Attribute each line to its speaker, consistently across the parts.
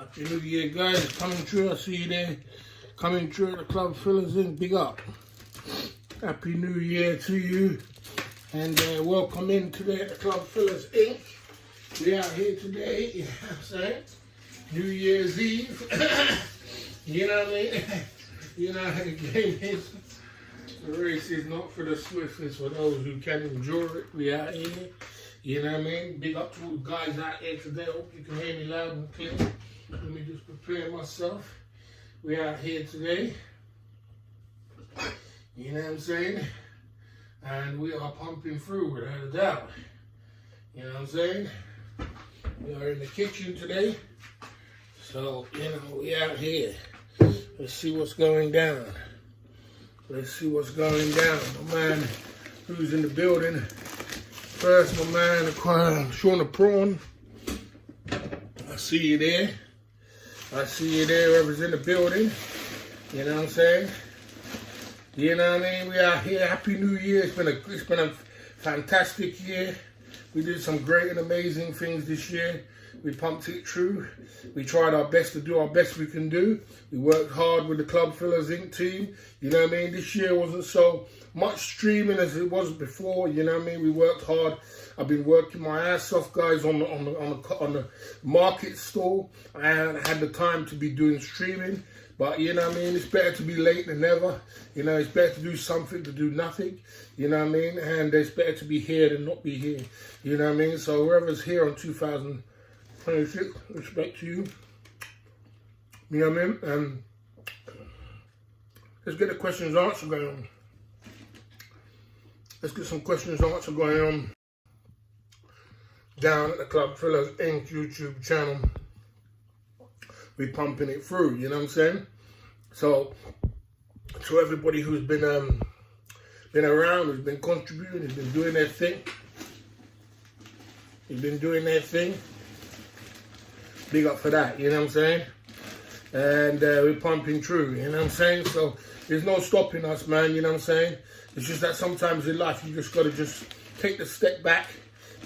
Speaker 1: Happy New Year, guys. Coming through. I see you there. Coming through at the Club Fillers Inc. Big up. Happy New Year to you. And welcome in today at the Club Fillers Inc. We out here today, you know what I'm saying? New Year's Eve. You know what I mean? You know how the game is. The race is not for the swift, it's for those who can endure it. We out here. You know what I mean? Big up to all the guys out here today. Hope you can hear me loud and clear. Let me just prepare myself. We out here today. You know what I'm saying? And we are pumping through without a doubt. You know what I'm saying? We are in the kitchen today. So, you know, we out here. Let's see what's going down. Let's see what's going down. My man who's in the building. First, my man, Sean the Prawn. I see you there. I see you there, whoever's in the building. You know what I'm saying? You know what I mean? We out here. Happy New Year. It's been a fantastic year. We did some great and amazing things this year. We pumped it through. We tried our best to do our best we can do. We worked hard with the Club Fillers Inc. team. You know what I mean? This year wasn't so much streaming as it was before. You know what I mean? We worked hard. I've been working my ass off, guys, on the market stall. I haven't had the time to be doing streaming. But, you know what I mean, it's better to be late than never. You know, it's better to do something to do nothing. You know what I mean? And it's better to be here than not be here. You know what I mean? So whoever's here on 2026, respect to you. You know what I mean? Let's get the questions answered going on. Let's get some questions answered going on down at the Club Fillers Inc. YouTube channel. We pumping it through, you know what I'm saying? So, to everybody who's been around, who's been contributing, who's been doing their thing, big up for that, you know what I'm saying? And we're pumping through, you know what I'm saying? So, there's no stopping us, man, you know what I'm saying? It's just that sometimes in life, you just got to just take the step back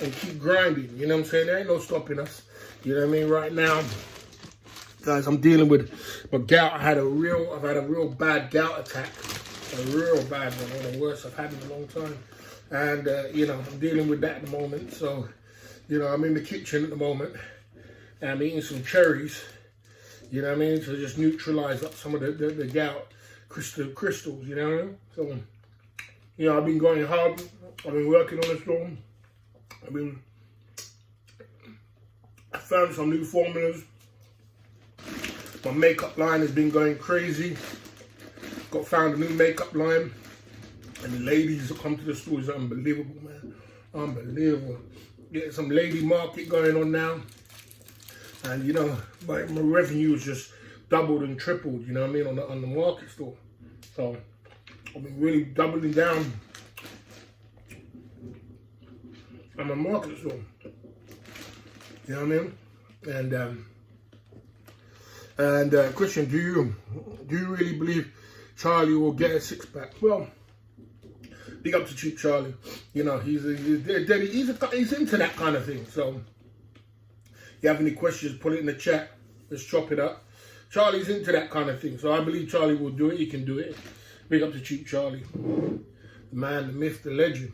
Speaker 1: and keep grinding, you know what I'm saying? There ain't no stopping us, you know what I mean? Right now, guys, I'm dealing with my gout. I've had a real bad gout attack. A real bad one, one of the worst I've had in a long time. And, you know, I'm dealing with that at the moment. So, you know, I'm in the kitchen at the moment. And I'm eating some cherries, you know what I mean? To just neutralize up some of the gout crystals, you know what I mean? So, you know, I've been going hard. I've been working on this one. I found some new formulas. My makeup line has been going crazy. Found a new makeup line. And the ladies that come to the store is unbelievable, man. Unbelievable. Getting some lady market going on now. And, you know, my revenue has just doubled and tripled, you know what I mean, on the market store. So, I've been really doubling down on the market store. You know what I mean? And Christian, do you really believe Charlie will get a six-pack? Well, big up to Cheap Charlie. You know, he's into that kind of thing. So, if you have any questions, put it in the chat. Let's chop it up. Charlie's into that kind of thing. So I believe Charlie will do it. He can do it. Big up to Cheap Charlie. The man, the myth, the legend.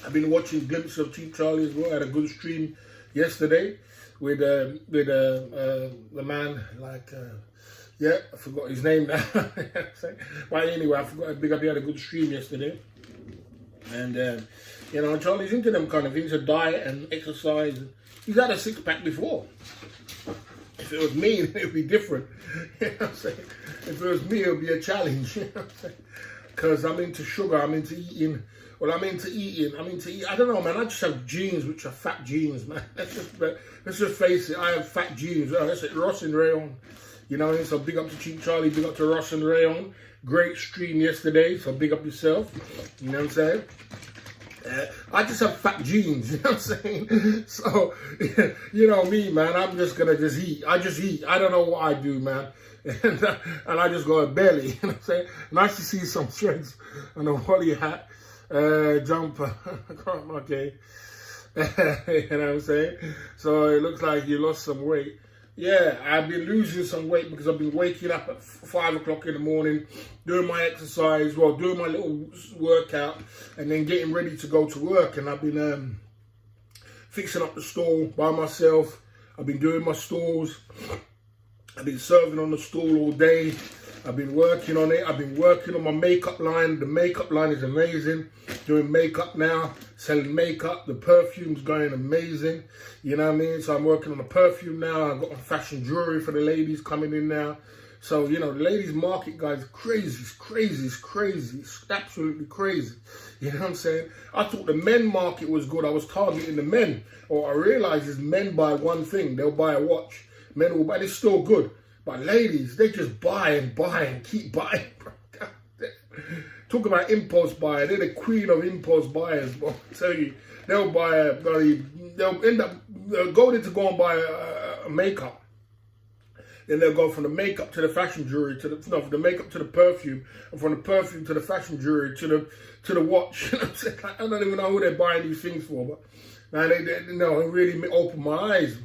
Speaker 1: I've been watching glimpses of Cheap Charlie as well. I had a good stream yesterday with the man, like, yeah, I forgot his name now. But anyway, I forgot. Big up, he had a good stream yesterday. And, you know, Charlie's into them kind of things, a diet and exercise. He's had a six-pack before. If it was me, it would be different. You know what I'm saying? If it was me, it would be a challenge. You know what I'm saying? because I'm into sugar. I'm into eating. Well, I'm into eating. I don't know, man. I just have genes which are fat genes, man. Let's just face it. I have fat genes. Oh, that's it. Ross and Rayon. You know what I mean? So big up to Cheap Charlie. Big up to Ross and Rayon. Great stream yesterday. So big up yourself. You know what I'm saying? I just have fat genes, you know what I'm saying? So, you know me, man, I'm just going to just eat. I just eat. I don't know what I do, man. And I just go belly, you know what I'm saying? Nice to see some threads on a Wally hat, jumper. Okay. You know what I'm saying? So it looks like you lost some weight. Yeah, I've been losing some weight because I've been waking up at 5 o'clock in the morning, doing my exercise, well, doing my little workout, and then getting ready to go to work. And I've been fixing up the stall by myself. I've been doing my stalls. I've been serving on the stall all day. I've been working on it. I've been working on my makeup line. The makeup line is amazing. Doing makeup now, selling makeup. The perfume's going amazing. You know what I mean? So I'm working on the perfume now. I've got my fashion jewelry for the ladies coming in now. So, you know, the ladies market, guys, crazy. It's crazy. It's crazy. It's absolutely crazy. You know what I'm saying? I thought the men market was good. I was targeting the men. Or I realized is men buy one thing. They'll buy a watch. Men will buy. It's still good. But ladies, they just buy and keep buying, bro. Talk about impulse buyer. They're the queen of impulse buyers, bro. I tell you, they'll buy they'll end up going to go and buy a makeup. Then they'll go from the makeup to the fashion jewelry from the makeup to the perfume, and from the perfume to the fashion jewelry to the watch. You know what I'm saying? I don't even know who they're buying these things for, but now they it really opened my eyes.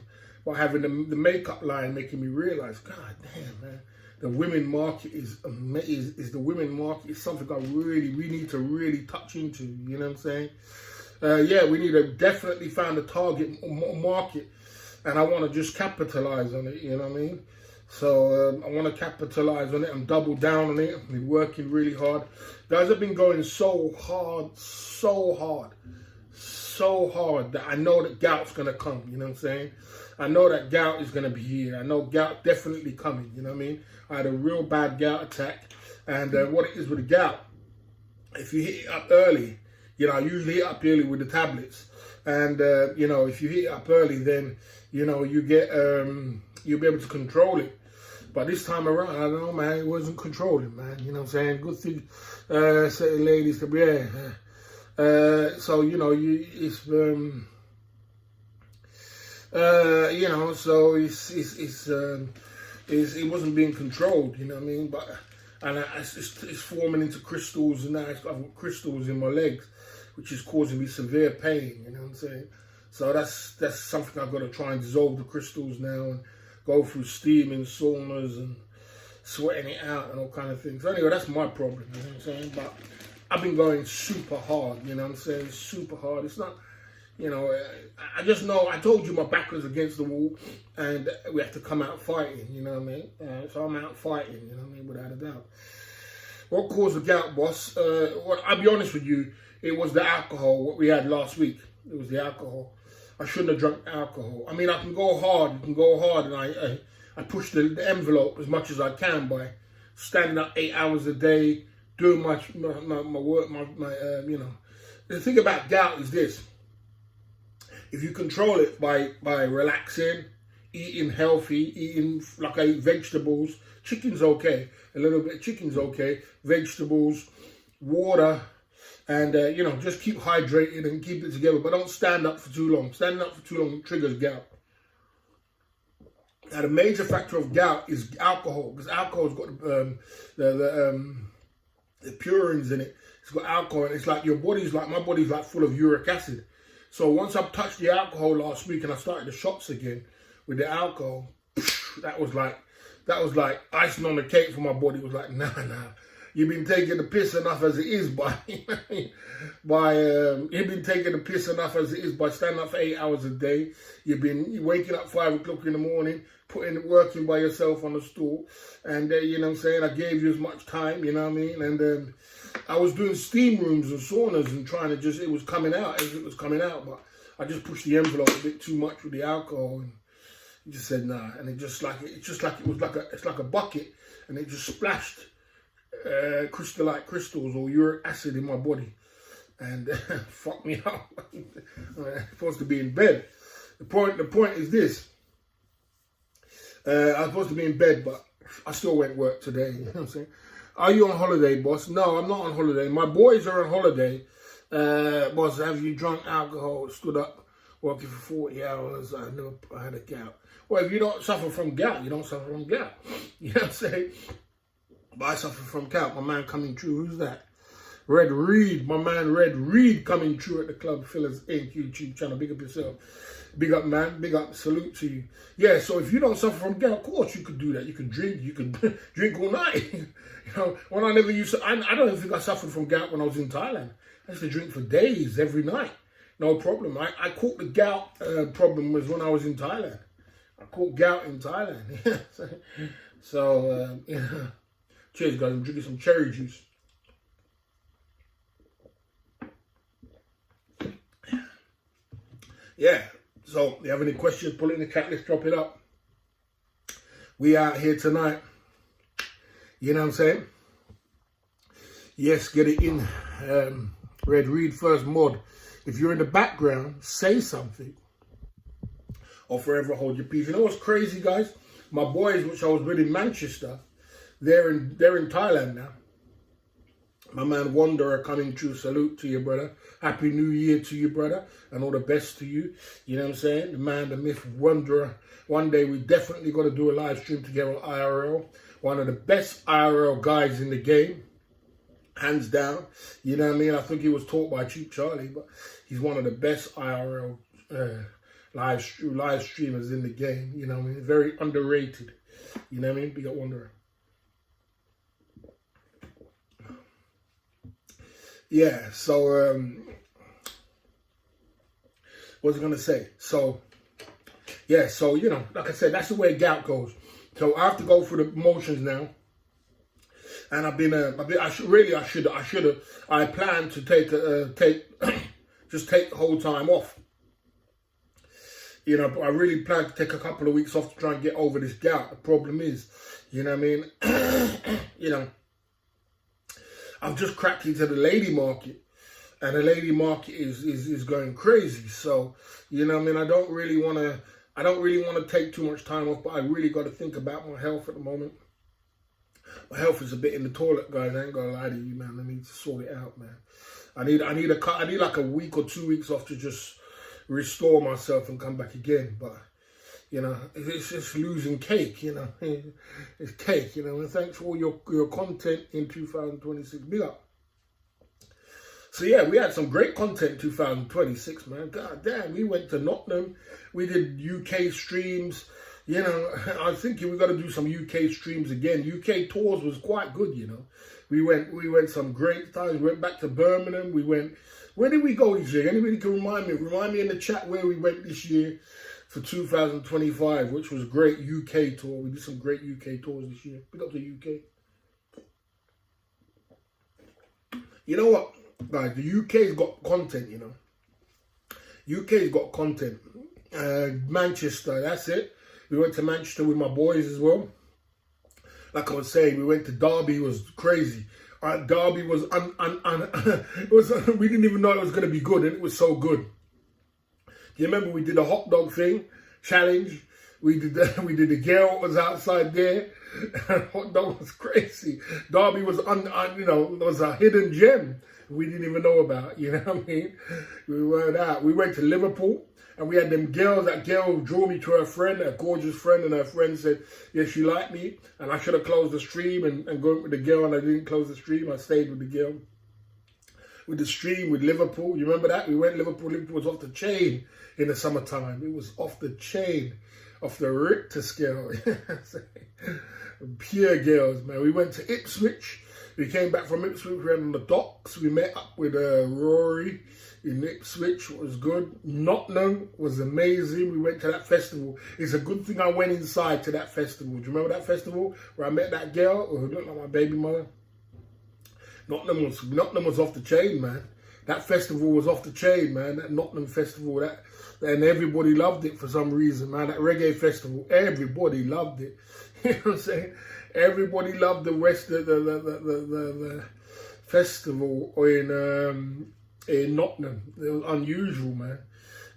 Speaker 1: By having the makeup line making me realize, God damn, man, the women market is the women market is something we need to really touch into. You know what I'm saying? Yeah, we need to definitely find a target market, and I want to just capitalize on it. You know what I mean? So I want to capitalize on it and double down on it. I've been working really hard. Guys, I've been going so hard that I know that gout's gonna come. You know what I'm saying? I know that gout is going to be here. I know gout definitely coming, you know what I mean? I had a real bad gout attack, and what it is with the gout, if you hit it up early, you know, I usually hit it up early with the tablets, and, you know, if you hit it up early, then, you know, you get, you'll be able to control it. But this time around, I don't know, man, it wasn't controlling, man, you know what I'm saying? Good thing, certain ladies could be, so, you know, it's, you know, so it wasn't being controlled, you know what I mean? But it's forming into crystals, and now I've got crystals in my legs, which is causing me severe pain. You know what I'm saying? So that's something I've got to try and dissolve the crystals now and go through steaming saunas and sweating it out and all kind of things. So anyway, that's my problem. You know what I'm saying? But I've been going super hard. You know what I'm saying? Super hard. It's not. You know, I just know, I told you my back was against the wall and we have to come out fighting, you know what I mean? So I'm out fighting, you know what I mean, without a doubt. What caused the gout, boss? Well, I'll be honest with you, it was the alcohol, what we had last week. It was the alcohol. I shouldn't have drunk alcohol. I mean, I can go hard, and I push the envelope as much as I can by standing up 8 hours a day, doing my work, you know. The thing about gout is this. If you control it by relaxing, eating healthy, eating like I eat vegetables, chicken's okay, a little bit of chicken's okay, vegetables, water, and you know, just keep hydrated and keep it together, but don't stand up for too long. Standing up for too long triggers gout. Now the major factor of gout is alcohol, because alcohol's got the purines in it. It's got alcohol, and it's like my body's like full of uric acid. So once I touched the alcohol last week and I started the shots again with the alcohol, that was like icing on the cake for my body. It was like, nah, you've been taking the piss enough as it is you've been taking the piss enough as it is by standing up for 8 hours a day. You've been waking up 5 o'clock in the morning, working by yourself on the stool, and you know what I'm saying, I gave you as much time, you know what I mean, and I was doing steam rooms and saunas and trying to it was coming out as it was coming out, but I just pushed the envelope a bit too much with the alcohol, and he just said nah, and it's like a bucket, and it just splashed crystallite crystals or uric acid in my body, and fuck me up. I'm supposed to be in bed. The point is this. I was supposed to be in bed, but I still went to work today. You know what I'm saying? Are you on holiday, boss? No, I'm not on holiday. My boys are on holiday. Boss, have you drunk alcohol, stood up, working for 40 hours? I had a gout. Well, if you don't suffer from gout, you don't suffer from gout. You know what I'm saying? But I suffer from gout. My man coming true. Who's that? Red Reed. My man Red Reed coming true at the Club Fillers Inc. YouTube channel. Big up yourself. Big up, man. Big up. Salute to you. Yeah, so if you don't suffer from gout, of course you could do that. You could drink. You could drink all night. You know, when I never used to, I don't even think I suffered from gout when I was in Thailand. I used to drink for days, every night. No problem. I caught the gout problem was when I was in Thailand. I caught gout in Thailand. So, yeah. Cheers, guys. I'm drinking some cherry juice. Yeah. So, if you have any questions, put it in the chat. Let's drop it up. We out here tonight. You know what I'm saying? Yes, get it in. Red Reed first mod. If you're in the background, say something. Or forever hold your peace. You know what's crazy, guys? My boys, which I was with in Manchester, they're in Thailand now. My man Wanderer coming true. Salute to you, brother. Happy New Year to you, brother. And all the best to you. You know what I'm saying? The man, the myth, Wanderer. One day we definitely got to do a live stream together on IRL. One of the best IRL guys in the game. Hands down. You know what I mean? I think he was taught by Cheap Charlie, but he's one of the best IRL live streamers in the game. You know what I mean? Very underrated. You know what I mean? Big up Wanderer. Yeah, so what was I gonna say? So yeah, so you know, like I said, that's the way gout goes. So I have to go through the motions now. And I planned to just take the whole time off. You know, but I really planned to take a couple of weeks off to try and get over this gout. The problem is, you know what I mean? You know, I've just cracked into the lady market, and the lady market is going crazy. So, you know what I mean? I don't really want to take too much time off, but I really got to think about my health at the moment. My health is a bit in the toilet, guys. I ain't gonna lie to you, man. I need to sort it out, man. I need like a week or 2 weeks off to just restore myself and come back again. But you know, it's just losing cake. You know, it's cake. You know, and thanks for all your content in 2026. Big up. So yeah, we had some great content in 2026, man. God damn, we went to Nottingham. We did UK streams. You know, I was thinking we got to do some UK streams again. UK tours was quite good, you know. We went some great times. We went back to Birmingham. We went, where did we go this year? Anybody can remind me? Remind me in the chat where we went this year for 2025, which was a great UK tour. We did some great UK tours this year. Pick up the UK. You know what, guys? The UK's got content, you know. UK's got content. Manchester, that's it. We went to Manchester with my boys as well. Like I was saying, we went to Derby. It was crazy. Derby was, we didn't even know it was going to be good, and it was so good. You remember we did a hot dog thing, challenge. We did the girl was outside there. Hot dog was crazy. Derby was, you know, was a hidden gem we didn't even know about. You know what I mean? We weren't out. We went to Liverpool. And we had them girls, that girl drew me to her friend, a gorgeous friend, and her friend said, yeah, she liked me, and I should have closed the stream and gone with the girl, and I didn't close the stream. I stayed with the girl. With the stream, with Liverpool. You remember that? We went to Liverpool. Liverpool was off the chain in the summertime. It was off the chain, off the Richter scale. Pure girls, man. We went to Ipswich. We came back from Ipswich. We went on the docks. We met up with Rory in Ipswich. It was good. Nottingham was amazing. We went to that festival. It's a good thing I went inside to that festival. Do you remember that festival where I met that girl who looked like my baby mother? Nottingham was off the chain, man. That festival was off the chain, man. That Nottingham festival, and everybody loved it for some reason, man. That reggae festival, everybody loved it. You know what I'm saying? Everybody loved the festival in Nottingham. It was unusual, man.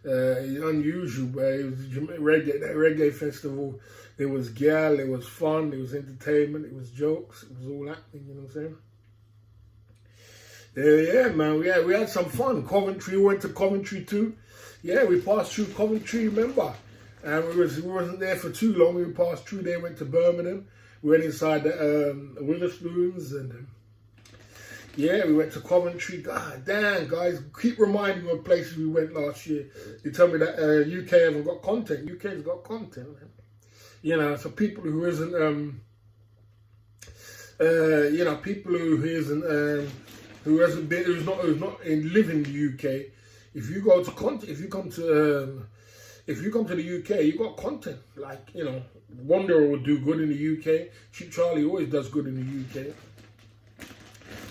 Speaker 1: Unusual, but it was reggae festival. It was gal, it was fun, it was entertainment, it was jokes, it was all happening, you know what I'm saying? Yeah, man, we had some fun. Coventry, we went to Coventry too. Yeah, we passed through Coventry, remember? And we wasn't there for too long. We passed through there, went to Birmingham. We went inside the Witherspoons, and yeah, we went to Coventry. God damn, guys, keep reminding me of places we went last year. You tell me that UK haven't got content. UK's got content, man. You know, so people who isn't, you know, people who isn't, who hasn't been, who's not live in the UK. If you go to content, if you come to the UK, you got content. Like, you know, Wanderer would do good in the UK. Cheap Charlie always does good in the UK.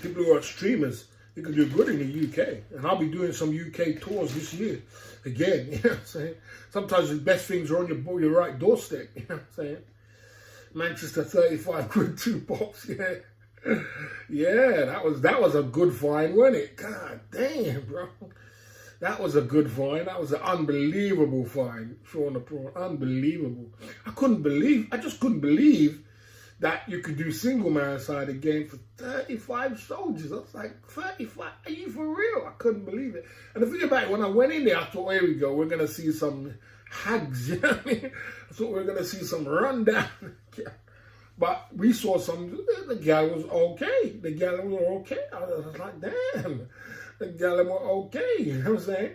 Speaker 1: People who are streamers, they can do good in the UK. And I'll be doing some UK tours this year. Again, you know what I'm saying? Sometimes the best things are on your right doorstep, you know what I'm saying? Manchester 35 quid 2 pops, yeah. Yeah, that was a good find, wasn't it? God damn, bro. That was a good find. That was an unbelievable find. Sean the Prawn, unbelievable. I just couldn't believe that you could do single man side again for 35 soldiers. I was like, 35? Are you for real? I couldn't believe it. And the thing about it, when I went in there, I thought, here we go, we're going to see some hags, you know what I mean? I thought we were going to see some rundown. But we saw some, the gal was okay. The gal was okay. I was like, damn, the gal was okay, you know what I'm saying?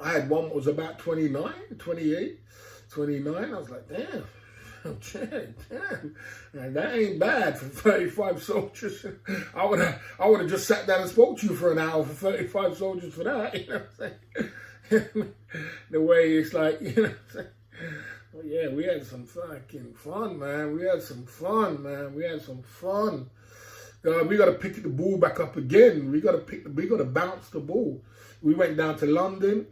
Speaker 1: I had one that was about 29, 28, 29. I was like, damn. Damn, and that ain't bad for 35 soldiers. I would have just sat down and spoke to you for an hour for 35 soldiers for that. You know what I'm saying? The way it's like, you know what I'm saying? Well, yeah, we had some fucking fun, man. We had some fun, man. We had some fun. We got to pick the ball back up again. We got to bounce the ball. We went down to London.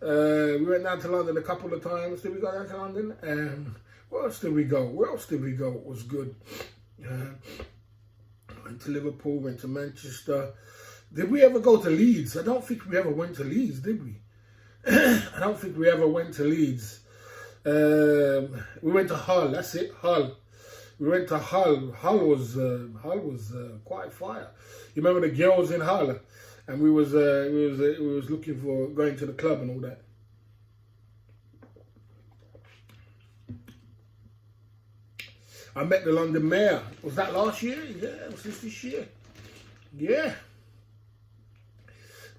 Speaker 1: We went down to London a couple of times. Did we go down to London? Where else did we go? Where else did we go? It was good. Went to Liverpool, went to Manchester. Did we ever go to Leeds? I don't think we ever went to Leeds, did we? I don't think we ever went to Leeds. We went to Hull, that's it, Hull. We went to Hull. Hull was quite fire. You remember the girls in Hull? And we was looking for going to the club and all that. I met the London Mayor. Was that last year? Yeah, it was this year. Yeah.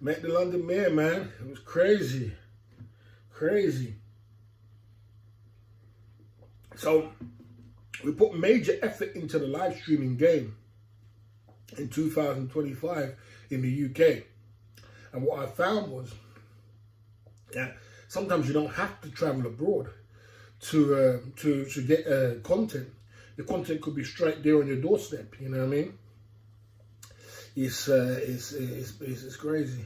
Speaker 1: Met the London Mayor, man. It was crazy. Crazy. So, we put major effort into the live streaming game in 2025 in the UK. And what I found was that sometimes you don't have to travel abroad to get content. The content could be straight there on your doorstep. You know what I mean? It's crazy.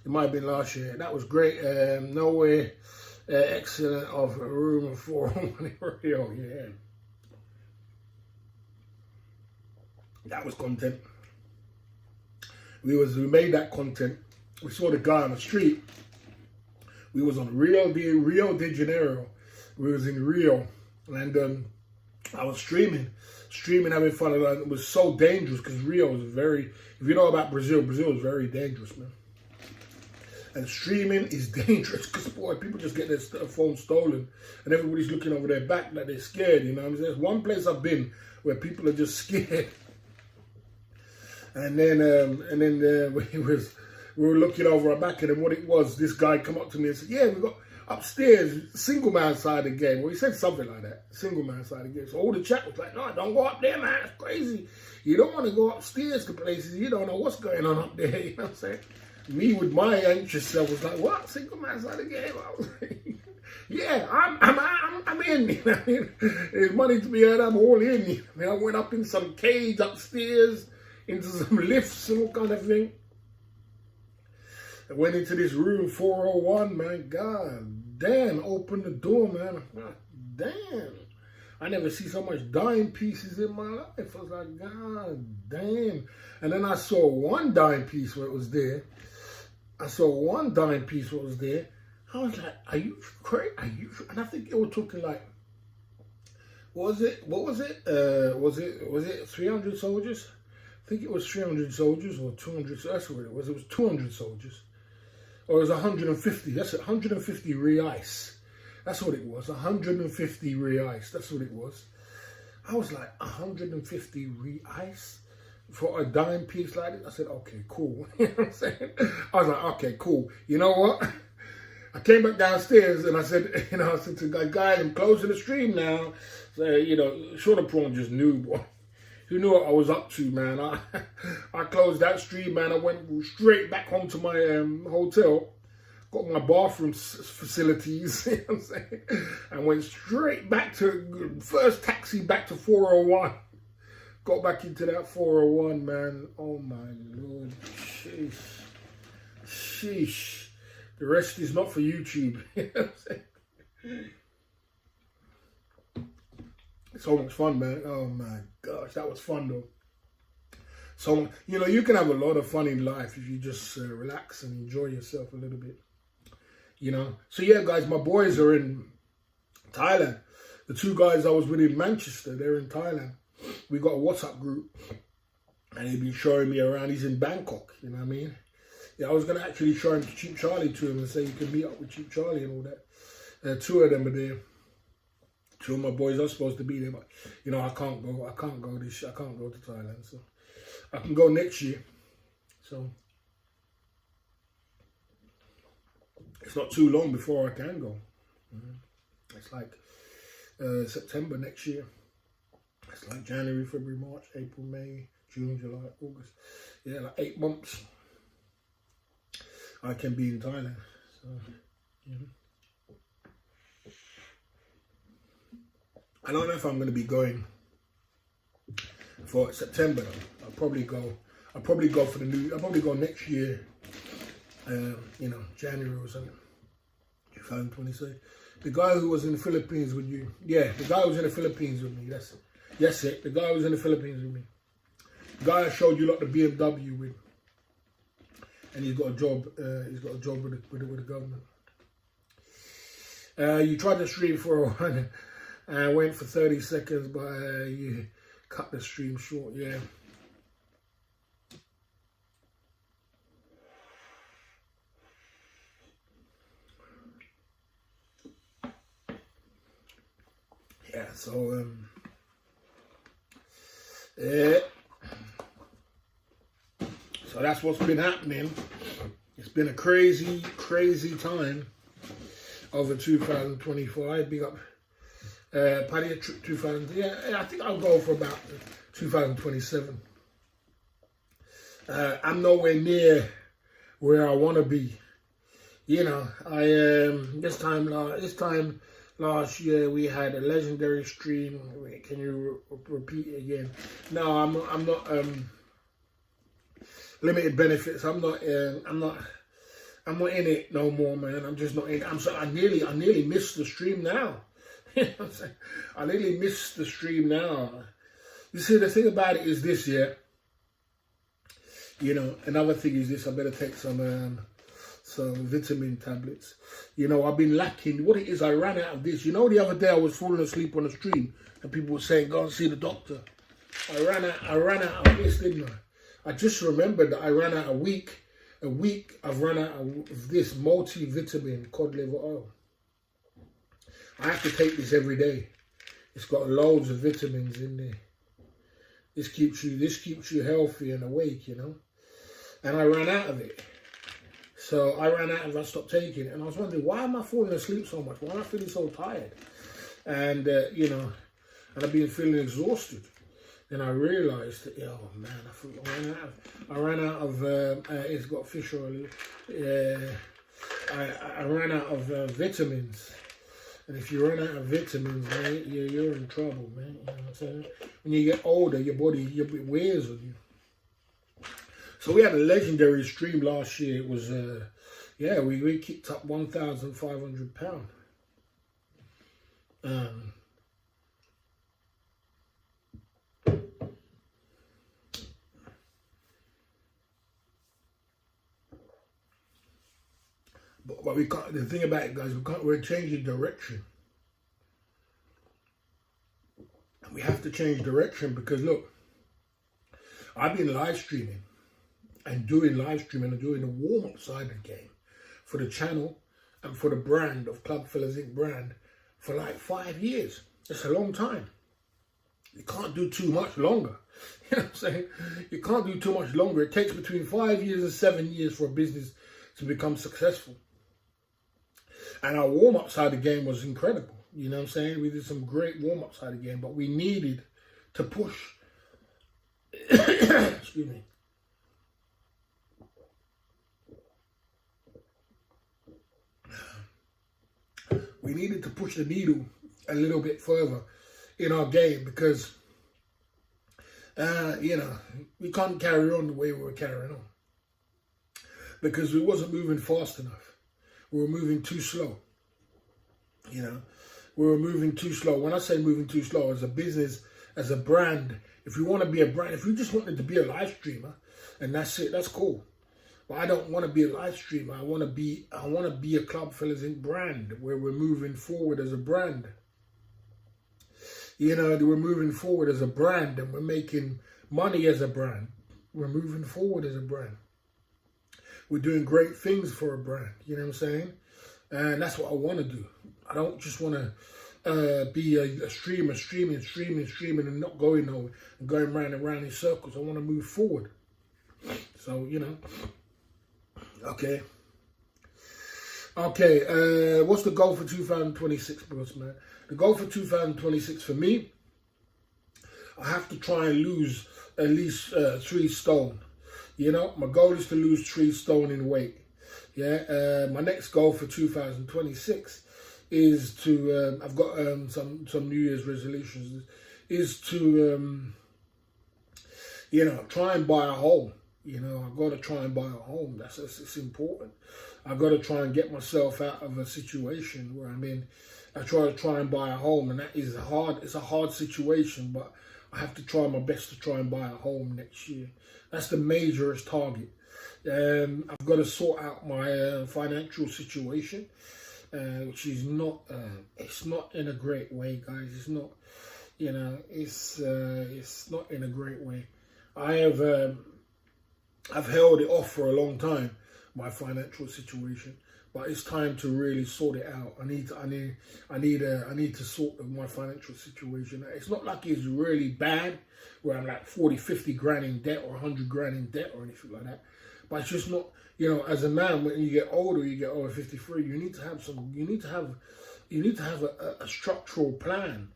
Speaker 1: It might have been last year. That was great. Nowhere excellent of a room of 401 Rio. Yeah, that was content. We made that content. We saw the guy on the street. We was on Rio de Janeiro. We was in Rio, and I was streaming, having fun. And it was so dangerous because Rio is very, if you know about Brazil, Brazil is very dangerous, man. And streaming is dangerous because, boy, people just get their phone stolen and everybody's looking over their back like they're scared, you know what I'm saying? There's one place I've been where people are just scared. And then we were looking over our back, and then what it was, this guy come up to me and said, yeah, we got upstairs, single man side again. Well, he said something like that, single man side again. So all the chat was like, no, don't go up there, man, that's crazy. You don't want to go upstairs to places, you don't know what's going on up there, you know what I'm saying? Me with my anxious self was like, what, single man side again? I was like, yeah, I'm in. You know what I mean? There's money to be earned, I'm all in. You know? I went up in some cage upstairs, into some lifts and all kind of thing. I went into this room 401, man. God damn, opened the door, man. God damn. I never see so much dime pieces in my life. I was like, God damn. And then I saw one dime piece where it was there. I was like, are you crazy? Are you? And I think it was talking like, what was it? Was it 300 soldiers? I think it was 300 soldiers or 200. That's what it was. It was 200 soldiers. Or it was 150. That's it. 150 reais. That's what it was. 150 reais. That's what it was. I was like, 150 reais for a dime piece like this? I said, okay, cool. You know what I'm saying? I was like, okay, cool. You know what? I came back downstairs and I said, I said to the guy, I'm closing the stream now. So, Shorter Prawn just knew, boy. He knew what I was up to, man. I closed that stream, man. I went straight back home to my hotel. Got my bathroom facilities, you know what I'm saying? And went straight back to, first taxi back to 401. Got back into that 401, man. Oh my Lord. Sheesh. Sheesh. The rest is not for YouTube. You know what I'm saying? So much fun, man. Oh my gosh, that was fun though. So, you can have a lot of fun in life if you just relax and enjoy yourself a little bit. So yeah, guys, my boys are in Thailand. The two guys I was with in Manchester, they're in Thailand. We got a WhatsApp group and he's been showing me around. He's in Bangkok, you know what I mean? Yeah, I was going to actually show him Cheap Charlie to him and say you can meet up with Cheap Charlie and all that. Two of them are there. Two of my boys are supposed to be there, but I can't go. I can't go to Thailand, so I can go next year. So it's not too long before I can go. It's like September next year. It's like January, February, March, April, May, June, July, August. Yeah, like 8 months. I can be in Thailand. So, I don't know if I'm going to be going for September though. I'll probably go for the new. I'll probably go next year. January or something. 2026. The guy who was in the Philippines with you. Yeah, the guy who was in the Philippines with me. That's it. The guy who was in the Philippines with me. The guy I showed you the BMW with. And he's got a job. He's got a job with the government. You tried to stream for a while. I went for 30 seconds, but you cut the stream short. Yeah. Yeah. So So that's what's been happening. It's been a crazy, crazy time over 2025. Big up Paddy 2000. Yeah, I think I'll go for about 2027. I'm nowhere near where I want to be. This time last year we had a legendary stream. Wait, can you repeat it again? No, I'm not. Limited benefits. I'm not in it no more, man. I'm just not in. I nearly missed the stream now. You know what I'm saying? I nearly missed the stream now. You see, the thing about it is this, yeah. Another thing is this. I better take some vitamin tablets. I've been lacking. What it is, I ran out of this. The other day I was falling asleep on the stream, and people were saying, "Go and see the doctor." I ran out of this, didn't I? I just remembered that I ran out a week. I've run out of this multivitamin cod liver oil. I have to take this every day. It's got loads of vitamins in there. This keeps you healthy and awake, And I ran out of it. So I ran out and I stopped taking it. And I was wondering, why am I falling asleep so much? Why am I feeling so tired? And, and I've been feeling exhausted. Then I realised that, oh man, I ran out of it's got fish oil. I ran out of vitamins. And if you run out of vitamins, man, you're in trouble, man. You know what I'm saying? When you get older, your body wears on you. So we had a legendary stream last year. It was, we kicked up 1,500 pounds. But we can't. The thing about it, guys, we're changing direction. And we have to change direction because look, I've been live streaming and doing live streaming and doing the warm-up side of the game for the channel and for the brand of Club Fellas Inc. brand for like 5 years. It's a long time. You can't do too much longer. You know what I'm saying? You can't do too much longer. It takes between 5 years and 7 years for a business to become successful. And our warm-up side of the game was incredible. You know what I'm saying? We did some great warm-up side of the game, but we needed to push. Excuse me. We needed to push the needle a little bit further in our game because, you know, we can't carry on the way we were carrying on because we wasn't moving fast enough. We were moving too slow. You know, we were moving too slow. When I say moving too slow, as a business, as a brand, if you want to be a brand, if you just wanted to be a live streamer and that's it, that's cool. But I don't want to be a live streamer. I want to be a Club Fellas Inc. brand where we're moving forward as a brand. You know, we're moving forward as a brand and we're making money as a brand. We're moving forward as a brand. We're doing great things for a brand. You know what I'm saying? And that's what I want to do. I don't just want to be a streamer, streaming and not going nowhere and going round and round in circles. I want to move forward. So, you know. Okay. What's the goal for 2026, bros, man? The goal for 2026 for me, I have to try and lose at least 3 stone. You know, my goal is to lose 3 stone in weight. Yeah. My next goal for 2026 is to, I've got some New Year's resolutions, is to, you know, try and buy a home. You know, I've got to try and buy a home. It's important. I've got to try and get myself out of a situation where I'm in. I try and buy a home, and that is hard. It's a hard situation, but I have to try my best to try and buy a home next year. That's the majorest target. I've got to sort out my financial situation, which is not. It's not in a great way, guys. It's not. You know, it's not in a great way. I've held it off for a long time, my financial situation, but it's time to really sort it out. I need to sort my financial situation. It's not like it's really bad, where I'm like 40, 50 grand in debt or 100 grand in debt or anything like that. But it's just not, you know, as a man, when you get older, you get over 53, you need to have a structural plan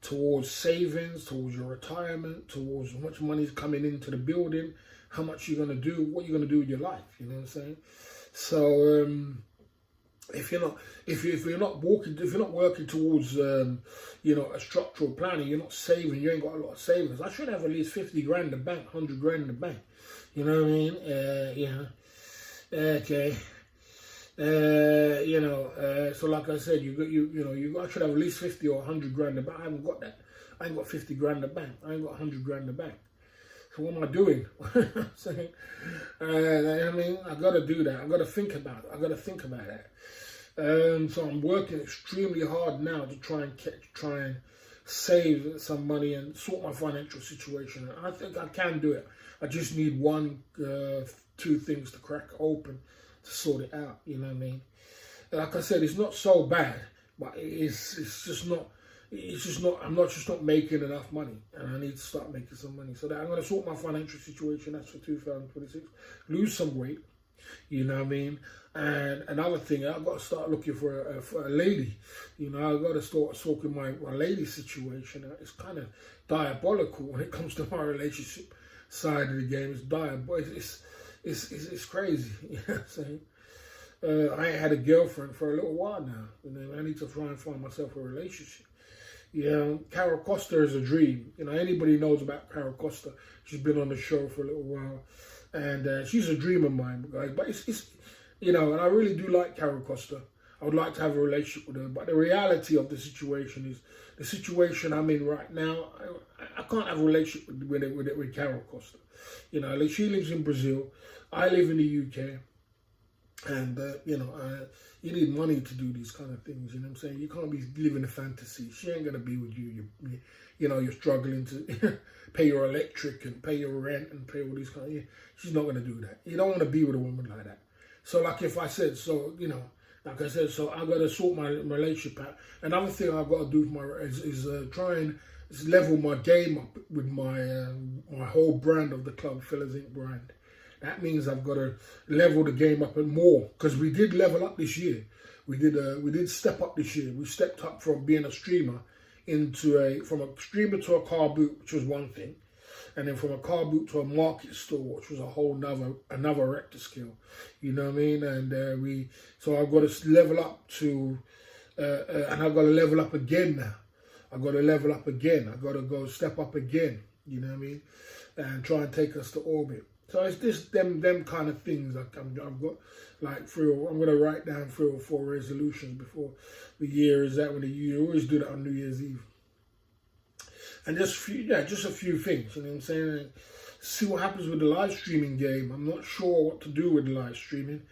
Speaker 1: towards savings, towards your retirement, towards how much money's coming into the building, how much you're going to do, what you're going to do with your life, you know what I'm saying? So, if you're not working towards, you know, a structural plan, you're not saving, you ain't got a lot of savings. I should have at least 50 grand in the bank, 100 grand in the bank. You know what I mean? Yeah. Okay. You know, so like I said, I should have at least 50 or 100 grand in the bank. I haven't got that. I ain't got 50 grand in the bank. I ain't got 100 grand in the bank. So what am I doing? Saying, I mean, I got to do that. I got to think about it. So I'm working extremely hard now to try and save some money and sort my financial situation. I think I can do it. I just need 2 things to crack open to sort it out. You know what I mean? Like I said, it's not so bad, but it's just not. I'm not making enough money, and I need to start making some money. So that I'm going to sort my financial situation. That's for 2026. Lose some weight, you know what I mean. And another thing, I've got to start looking for a lady. You know, I've got to start sorting my lady situation. It's kind of diabolical when it comes to my relationship side of the game. It's diabolical. It's crazy. You know what I'm saying? I ain't had a girlfriend for a little while now. You know, I need to try and find myself a relationship. You know, Carol Costa is a dream. You know, anybody knows about Carol Costa. She's been on the show for a little while. And she's a dream of mine, guys. But it's you know, and I really do like Carol Costa. I would like to have a relationship with her. But the reality of the situation is, the situation I'm in right now, I can't have a relationship with Carol Costa. You know, she lives in Brazil. I live in the UK. And, you need money to do these kind of things, you know what I'm saying? You can't be living a fantasy. She ain't going to be with you. You're struggling to pay your electric and pay your rent and pay all these kind of... She's not going to do that. You don't want to be with a woman like that. So, like if I said, so I got to sort my relationship out. Another thing I've got to do is try and level my game up with my whole brand of the Club Fellas Inc. brand. That means I've got to level the game up and more, because we did level up this year. We did step up this year. We stepped up from being a streamer from a streamer to a car boot, which was one thing, and then from a car boot to a market store, which was a whole another rector skill. You know what I mean? And so I've got to level up to, and I've got to level up again now. I've got to level up again. I've got to go step up again. You know what I mean? And try and take us to orbit. So it's just them kind of things. I've got like I'm going to write down 3 or 4 resolutions before the year is out. When you always do that on New Year's Eve. And just a few things. You know what I'm saying? See what happens with the live streaming game. I'm not sure what to do with live streaming.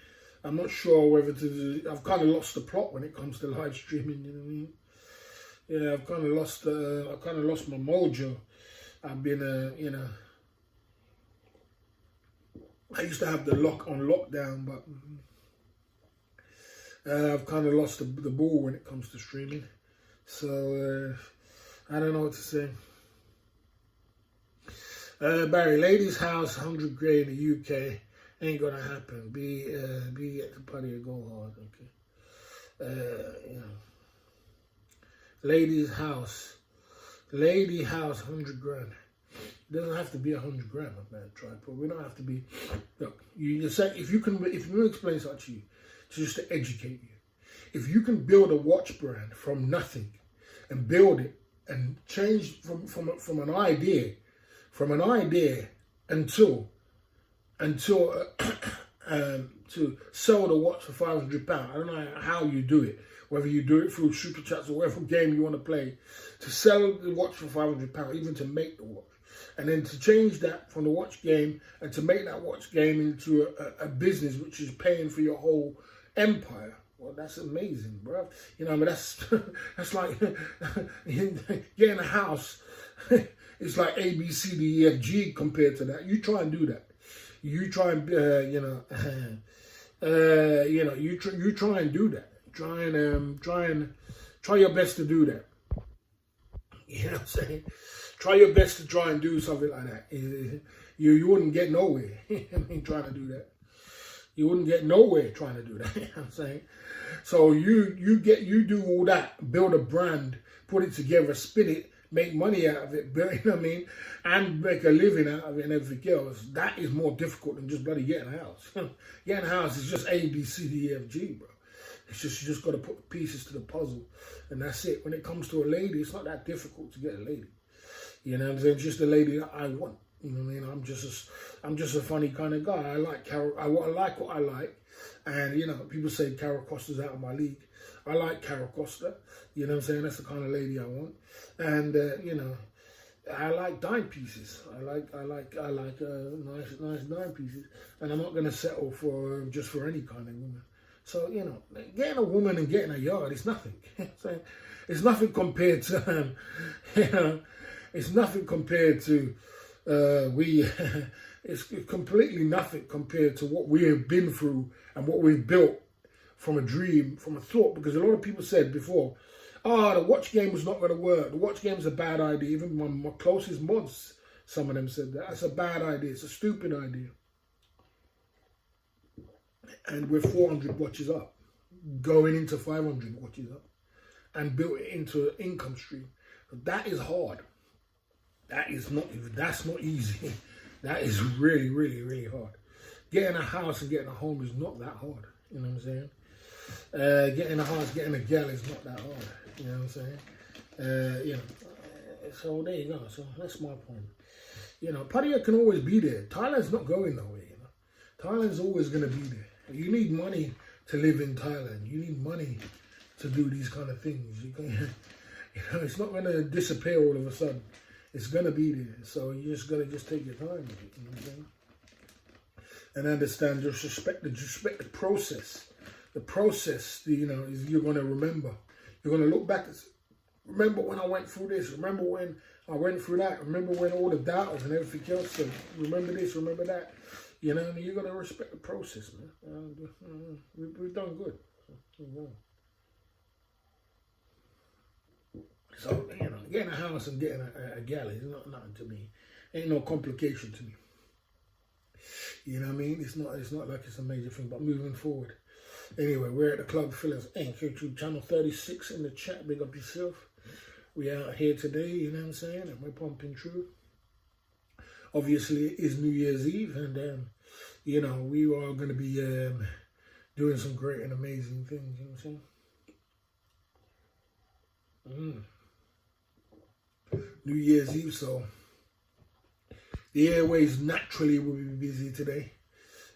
Speaker 1: I'm not sure whether to. I've kind of lost the plot when it comes to live streaming. You know what I mean? Yeah, I've kind of lost my mojo. I've been I used to have the lockdown, but I've kind of lost the ball when it comes to streaming. So I don't know what to say. Barry, ladies' house, 100 grand in the UK, ain't gonna happen. Be at the party or go hard, okay? Lady house, 100 grand. It doesn't have to be 100 grand, my man, tripod. We don't have to be. Look, you say if you explain something to you, just to educate you. If you can build a watch brand from nothing, and build it and change from an idea, until to sell the watch for £500. I don't know how you do it. Whether you do it through super chats or whatever game you want to play, to sell the watch for £500, even to make the watch. And then to change that from the watch game and to make that watch game into a business which is paying for your whole empire. Well, that's amazing, bro. You know, I mean, that's like getting a house. It's like A, B, C, D, E, F, G compared to that. You try and do that. You try and you try and do that. Try your best to do that. You know what I'm saying? Try your best to try and do something like that. You wouldn't get nowhere. I mean, trying to do that. You wouldn't get nowhere trying to do that. You know what I'm saying? So you do all that, build a brand, put it together, spin it, make money out of it, you know what I mean, and make a living out of it and everything else. That is more difficult than just bloody getting a house. Getting a house is just A, B, C, D, E, F, G, bro. It's just, you just got to put pieces to the puzzle, and that's it. When it comes to a lady, it's not that difficult to get a lady. You know what I'm saying? It's just a lady that I want. You know what I mean? I'm just a funny kind of guy. I like Carol. I like what I like, and you know, people say Carol Costa's out of my league. I like Carol Costa. You know what I'm saying? That's the kind of lady I want, and you know, I like dime pieces. I like nice dime pieces, and I'm not going to settle for just for any kind of woman. So, you know, getting a woman and getting a yard is nothing. It's nothing compared to, you know, it's nothing compared to, it's completely nothing compared to what we have been through and what we've built from a dream, from a thought. Because a lot of people said before, the watch game was not going to work. The watch game is a bad idea. Even my closest mods, some of them said that. That's a bad idea. It's a stupid idea. And we're 400 watches up, going into 500 watches up, and built it into an income stream. That is hard. That's not easy. That is really, really, really hard. Getting a house and getting a home is not that hard. You know what I'm saying? Getting a house, getting a gal is not that hard. You know what I'm saying? You know. So there you go. So that's my point. You know, Padia can always be there. Thailand's not going nowhere. You know, Thailand's always going to be there. You need money to live in Thailand. You need money to do these kind of things. You know, it's not going to disappear all of a sudden. It's going to be there. So you just got to take your time with it. You know what I'm saying? and understand, just respect the process. The process, you know, is you're going to remember. You're going to look back and say, remember when I went through this. Remember when I went through that. Remember when all the doubters and everything else said, remember this, remember that. You know what I mean? You're going to respect the process, man. We've done good. So, you know, getting a house and getting a galley is not nothing to me. Ain't no complication to me. You know what I mean? It's not like it's a major thing, but moving forward. Anyway, we're at the Club Fillers Inc. YouTube channel 36 in the chat. Big up yourself. We out here today, you know what I'm saying? And we're pumping through. Obviously, it is New Year's Eve, and, you know, we are going to be doing some great and amazing things, you know what I'm saying? New Year's Eve, so the airways naturally will be busy today.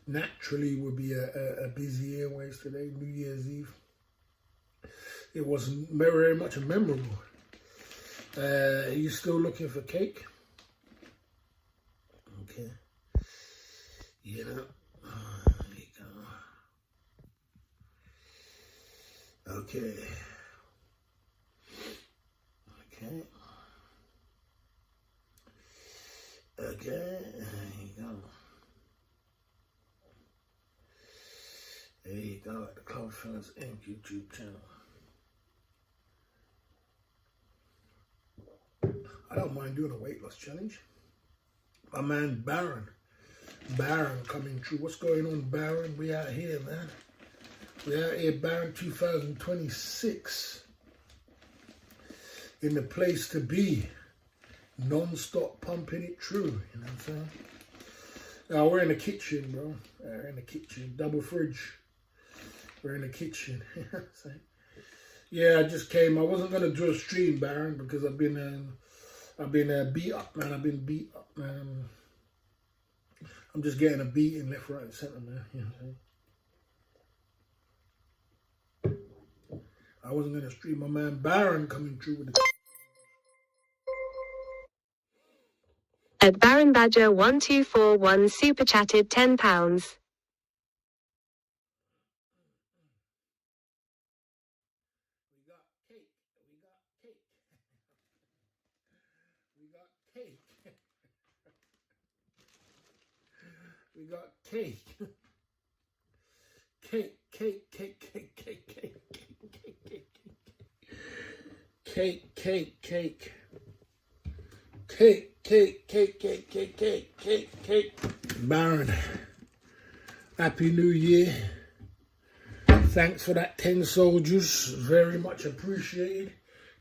Speaker 1: Naturally will be a busy airways today, New Year's Eve. It was very much memorable. Are you still looking for cake? Okay. Yeah. There you go. Okay. Okay. Okay, there you go. There you go, at the Club Fillers Inc. YouTube channel. I don't mind doing a weight loss challenge. My man Baron coming through. What's going on, Baron? We out here, man. We out here, Baron 2026. In the place to be. Non-stop pumping it through, you know what I'm saying? Now we're in the kitchen, bro. We're in the kitchen, double fridge. We're in the kitchen. You know what I'm saying? Yeah, I just came. I wasn't gonna do a stream, Baron, because I've been beat up, man. I've been beat up, man. I'm just getting a beating left, right, and center, man. You know what I'm saying? I wasn't gonna stream. My man Baron coming through with the.
Speaker 2: At Baron Badger 1241 super chatted £10.
Speaker 1: We got cake. We got cake. We got cake. Cake. Baron, Happy New Year. Thanks for that 10 soldiers. Very much appreciated.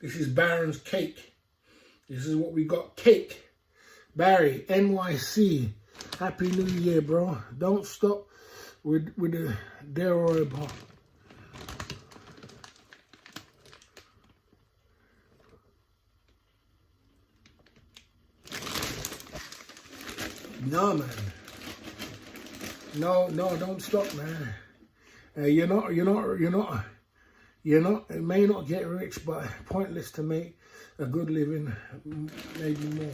Speaker 1: This is Baron's cake. This is what we got. Cake. Barry, NYC. Happy New Year, bro. Don't stop with the Deroy bar. No, man. No, don't stop, man. You're not, it may not get rich, but pointless to make a good living, maybe more.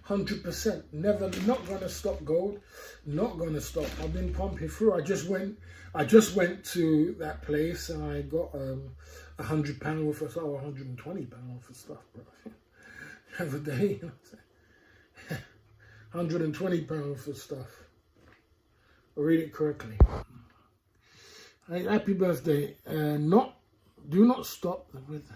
Speaker 1: 100%. Never, not gonna stop, gold. Not gonna stop. I've been pumping through. I just went to that place and I got £100 worth of stuff, or £120 worth of stuff, bro. Every day, you know what I'm saying? £120 for stuff. Read it correctly. Hey, happy birthday. Do not stop with.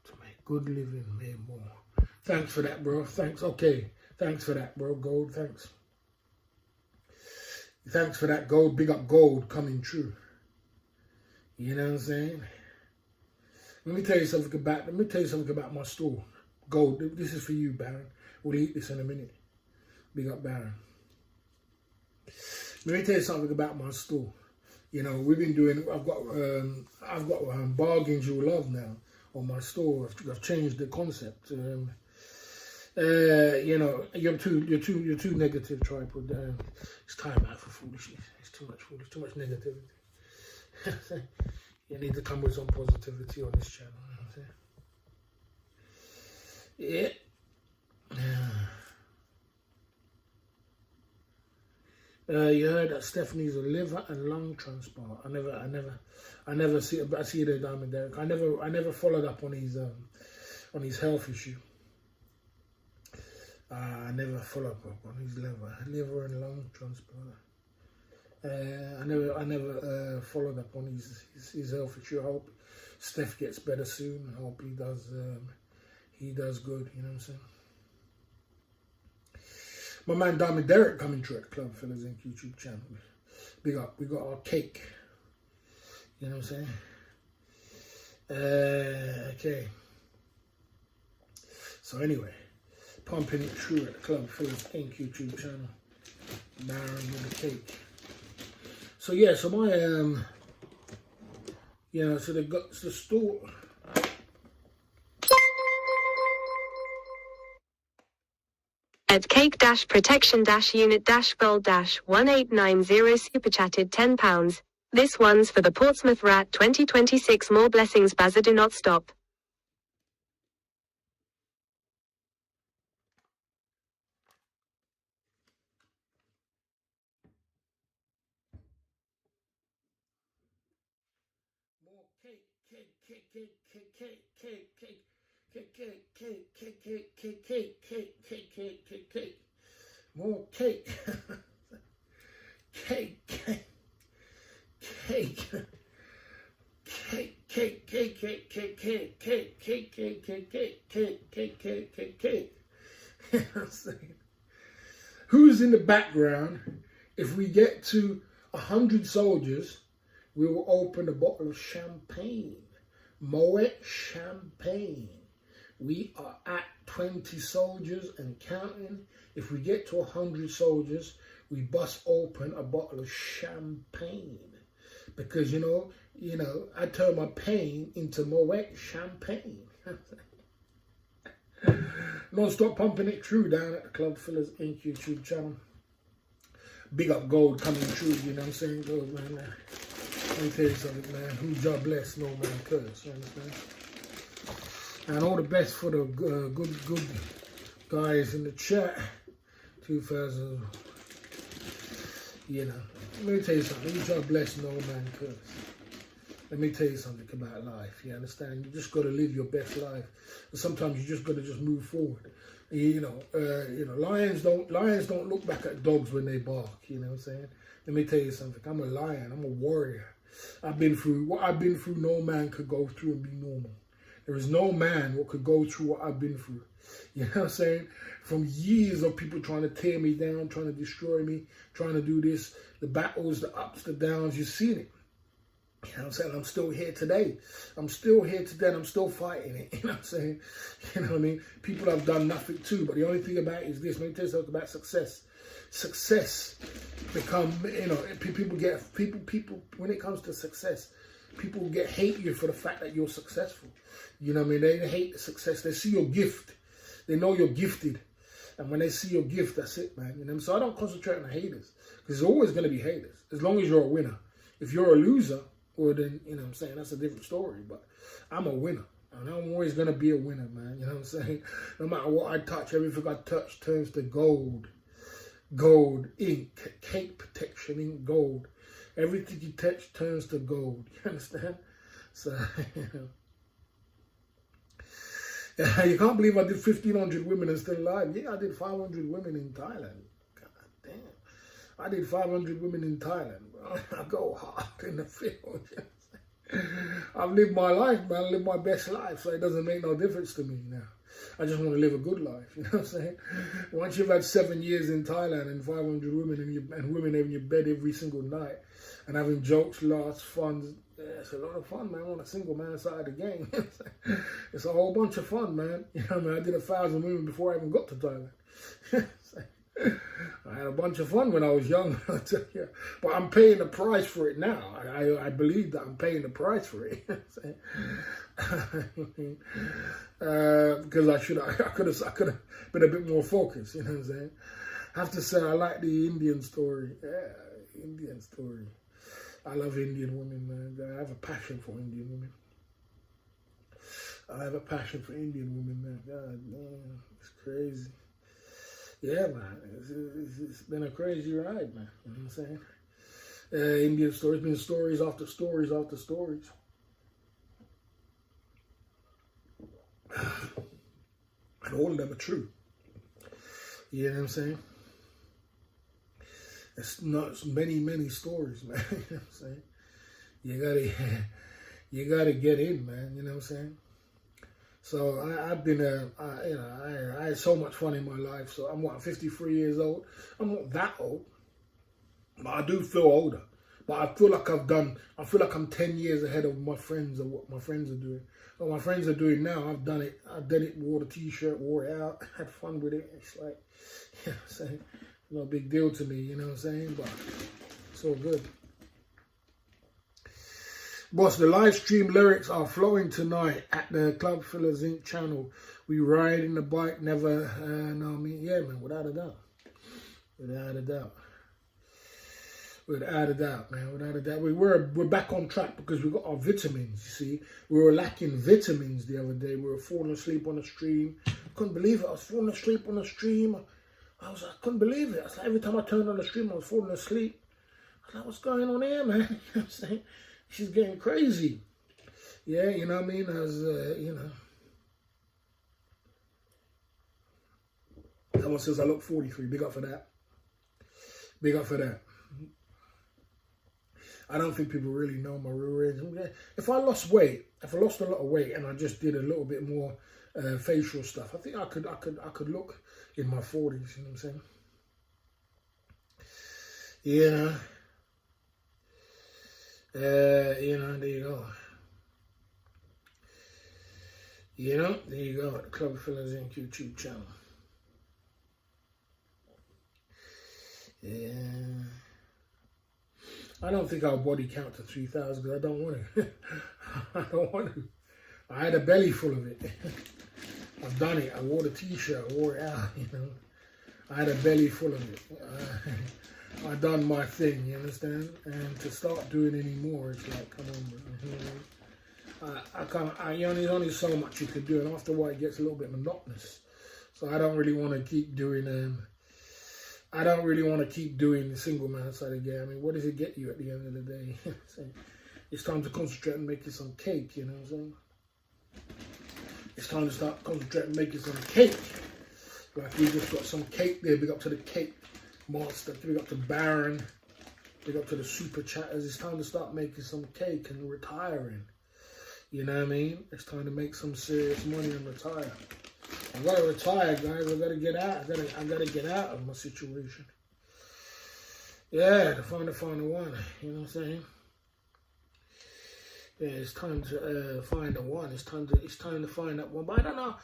Speaker 1: To make good living, made more. Thanks for that, bro. Thanks. Okay. Thanks for that, bro. Gold. Thanks. Thanks for that, gold. Big up, gold coming true. You know what I'm saying? Let me tell you something about my store. Gold. This is for you, Baron. We'll eat this in a minute. Big up, Baron. Let me tell you something about my store. You know, we've been doing. I've got bargains you'll love now on my store. I've changed the concept. You know, you're too negative, tripod. It's time out for foolishness. It's too much negativity. You need to come with some positivity on this channel. You know what I'm Yeah. You heard that Stephanie's a liver and lung transplant. I never see it, but I see the Diamond Derek. I never followed up on his health issue. I never followed up on his liver and lung transplant. I never followed up on his health issue. I hope Steph gets better soon. I hope he does good. You know what I'm saying? My man Diamond Derek coming to at Club Fellas Inc. YouTube channel. Big up. We got our cake. You know what I'm saying? Okay. So anyway, pumping it through at the Club Fellas Inc. YouTube channel. Baron with the cake. So yeah, so my so they got the store.
Speaker 2: At Cake-Protection-Unit-Gold-1890 super chatted £10. This one's for the Portsmouth Rat 2026. More blessings, Bazza, do not stop.
Speaker 1: More cake. More cake. Who's in the background? If we get to 100 soldiers, we will open a bottle of champagne. Moet champagne. We are at 20 soldiers and counting. If we get to 100 soldiers, we bust open a bottle of champagne. Because, I turn my pain into Moet champagne. Non-stop pumping it through down at the Club Fellas Inc. YouTube channel. Big up gold coming through, you know what I'm saying? Gold, man. Let me tell you something, man. Who job bless, no man curse. You understand? And all the best for the good guys in the chat. 2000, let me tell you something. Who job bless, no man curse. Let me tell you something about life. You understand? You just got to live your best life. And sometimes you just got to just move forward. Lions don't look back at dogs when they bark. You know what I'm saying? Let me tell you something. I'm a lion. I'm a warrior. I've been through what I've been through. No man could go through and be normal. There is no man who could go through what I've been through. You know what I'm saying? From years of people trying to tear me down, trying to destroy me, trying to do this, the battles, the ups, the downs, you've seen it. You know what I'm saying? I'm still here today. I'm still here today and I'm still fighting it. You know what I'm saying? You know what I mean? People have done nothing too, but the only thing about it is this. Let me tell you something about success. Success become, people, when it comes to success, people hate you for the fact that you're successful. You know what I mean? They hate the success. They see your gift. They know you're gifted. And when they see your gift, that's it, man. You know what I mean? So I don't concentrate on the haters. Because there's always going to be haters. As long as you're a winner. If you're a loser, well then, you know what I'm saying, that's a different story. But I'm a winner. And I'm always going to be a winner, man. You know what I'm saying? No matter what I touch, everything I touch turns to gold. Gold, ink, cake protection, ink, gold. Everything you touch turns to gold. You understand? So, you can't believe I did 1,500 women and still alive. Yeah, I did 500 women in Thailand. God damn. I did 500 women in Thailand, bro. I go hard in the field. I've lived my life, man. I live my best life, so it doesn't make no difference to me now. I just want to live a good life, you know what I'm saying? Once you've had 7 years in Thailand and 500 women and women in your bed every single night and having jokes, laughs, fun, yeah, it's a lot of fun, man. On a single man side of the game. It's a whole bunch of fun, man. You know what I mean? I did 1,000 women before I even got to Thailand. I had a bunch of fun when I was young, but I'm paying the price for it now. I believe that I'm paying the price for it. Because I could have been a bit more focused. You know what I'm saying? I have to say I like the Indian story. Yeah, Indian story. I love Indian women, man. I have a passion for Indian women. I have a passion for Indian women, man. God, man, it's crazy. Yeah, man, it's been a crazy ride, man. You know what I'm saying? Indian stories, been stories after stories after stories. And all of them are true. You know what I'm saying? It's not many stories, man. You know what I'm saying? You gotta get in, man. You know what I'm saying? So I've been, I had so much fun in my life. So I'm 53 years old. I'm not that old, but I do feel older. But I feel like I feel like I'm 10 years ahead of my friends or what my friends are doing. What my friends are doing now, I've done it, wore the t-shirt, wore it out, had fun with it. It's like, you know what I'm saying? No big deal to me, you know what I'm saying? But it's all good. Boss, the live stream lyrics are flowing tonight at the Club Fillers Inc. channel. We ride in the bike, never, know me. Yeah, man, without a doubt. Without a doubt. Without a doubt, man. Without a doubt. We're back on track because we got our vitamins, you see. We were lacking vitamins the other day. We were falling asleep on the stream. Couldn't believe it. I was falling asleep on the stream. I couldn't believe it. I was like, every time I turned on the stream, I was falling asleep. I was like, what's going on here, man? You know what I'm saying? She's getting crazy. Yeah, you know what I mean? Someone says I look 43. Big up for that. Big up for that. I don't think people really know my real age. If I lost weight, if I lost a lot of weight and I just did a little bit more facial stuff, I think I could look in my 40s, you know what I'm saying? Yeah. There you go. There you go. The Club Fillers Inc. YouTube channel. Yeah. I don't think I'll body count to 3,000 because I don't want to. I don't want to. I had a belly full of it. I've done it. I wore the t-shirt, I wore it out, you know. I had a belly full of it. I done my thing, you understand? And to start doing any more, it's like, come on, bro. There's only so much you can do, and after a while it gets a little bit monotonous. So I don't really want to keep doing the single man side again. I mean, what does it get you at the end of the day? It's time to concentrate on making some cake, you know what I'm saying? It's time to start concentrating on making some cake. Like we just got some cake there, big up to the cake monster, big up to Baron, big up to the super chatters. It's time to start making some cake and retiring. You know what I mean? It's time to make some serious money and retire. I gotta retire, guys. I gotta get out. I gotta get out of my situation. Yeah, to find the final one. You know what I'm saying? Yeah, it's time to find the one. It's time to find that one. But I don't know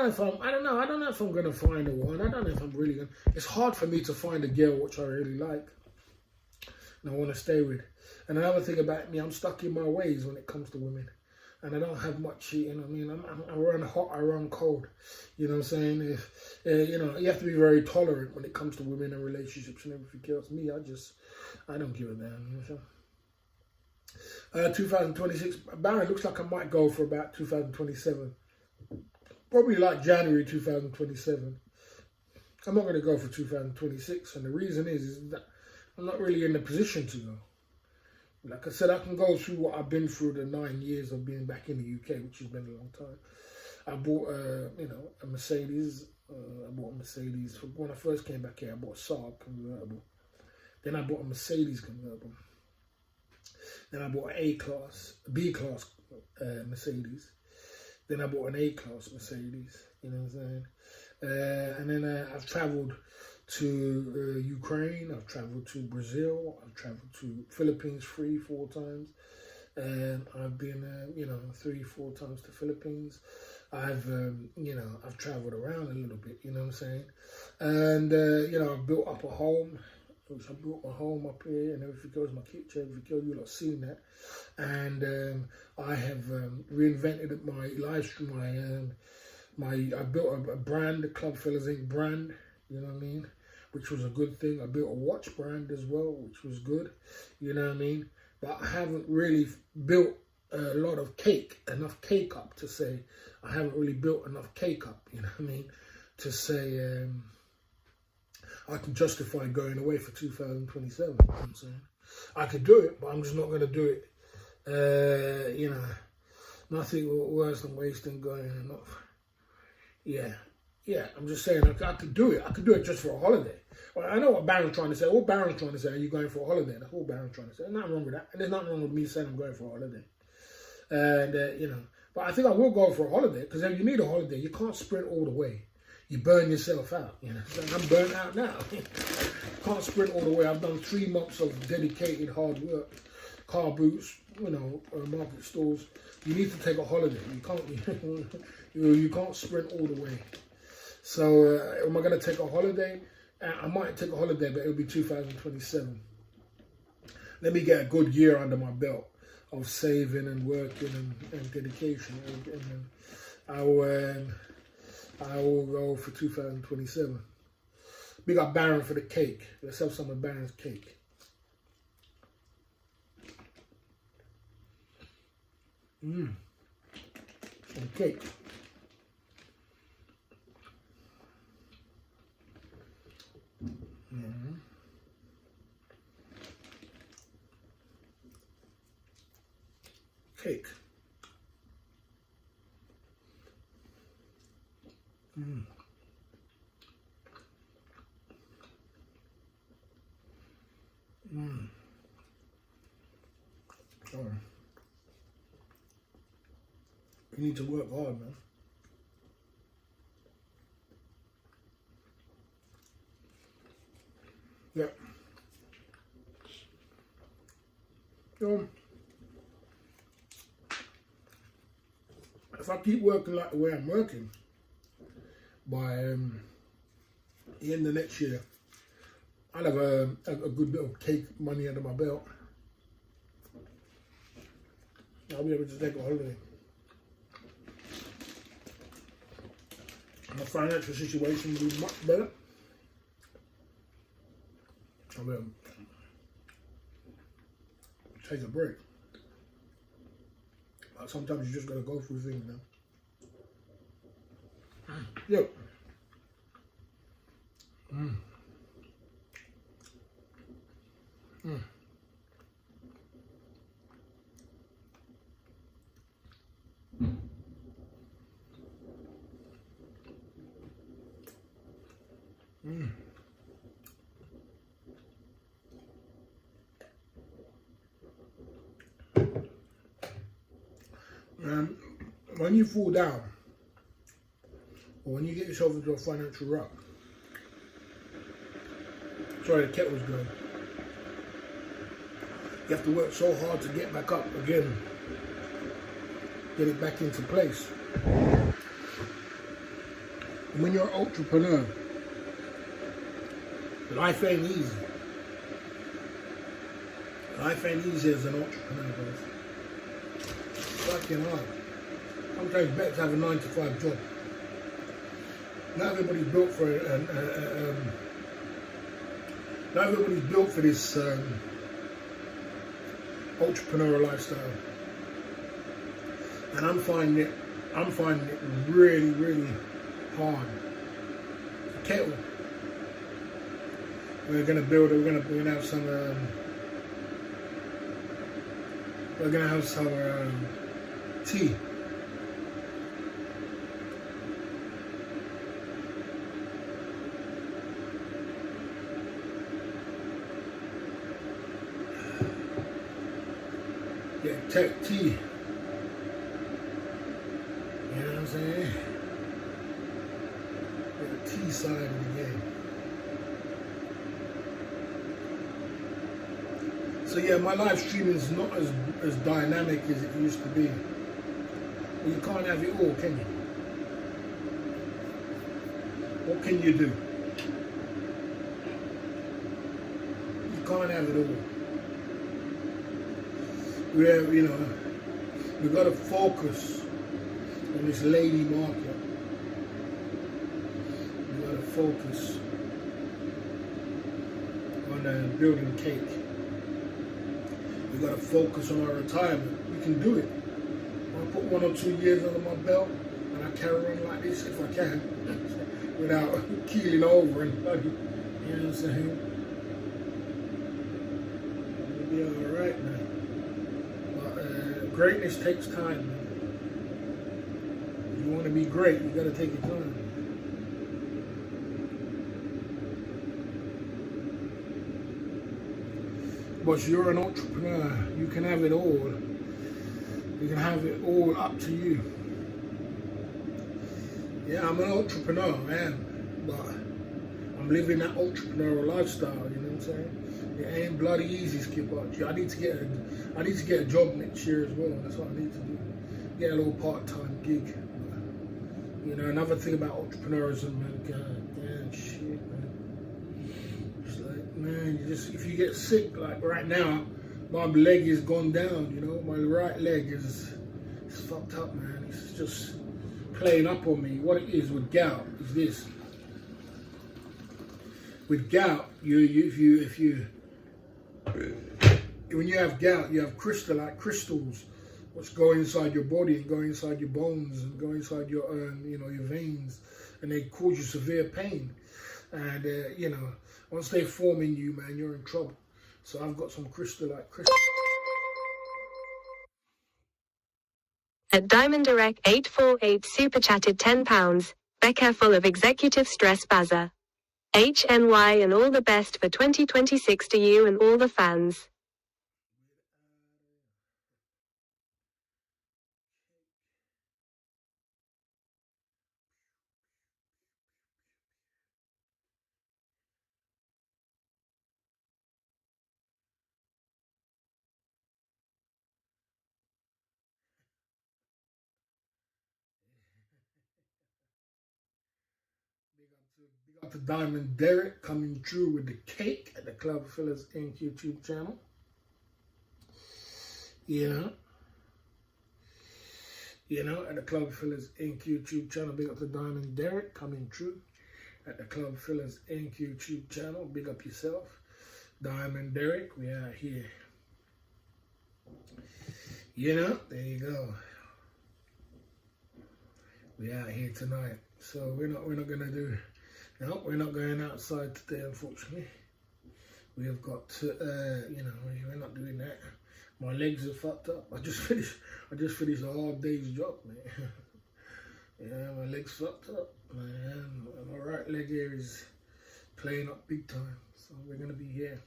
Speaker 1: if I'm gonna find the one. I don't know if I'm really gonna. It's hard for me to find a girl which I really like and I want to stay with. And another thing about me, I'm stuck in my ways when it comes to women. And I don't have much, you know what I mean? I run hot, I run cold. You know what I'm saying? You have to be very tolerant when it comes to women and relationships and everything else. Me, I don't give a damn. You know what I'm saying? 2026, Barry, looks like I might go for about 2027. Probably like January 2027. I'm not going to go for 2026. And the reason is that I'm not really in the position to go. Like I said, I can go through what I've been through the 9 years of being back in the UK, which has been a long time. I bought, a Mercedes. I bought a Mercedes. When I first came back here, I bought a Saab convertible. Then I bought a Mercedes convertible. Then I bought an B-class Mercedes. Then I bought an A-class Mercedes. You know what I'm saying? And then I've travelled to Ukraine, I've travelled to Brazil, I've travelled to Philippines 3-4 times, and I've been 3-4 times to Philippines. I've travelled around a little bit, you know what I'm saying, and I've built up a home, which I built my home up here and everything goes, my kitchen, everything goes, you'll have seen that, and I have reinvented my live stream, I built a brand, the Club Fillers Inc. brand, you know what I mean? Which was a good thing. I built a watch brand as well, which was good. You know what I mean? But I haven't really built a lot of cake, enough cake up to say I haven't really built enough cake up, you know what I mean, to say I can justify going away for 2027, you know what I'm saying. I could do it, but I'm just not going to do it, you know, nothing worse than wasting going enough. Yeah, I'm just saying I could do it. I could do it just for a holiday. Well, I know what Baron's trying to say. All Baron's trying to say, are you going for a holiday? That's all Baron's trying to say. There's nothing wrong with that. And there's nothing wrong with me saying I'm going for a holiday. And, you know, but I think I will go for a holiday, because if you need a holiday, you can't sprint all the way. You burn yourself out, you know. So I'm burnt out now. Can't sprint all the way. I've done 3 months of dedicated hard work. Car boots, you know, market stores. You need to take a holiday. You can't, you can't sprint all the way. So am I going to take a holiday? I might take a holiday, but it'll be 2027. Let me get a good year under my belt of saving and working and dedication, and then I will go for 2027. Big up Baron for the cake. Let's have some of Baron's cake. Some cake. Cake. Sorry. You need to work hard, man. Yeah. If I keep working like the way I'm working, by the end of next year, I'll have a good bit of cake money under my belt. I'll be able to take a holiday. My financial situation will be much better. I'll be able to take a break. But sometimes you just gotta go through things now. Yep. When you fall down, or when you get yourself into a financial rut, sorry, the kettle's going. You have to work so hard to get back up again, get it back into place. And when you're an entrepreneur, life ain't easy. Life ain't easy as an entrepreneur, guys. Fucking hard. Sometimes it's better to have a 9-to-5 job. Not everybody's built for not everybody's built for this entrepreneurial lifestyle. And I'm finding it really, really hard. Kettle. We're gonna have some tea. Yeah, tech tea. You know what I'm saying? The tea side of the game. So yeah, my live streaming is not as dynamic as it used to be. Well, you can't have it all, can you? What can you do? You can't have it all. We've got to focus on this lady market. We've got to focus building cake. We've got to focus on our retirement. We can do it. 1 or 2 years under my belt, and I carry on like this if I can, without keeling over and hugging. You know what I'm saying? It'll be all right, man. But greatness takes time, man. If you want to be great, you got to take your time. But you're an entrepreneur. You can have it all. You can have it all up to you. Yeah, I'm an entrepreneur, I am. But I'm living that entrepreneurial lifestyle, you know what I'm saying? It ain't bloody easy, Skipper. I need to get a job next year as well. That's what I need to do. Get a little part-time gig. You know, another thing about entrepreneurism, man, god damn shit, man. It's like, man, if you get sick, like right now, my leg is gone down, you know, my right leg is fucked up, man. It's just playing up on me. What it is with gout is this. With gout, when you have gout, you have crystals which go inside your body and go inside your bones and go inside your your veins, and they cause you severe pain. And you know, once they form in you, man, you're in trouble. So I've got some crystal.
Speaker 2: At Diamond Direct 848 super chatted £10. Be careful of executive stress Bazza. HNY and all the best for 2026 to you and all the fans.
Speaker 1: Big up to Diamond Derek coming through with the cake at the Club Fillers Inc. YouTube channel. You know, at the Club Fillers Inc. YouTube channel. Big up to Diamond Derek coming through at the Club Fillers Inc. YouTube channel. Big up yourself, Diamond Derek. We out here. You know, there you go. We out here tonight. So we're not gonna we're not going outside today, unfortunately. We have got to, you know, we're not doing that. My legs are fucked up. I just finished a hard day's job, man. Yeah, my legs fucked up, man. My right leg here is playing up big time. So we're gonna be here.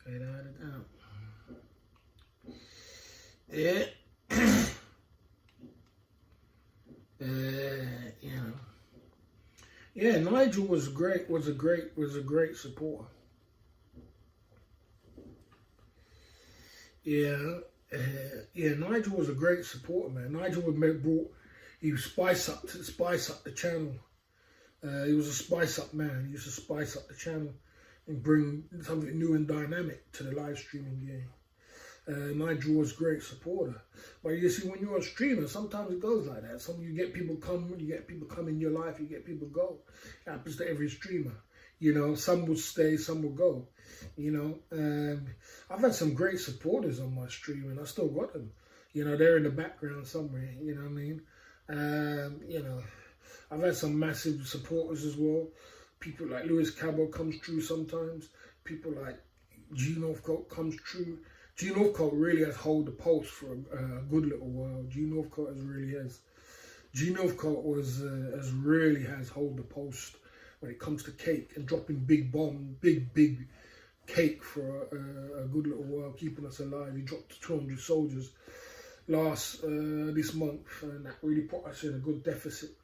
Speaker 1: Without a doubt. Yeah. You know. Yeah, Nigel was a great supporter. Yeah, Nigel was a great supporter, man. Nigel he spice up the channel. He was a spice up man. He used to spice up the channel and bring something new and dynamic to the live streaming game. Nigel was a great supporter. But you see, when you're a streamer, sometimes it goes like that. You get people come in your life, you get people go. It happens to every streamer. You know, some will stay, some will go. You know, I've had some great supporters on my stream, and I still got them. You know, they're in the background somewhere. You know what I mean? You know, I've had some massive supporters as well. People like Lewis Cabot comes through sometimes. People like G Northcote comes through. G Northcote really has hold the pulse for a good little while. G Northcote G Northcote has really hold the pulse when it comes to cake and dropping big cake for a good little while, keeping us alive. He dropped 200 soldiers this month, and that really put us in a good deficit.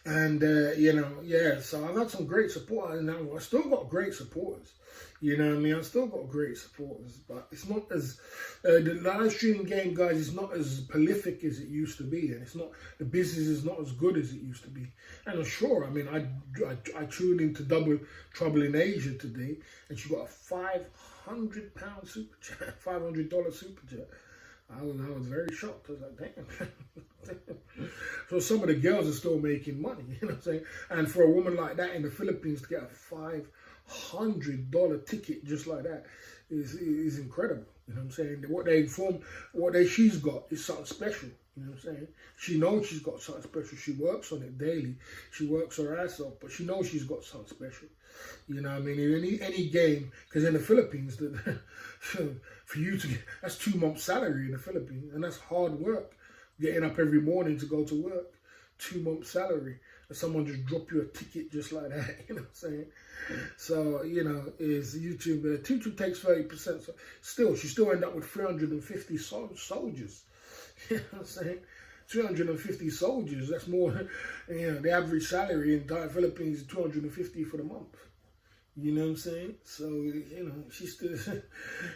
Speaker 1: And you know, yeah, so I've had some great support, and I still got great supporters. You know what I mean? I've still got great supporters, but it's not as the live streaming game, guys, is not as prolific as it used to be, and it's not, the business is not as good as it used to be. And I'm sure, I mean, I tuned into Double Trouble in Asia today, and she got a £500 super chat, $500 super chat. I was very shocked. I was like, damn. So some of the girls are still making money, you know what I'm saying? And for a woman like that in the Philippines to get a $500 ticket just like that is incredible. You know what I'm saying? She's got is something special. You know what I'm saying? She knows she's got something special. She works on it daily. She works her ass off, but she knows she's got something special. You know what I mean? In any game, because in the Philippines, for you to get, that's 2 months' salary in the Philippines, and that's hard work. Getting up every morning to go to work, 2 months' salary, and someone just drop you a ticket just like that. You know what I'm saying? So you know, is YouTube? YouTube takes 30%. So still, she still end up with 350 soldiers. You know what I'm saying? 350 soldiers. That's more. You know, the average salary in the Philippines is 250 for the month. You know what I'm saying? So, you know,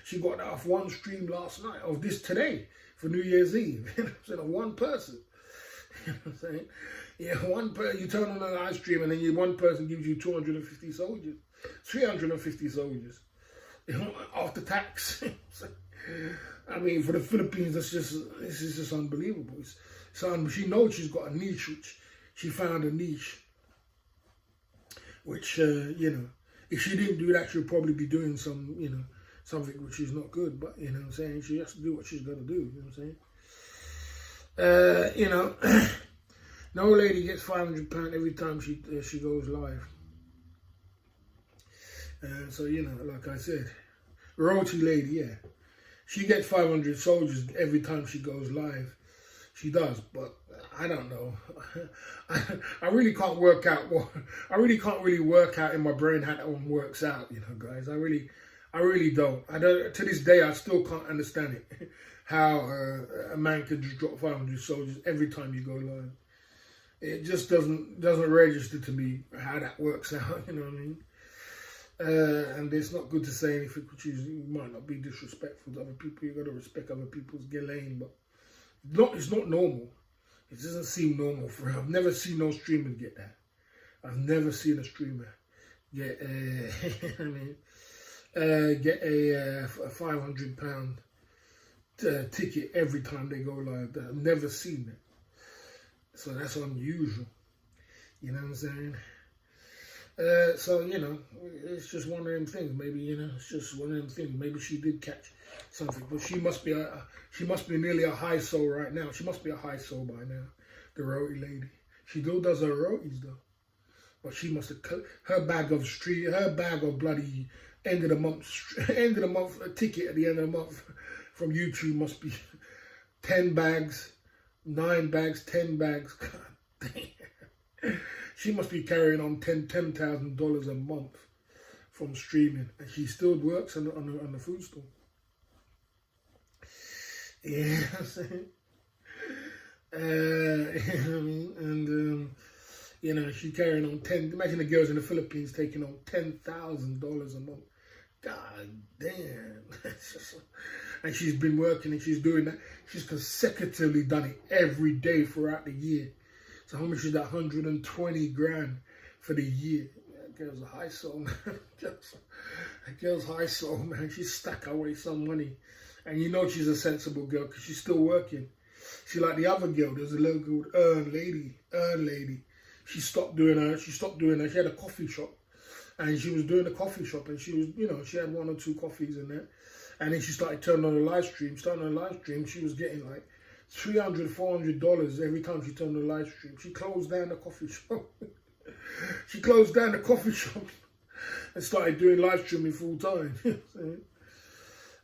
Speaker 1: she got that off one stream last night, of this today, for New Year's Eve. You know what I'm saying? One person. You know what I'm saying? Yeah, one person, you turn on an live stream and then one person gives you 250 soldiers. 350 soldiers. You know, after tax. I mean, for the Philippines, this is just unbelievable. She knows she's got a niche, which she found a niche, which, you know, if she didn't do that, she'll probably be doing some, you know, something which is not good. But, you know what I'm saying? She has to do what she's got to do. You know what I'm saying? You know, no lady gets £500 every time she goes live. So, you know, like I said, royalty lady, yeah. She gets 500 soldiers every time she goes live. She does, but I don't know. I really can't work out I really can't work out in my brain how that one works out, you know, guys. I really don't. To this day, I still can't understand it. How a man could just drop 500 soldiers every time you go live. It just doesn't register to me how that works out, you know what I mean? And it's not good to say anything which you might not be disrespectful to other people. You got to respect other people's lane, but it's not normal. It doesn't seem normal for her. I've never seen no streamer get that. I've never seen a streamer get get a £500 ticket every time they go live. I've never seen it. So that's unusual. You know what I'm saying? So, you know, it's just one of them things. Maybe, you know, it's just one of them things. Maybe she did catch something, but she must be nearly a high soul right now. She must be a high soul by now, the royalty lady. She still does her royalties though, but she must have cut her bag of bloody end of the month ticket at the end of the month from YouTube must be 10 bags, 9 bags, 10 bags. God damn. She must be carrying on $10,000 a month from streaming, and she still works on the food store. Yeah, you know what I'm saying? You know what I mean? And you know, she carrying on imagine the girls in the Philippines taking on $10,000 a month. God damn. And she's been working and she's doing that. She's consecutively done it every day throughout the year. So how much is that? 120 grand for the year. That girl's a high soul, man. That girl's high soul, man. She's stuck away some money. And you know she's a sensible girl because she's still working. She like the other girl. There's a little called Earn Lady. She stopped doing her. She had a coffee shop. And she was doing the coffee shop. And she was, you know, she had 1 or 2 coffees in there. And then she started turning on the live stream. She was getting like $300, $400 every time she turned on the live stream. She closed down the coffee shop. She closed down the coffee shop and started doing live streaming full time.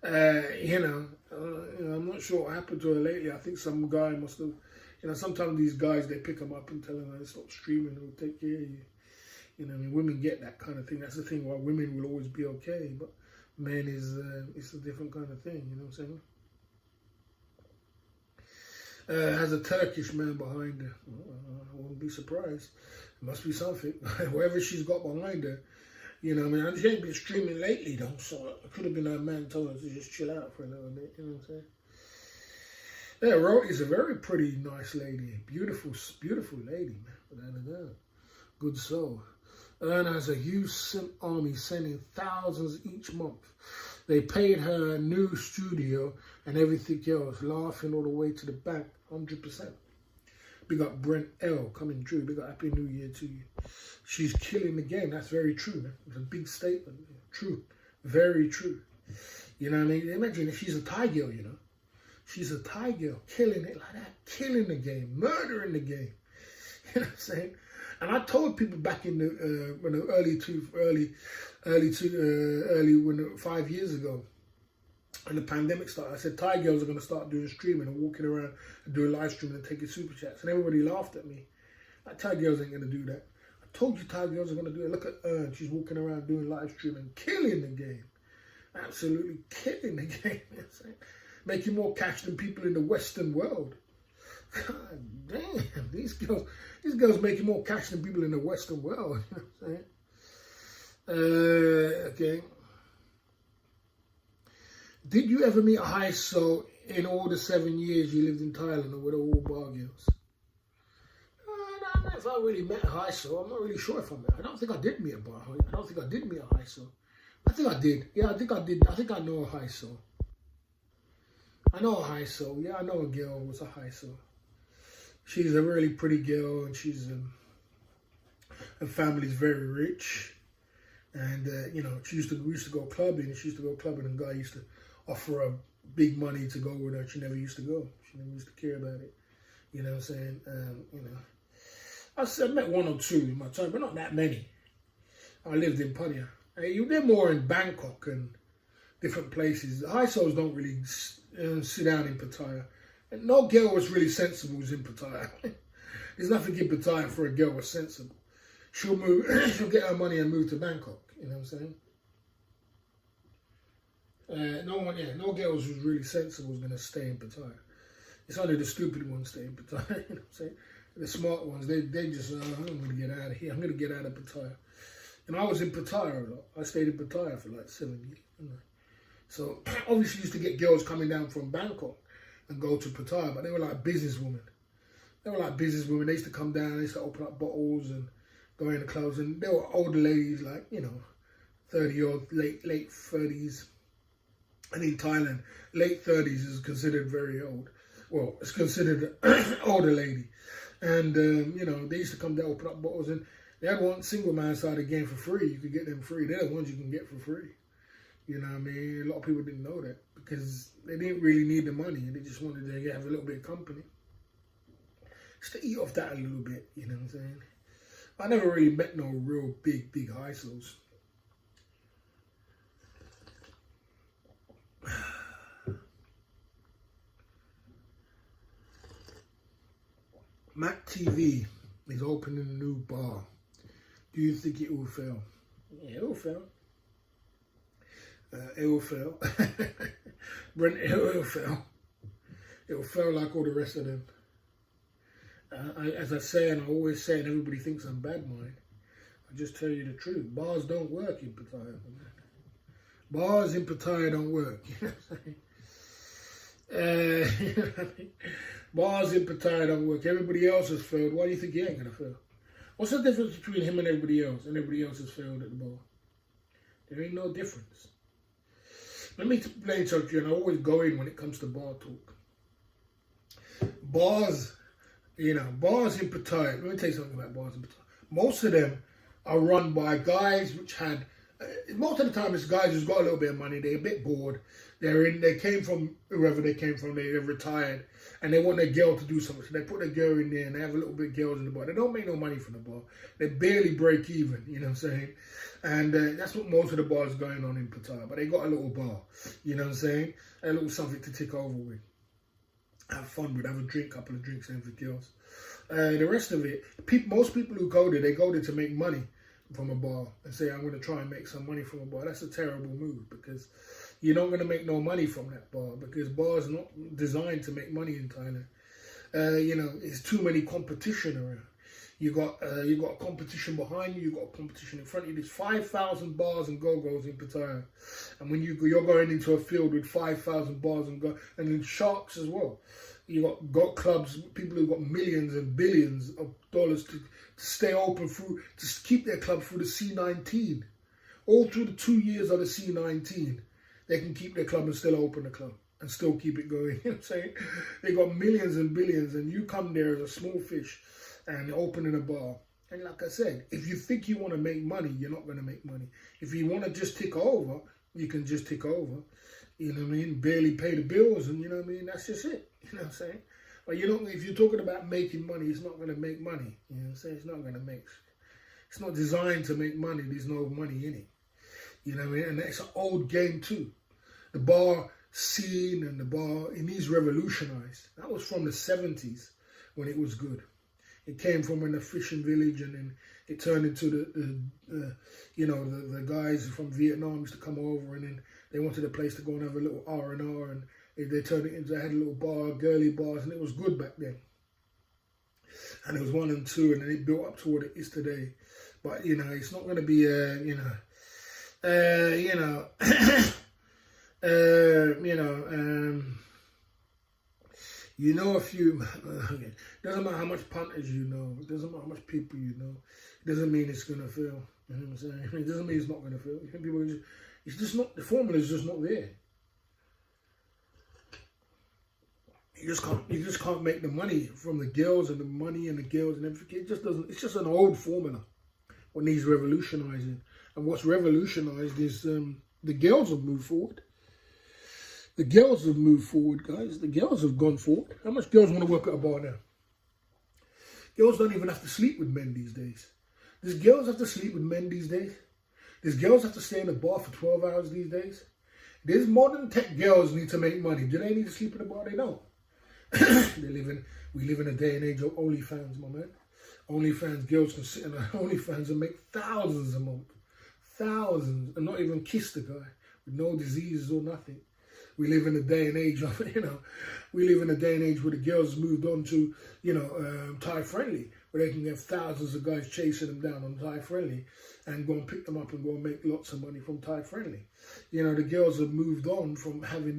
Speaker 1: You know, I'm not sure what happened to her lately. I think some guy must have, you know, sometimes these guys, they pick them up and tell them, stop streaming, they'll take care of you. You know, I mean, women get that kind of thing. That's the thing why women will always be okay, but men is, it's a different kind of thing, you know what I'm saying? Has a Turkish man behind her. I wouldn't be surprised. It must be something. Whatever she's got behind her, you know what I mean? She ain't been streaming lately though, so it could have been her man told her to just chill out for a little bit, you know what I'm saying? Yeah, Ro is a very pretty, nice lady. Beautiful lady, man, without a doubt. Good soul. And has a huge simp army sending thousands each month. They paid her a new studio and everything else, laughing all the way to the bank, 100%. Big up Brent L coming true. Big up Happy New Year to you. She's killing the game. That's very true, man. It's a big statement. True. Very true. You know what I mean? Imagine if she's a Thai girl, you know. She's a Thai girl, killing it like that, killing the game, murdering the game. You know what I'm saying? And I told people back in the when the when 5 years ago, when the pandemic started, I said Thai girls are going to start doing streaming and walking around and doing live streaming and taking super chats, and everybody laughed at me. Like, Thai girls ain't going to do that. I told you Thai girls are going to do it. Look at Ern, she's walking around doing live streaming, killing the game, absolutely killing the game. You know what I'm saying? Making more cash than people in the Western world. God damn, these girls making more cash than people in the Western world. You know what I'm saying? Okay. Did you ever meet a high soul in all the 7 years you lived in Thailand, or were they all bar girls? I don't know if I really met a high soul. I'm not really sure if I met. I don't think I did meet a bar. I don't think I did meet a high soul. I think I did. Yeah, I think I did. I think I know a high soul. I know a high soul. Yeah, I know a girl was a high soul. She's a really pretty girl, and she's her family's very rich, and you know, we used to go clubbing, and guy used to offer her big money to go with her. She never used to go. She never used to care about it. You know what I'm saying? You know, I met one or two in my time, but not that many. I lived in Panya. You did more in Bangkok and different places. The high souls don't really sit down in Pattaya. And no girl was really sensible was in Pattaya. There's nothing in Pattaya for a girl was sensible. She'll move, she'll get her money and move to Bangkok. You know what I'm saying? No girls who's really sensible was gonna stay in Pattaya. It's only the stupid ones stay in Pattaya. You know what I'm saying? The smart ones, they just, I'm gonna get out of here. I'm gonna get out of Pattaya. And I was in Pattaya a lot. I stayed in Pattaya for like 7 years. You know? So obviously used to get girls coming down from Bangkok and go to Pattaya, but they were like businesswomen. They used to come down, they used to open up bottles and go in the clubs, and they were older ladies, like, you know, 30-odd, late 30s. And in Thailand, late 30s is considered very old. Well, it's considered an older lady. And, you know, they used to come down, open up bottles, and they had one single man side again for free. You could get them free. They're the ones you can get for free. You know what I mean? A lot of people didn't know that because they didn't really need the money, and they just wanted to have a little bit of company. Just to eat off that a little bit, you know what I'm saying? I never really met no real big high souls. Mac TV is opening a new bar. Do you think it will fail? Yeah, it will fail. It will fail. Brent, it will fail. It will fail like all the rest of them. As I say, and I always say, and everybody thinks I'm bad mind, I just tell you the truth. Bars don't work in Pattaya. Bars in Pattaya don't work. You know what I'm saying? Bars in Pattaya don't work. Everybody else has failed. Why do you think he ain't going to fail? What's the difference between him and everybody else? And everybody else has failed at the bar. There ain't no difference. Let me explain something to you, and I always go in when it comes to bar talk. Bars, you know, bars in Pattaya, let me tell you something about bars in Pattaya. Most of them are run by guys which had, most of the time it's guys who's got a little bit of money, they're a bit bored, they came from wherever they came from, they're retired, and they want their girl to do something, so they put their girl in there and they have a little bit of girls in the bar. They don't make no money from the bar, they barely break even, you know what I'm saying? And that's what most of the bars going on in Pattaya, but they got a little bar, you know what I'm saying? A little something to tick over with. Have fun with, have a drink, couple of drinks and everything else. The rest of it, most people who go there, they go there to make money from a bar and say, I'm going to try and make some money from a bar. That's a terrible move because you're not going to make no money from that bar because bars are not designed to make money in Thailand. You know, there's too many competition around. You got competition behind you. You got competition in front of you. There's 5,000 bars and go-go's in Pattaya, and when you're going into a field with 5,000 bars and and then sharks as well. You got clubs, people who've got millions and billions of dollars to stay open through, to keep their club through the C19. All through the 2 years of the C19, they can keep their club and still open the club and still keep it going. You know what I'm saying? They got millions and billions, and you come there as a small fish and opening a bar. And like I said, if you think you want to make money, you're not going to make money. If you want to just tick over, you can just tick over, you know what I mean, barely pay the bills, and you know what I mean, that's just it, you know what I'm saying? But you don't, if you're talking about making money, it's not going to make money, you know what I'm saying? It's not going to make, it's not designed to make money, there's no money in it, you know what I mean? And it's an old game too. The bar scene and the bar, it needs revolutionized. That was from the 70s when it was good. It came from in a fishing village, and then it turned into the guys from Vietnam used to come over, and then they wanted a place to go and have a little R&R, and they turned it into, they had a little bar, girly bars, and it was good back then. And it was 1 and 2, and then it built up to what it is today. But you know, it's not going to be a few, doesn't matter how much punters you know, it doesn't matter how much people you know, it doesn't mean it's going to fail, you know what I'm saying? It doesn't mean it's not going to fail. People just, it's just not, the formula is just not there. You just can't make the money from the girls and the money and the girls and everything. It just doesn't, it's just an old formula. What needs revolutionizing. And what's revolutionized is the girls have moved forward. The girls have moved forward, guys. The girls have gone forward. How much girls want to work at a bar now? Girls don't even have to sleep with men these days. Does girls have to sleep with men these days? Does girls have to stay in a bar for 12 hours these days? These modern tech girls need to make money. Do they need to sleep in a bar? They don't. We live in a day and age of OnlyFans, my man. OnlyFans girls can sit in an OnlyFans and make thousands a month. Thousands. And not even kiss the guy with no diseases or nothing. We live in a day and age of, we live in a day and age where the girls moved on to, Thai Friendly, where they can get thousands of guys chasing them down on Thai Friendly and go and pick them up and go and make lots of money from Thai Friendly. The girls have moved on from having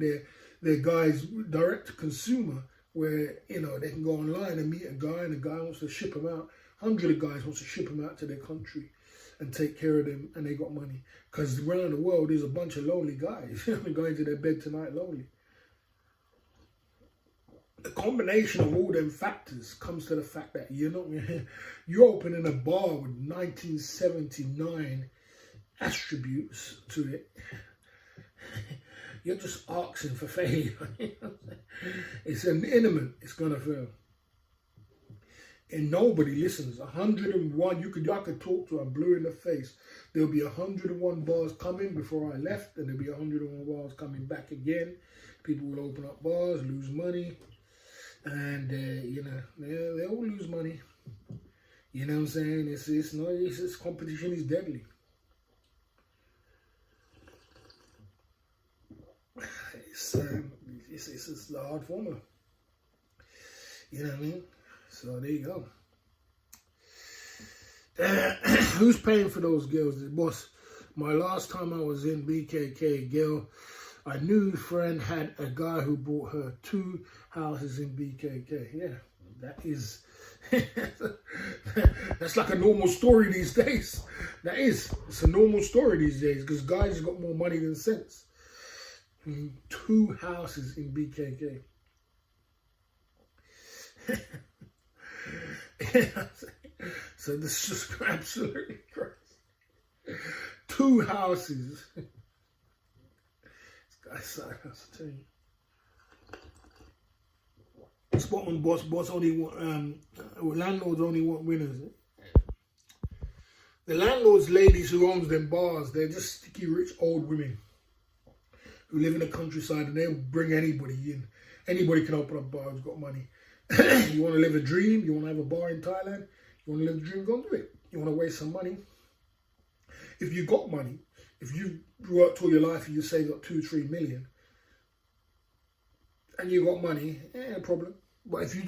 Speaker 1: their guys direct to consumer, where, they can go online and meet a guy, and the guy wants to ship them out. 100 of guys wants to ship them out to their country and take care of them, and they got money. Because around the world, there's a bunch of lonely guys going to their bed tonight lonely. The combination of all them factors comes to the fact that you're opening a bar with 1979 attributes to it. You're just asking for failure. It's an intimate, it's gonna fail. And nobody listens. 101, I could talk to, I'm blue in the face. There'll be 101 bars coming before I left, and there'll be 101 bars coming back again. People will open up bars, lose money, and they all lose money. You know what I'm saying? It's competition is deadly. It's the hard formula. You know what I mean? So there you go. Who's paying for those girls? The boss. My last time I was in BKK, girl, I knew a friend had a guy who bought her 2 houses in BKK. Yeah, that is, that's like a normal story these days. It's a normal story these days, because guys have got more money than sense. 2 houses in BKK. So this is just absolutely crazy. 2 houses. This guy's sad, I have to tell you. Spot on, boss only want, landlords only want winners. The landlords, ladies who owns them bars, they're just sticky rich old women who live in the countryside, and they'll bring anybody in. Anybody can open up a bar who's got money. You want to live a dream? You want to have a bar in Thailand? You want to live a dream? Go and do it. You want to waste some money? If you got money, if you worked all your life and you saved up 2-3 million, and you got money, no problem. But if you're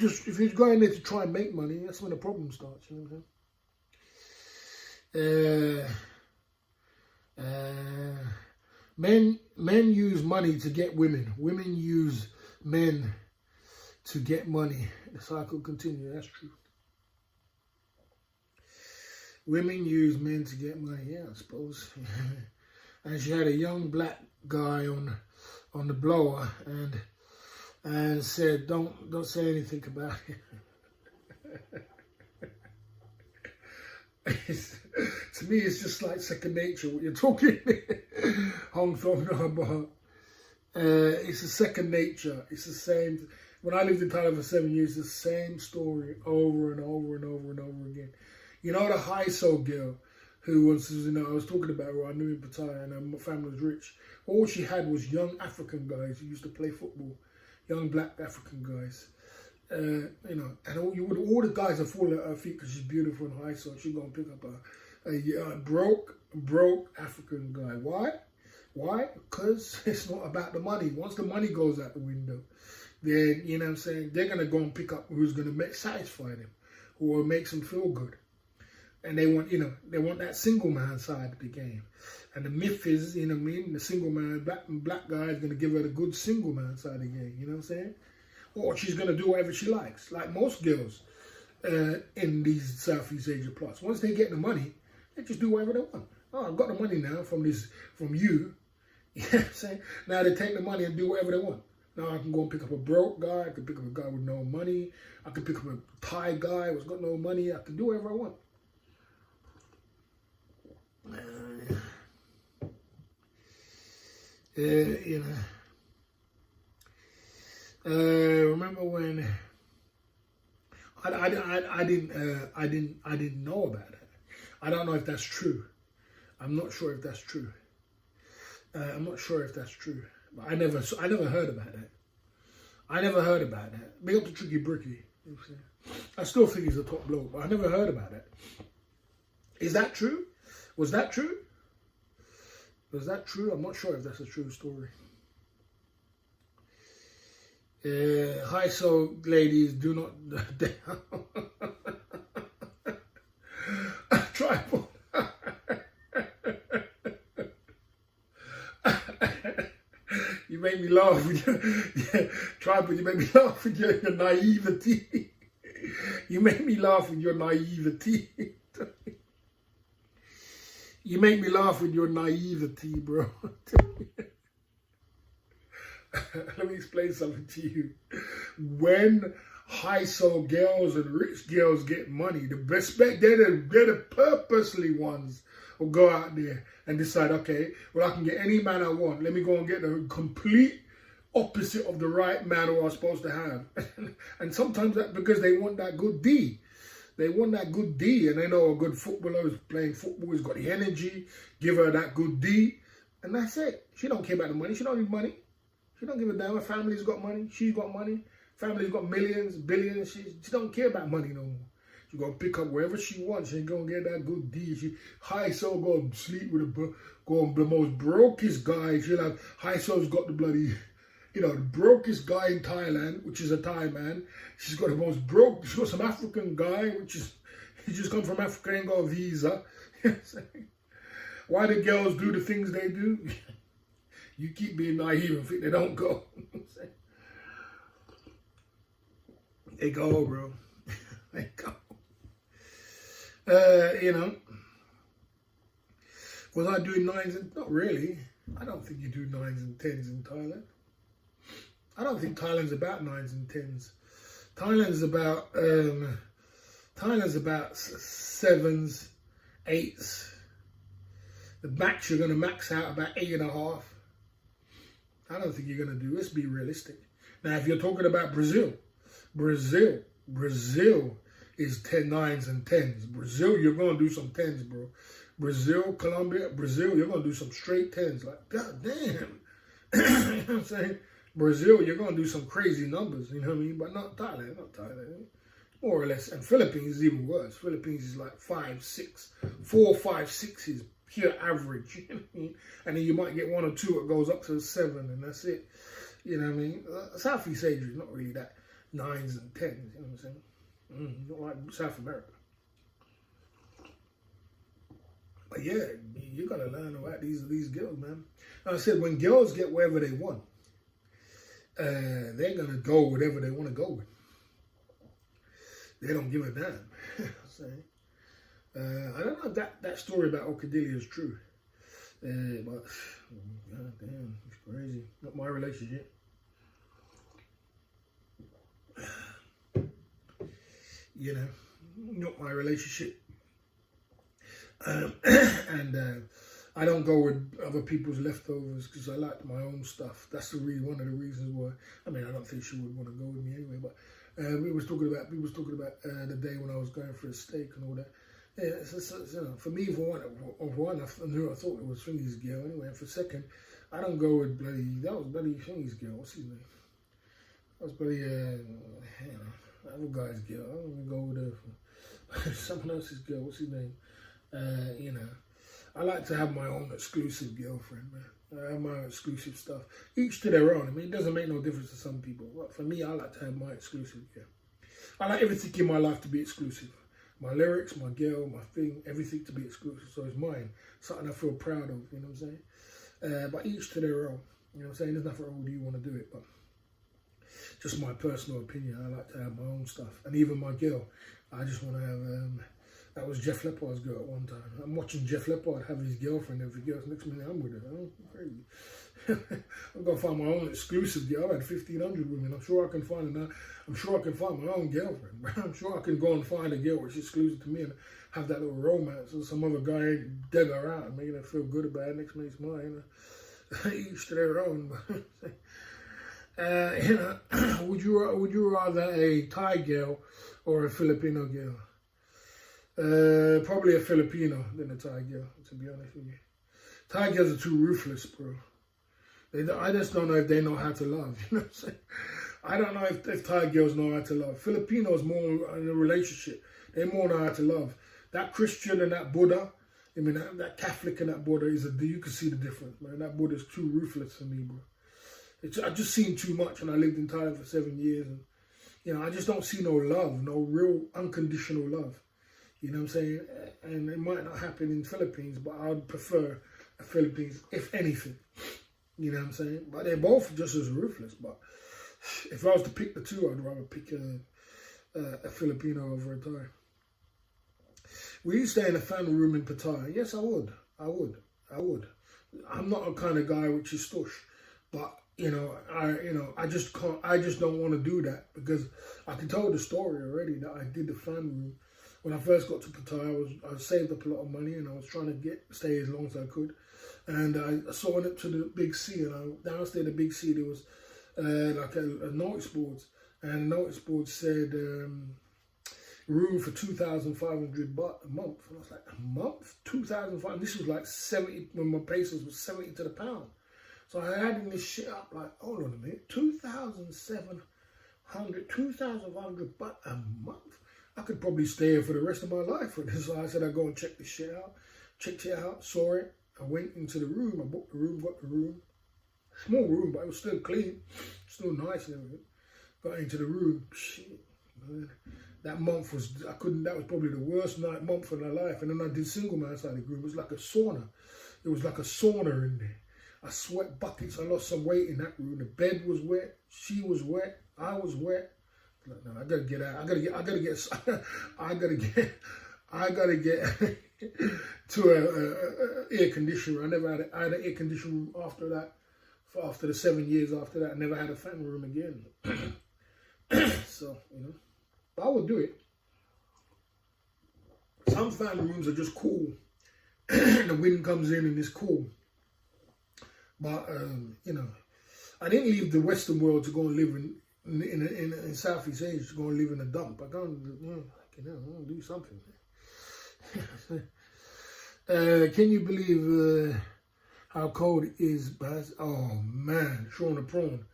Speaker 1: going there to try and make money, that's when the problem starts. You know what I'm saying? Men use money to get women. Women use men to get money. The cycle continues. That's true. Women use men to get money. Yeah, I suppose. And she had a young black guy on the blower, and said, "Don't say anything about it." To me, it's just like second nature what you're talking. Hong Thong Naba. It's a second nature. It's the same. When I lived in Thailand for 7 years, the same story over and over and over and over again. You know, the high soul girl who was, you know, I was talking about her, I knew in Pattaya, and her family was rich. All she had was young African guys who used to play football, young black African guys. You know, and all the guys are falling at her feet because she's beautiful and high soul. She's going to pick up a broke African guy. Why? Why? Because it's not about the money. Once the money goes out the window, then, you know what I'm saying, they're going to go and pick up who's going to satisfy them or makes them feel good. And they want, you know, they want that single man side of the game. And the myth is, you know what I mean, the single man, black guy is going to give her the good single man side of the game, you know what I'm saying? Or she's going to do whatever she likes, like most girls in these Southeast Asia plots. Once they get the money, they just do whatever they want. Oh, I've got the money now from you. You know what I'm saying? Now they take the money and do whatever they want. Now I can go and pick up a broke guy. I can pick up a guy with no money. I can pick up a Thai guy who's got no money. I can do whatever I want. You know. Remember when I didn't know about it. I don't know if that's true. I'm not sure if that's true. I'm not sure if that's true. But I never heard about that. I never heard about that. Big up to Tricky Bricky. I still think he's a top bloke, but I never heard about it. Is that true? Was that true? Was that true? I'm not sure if that's a true story. Hi, so ladies, do not tribal. You make me laugh with your tribal. You make me laugh with your naivety. You make me laugh with your naivety. You make me laugh with your naivety, bro. Let me explain something to you. When high soul girls and rich girls get money, they're the purposely ones who go out there and decide, okay, well, I can get any man I want. Let me go and get the complete opposite of the right man who I'm supposed to have. And sometimes that's because they want that good D. They want that good D, and they know a good footballer who's playing football, he's got the energy, give her that good D, and that's it. She don't care about the money. She don't need money. She don't give a damn. Her family's got money. She's got money. Family's got millions, billions. She don't care about money no more. She gonna pick up wherever she wants. She ain't gonna get that good D. She high soul go sleep with the most brokest guy. She like high soul's got the bloody, you know, the brokest guy in Thailand, which is a Thai man. She's got the most broke. She's got some African guy, which is he just come from Africa, ain't got a visa. Why do girls do the things they do? You keep being naive and think they don't go. They go, bro. They go. You know, was I doing nines and not really? I don't think you do nines and tens in Thailand. I don't think Thailand's about nines and tens. Thailand's about sevens, eights. The max you're gonna max out about 8.5. I don't think you're gonna do. Let's be realistic. Now, if you're talking about Brazil is 10 nines and tens. Brazil, you're gonna do some tens, bro. Brazil, Colombia, Brazil, you're gonna do some straight tens. Like, god damn. You know what I'm saying? Brazil, you're gonna do some crazy numbers, you know what I mean? But not Thailand. More or less. And Philippines is even worse. Philippines is like 5, 6, 4, 5, 6 is pure average, you know what I mean? And then you might get 1 or 2 that goes up to 7, and that's it. You know what I mean? Southeast Asia is not really that 9s and 10s, you know what I'm saying? Not like South America. But yeah, you gotta learn about these girls, man. Like I said, when girls get wherever they want, they're gonna go whatever they want to go with. They don't give a damn. I don't know if that story about Okadelia is true, but god damn, it's crazy. Not my relationship. You know, not my relationship. And I don't go with other people's leftovers because I like my own stuff. That's one of the reasons why. I mean, I don't think she would want to go with me anyway. But we was talking about the day when I was going for a steak and all that. Yeah, for me, for one, I thought it was Thingy's girl anyway. And for second, I don't go with that was bloody Thingy's girl. What's his name? That was bloody the other guy's girl. I don't even go with someone else's girl. What's his name? I like to have my own exclusive girlfriend, man. I have my own exclusive stuff. Each to their own. I mean, it doesn't make no difference to some people. But for me, I like to have my exclusive girl. I like everything in my life to be exclusive. My lyrics, my girl, my thing, everything to be exclusive. So it's mine. Something I feel proud of, you know what I'm saying? But each to their own. You know what I'm saying? There's nothing wrong with you want to do it, but just my personal opinion. I like to have my own stuff. And even my girl, I just want to have, that was Jeff Leppard's girl at one time. I'm watching Jeff Leppard have his girlfriend every girl. Next minute I'm with her. I'm crazy. I'm going to find my own exclusive girl. I had 1,500 women. I'm sure I can find my own girlfriend. I'm sure I can go and find a girl which is exclusive to me and have that little romance. Or some other guy dug her out and making her feel good about it. Next minute's mine. Each to their own. Would you rather a Thai girl or a Filipino girl? Probably a Filipino than a Thai girl, to be honest with you. Thai girls are too ruthless, bro. I just don't know if they know how to love. You know what I'm saying? I don't know if Thai girls know how to love. Filipinos more in a relationship. They more know how to love. That Christian and that Buddha, I mean that Catholic and that Buddha you can see the difference, man. That Buddha's too ruthless for me, bro. I just seen too much, and I lived in Thailand for 7 years, and I just don't see no love, no real unconditional love. You know what I'm saying? And it might not happen in the Philippines, but I'd prefer the Philippines, if anything. You know what I'm saying? But they're both just as ruthless. But if I was to pick the two, I'd rather pick a Filipino over a Thai. Will you stay in a family room in Pattaya? Yes, I would. I would. I'm not a kind of guy which is stush, but I just can't. I just don't want to do that because I can tell the story already that I did the family room. When I first got to Pattaya, I saved up a lot of money and I was trying to stay as long as I could. And I saw it to the big sea, and downstairs the big sea there was like a notice board, and the notice board said room for 2,500 baht a month. And I was like, a month? 2,500? This was like 70 when my pesos was 70 to the pound. So I added this shit up like, hold on a minute, 2,500 baht a month? I could probably stay here for the rest of my life for this. So I said I'd go and check this shit out. Checked it out, saw it. I went into the room. I booked the room, got the room. Small room, but it was still clean. Still nice and everything. Got into the room. Shit, man. That month was, that was probably the worst month of my life. And then I did single man side of the room. It was like a sauna. It was like a sauna in there. I sweat buckets. I lost some weight in that room. The bed was wet. She was wet. I was wet. Like, no, I gotta get out. I gotta get to a air conditioner. I had an air conditioner room after that. After the 7 years after that, I never had a family room again. So, but I would do it. Some family rooms are just cool. The wind comes in and it's cool. But, I didn't leave the Western world to go and live in Southeast Asia, to go and live in a dump. I can't, I want to do something. Can you believe how cold it is, Baz? Oh, man, Sean the Prawn.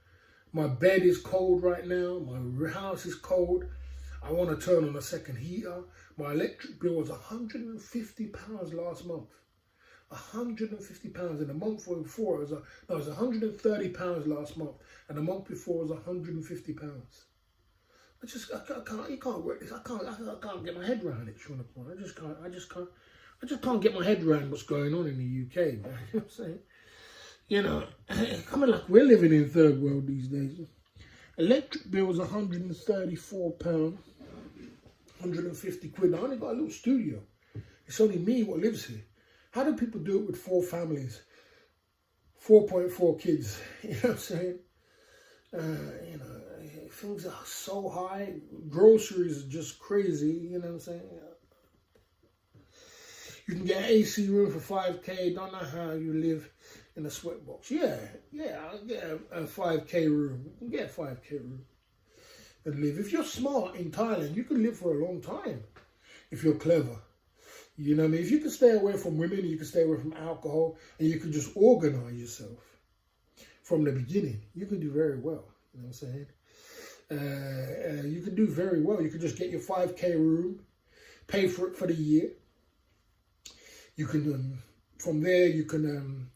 Speaker 1: My bed is cold right now. My house is cold. I want to turn on a second heater. My electric bill was £150 last month. £150, and the month before it was £130 last month, and the month before was £150. You can't work this. I can't get my head around it, Sean. I just can't get my head around what's going on in the UK, man. You know what I'm saying? Coming like we're living in third world these days. Electric bill was £134, 150 quid. I only got a little studio. It's only me what lives here. How do people do it with 4 families, 4.4 kids? You know what I'm saying? Things are so high. Groceries are just crazy. You know what I'm saying? You can get an AC room for 5K. Don't know how you live in a sweatbox. Yeah, I'll get a 5K room. You can get a 5K room and live. If you're smart in Thailand, you can live for a long time. If you're clever. You know what I mean? If you can stay away from women, you can stay away from alcohol, and you can just organize yourself from the beginning, you can do very well. You know what I'm saying? You can do very well. You can just get your 5K room, pay for it for the year. You can, from there, you can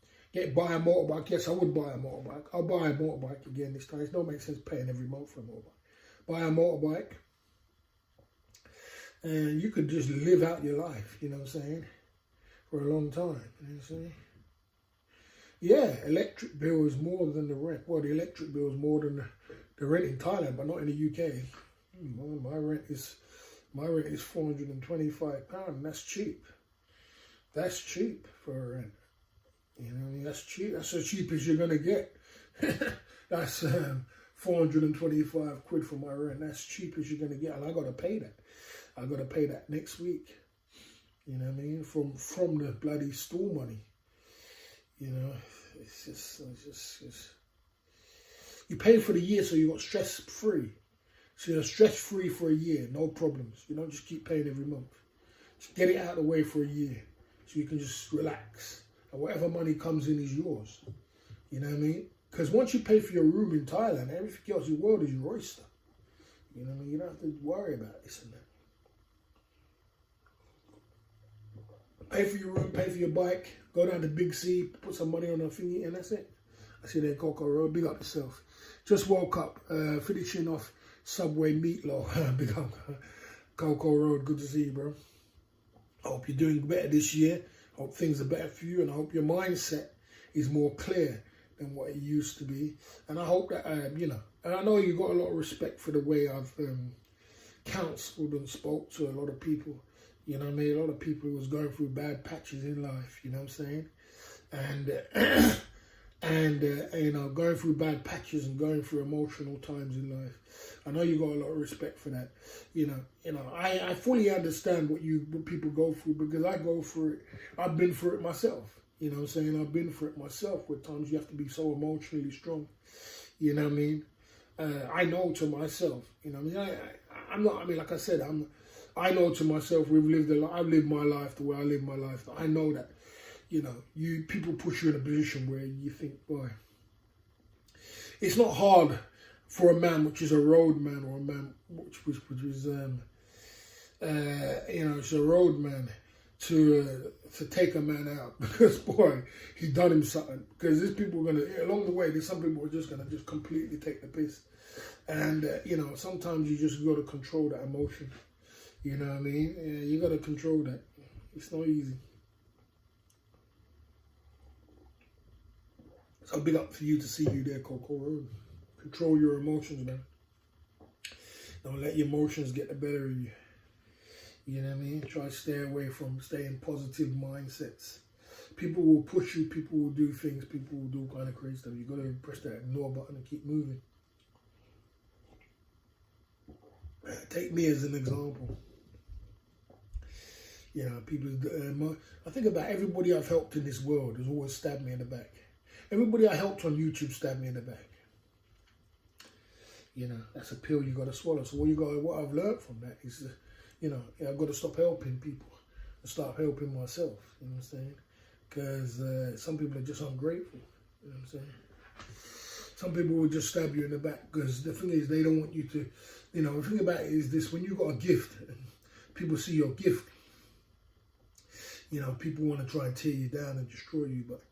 Speaker 1: buy a motorbike. Yes, I would buy a motorbike. I'll buy a motorbike again this time. It don't make sense paying every month for a motorbike. Buy a motorbike. And you could just live out your life, you know what I'm saying, for a long time, you know what I'm saying? Yeah, electric bill is more than the rent. Well, the electric bill is more than the rent in Thailand, but not in the UK. My rent is £425. That's cheap. That's cheap for a rent. You know what I mean? That's cheap. That's as cheap as you're gonna get. That's 425 quid for my rent. That's cheap as you're gonna get, and I gotta pay that. I gotta pay that next week. You know what I mean? From the bloody store money. You know, it's just you pay for the year, so you got stress free. So you're stress free for a year, no problems. You don't just keep paying every month. Just get it out of the way for a year, so you can just relax. And whatever money comes in is yours. You know what I mean? Because once you pay for your room in Thailand, everything else in the world is your oyster. You know what I mean? You don't have to worry about this and that. Pay for your room, pay for your bike, go down to Big C, put some money on a thingy, and that's it. I see that Coco Road. Big up yourself. Just woke up, finishing off Subway meatloaf. Big up Coco Road. Good to see you, bro. I hope you're doing better this year. I hope things are better for you, and I hope your mindset is more clear than what it used to be. And I hope that, you know, and I know you got a lot of respect for the way I've counseled and spoke to a lot of people. You know what I mean? A lot of people was going through bad patches in life, you know what I'm saying? And you know, going through bad patches and going through emotional times in life. I know you got a lot of respect for that. You know, I fully understand what people go through, because I go through it. I've been through it myself. You know what I'm saying? I've been through it myself, with times you have to be so emotionally strong. You know what I mean? I know to myself, you know what I mean? I'm not, I mean, like I said, I know to myself, I've lived my life the way I live my life. I know that, you know, people push you in a position where you think, boy, it's not hard for a man which is a road man, or a man which is, you know, it's a road man to take a man out, because boy, he done him something. Because there's people along the way, there's some people who are just gonna just completely take the piss, and you know, sometimes you just got to control that emotion. You know what I mean? Yeah, you got to control that. It's not easy. So big up for you to see you there, Coco Road. Control your emotions, man. Don't let your emotions get the better of you. You know what I mean? Try to stay away from staying positive mindsets. People will push you. People will do things. People will do kind of crazy stuff. You got to press that ignore button and keep moving. Take me as an example. You know, people, I think about everybody I've helped in this world has always stabbed me in the back. Everybody I helped on YouTube stabbed me in the back. You know, that's a pill you got to swallow. So what I've learned from that is, you know, I've got to stop helping people and start helping myself. You know what I'm saying? Because some people are just ungrateful. You know what I'm saying? Some people will just stab you in the back, because the thing is, they don't want you to, you know, the thing about it is this: when you got a gift, and people see your gift, you know, people want to try and tear you down and destroy you, but,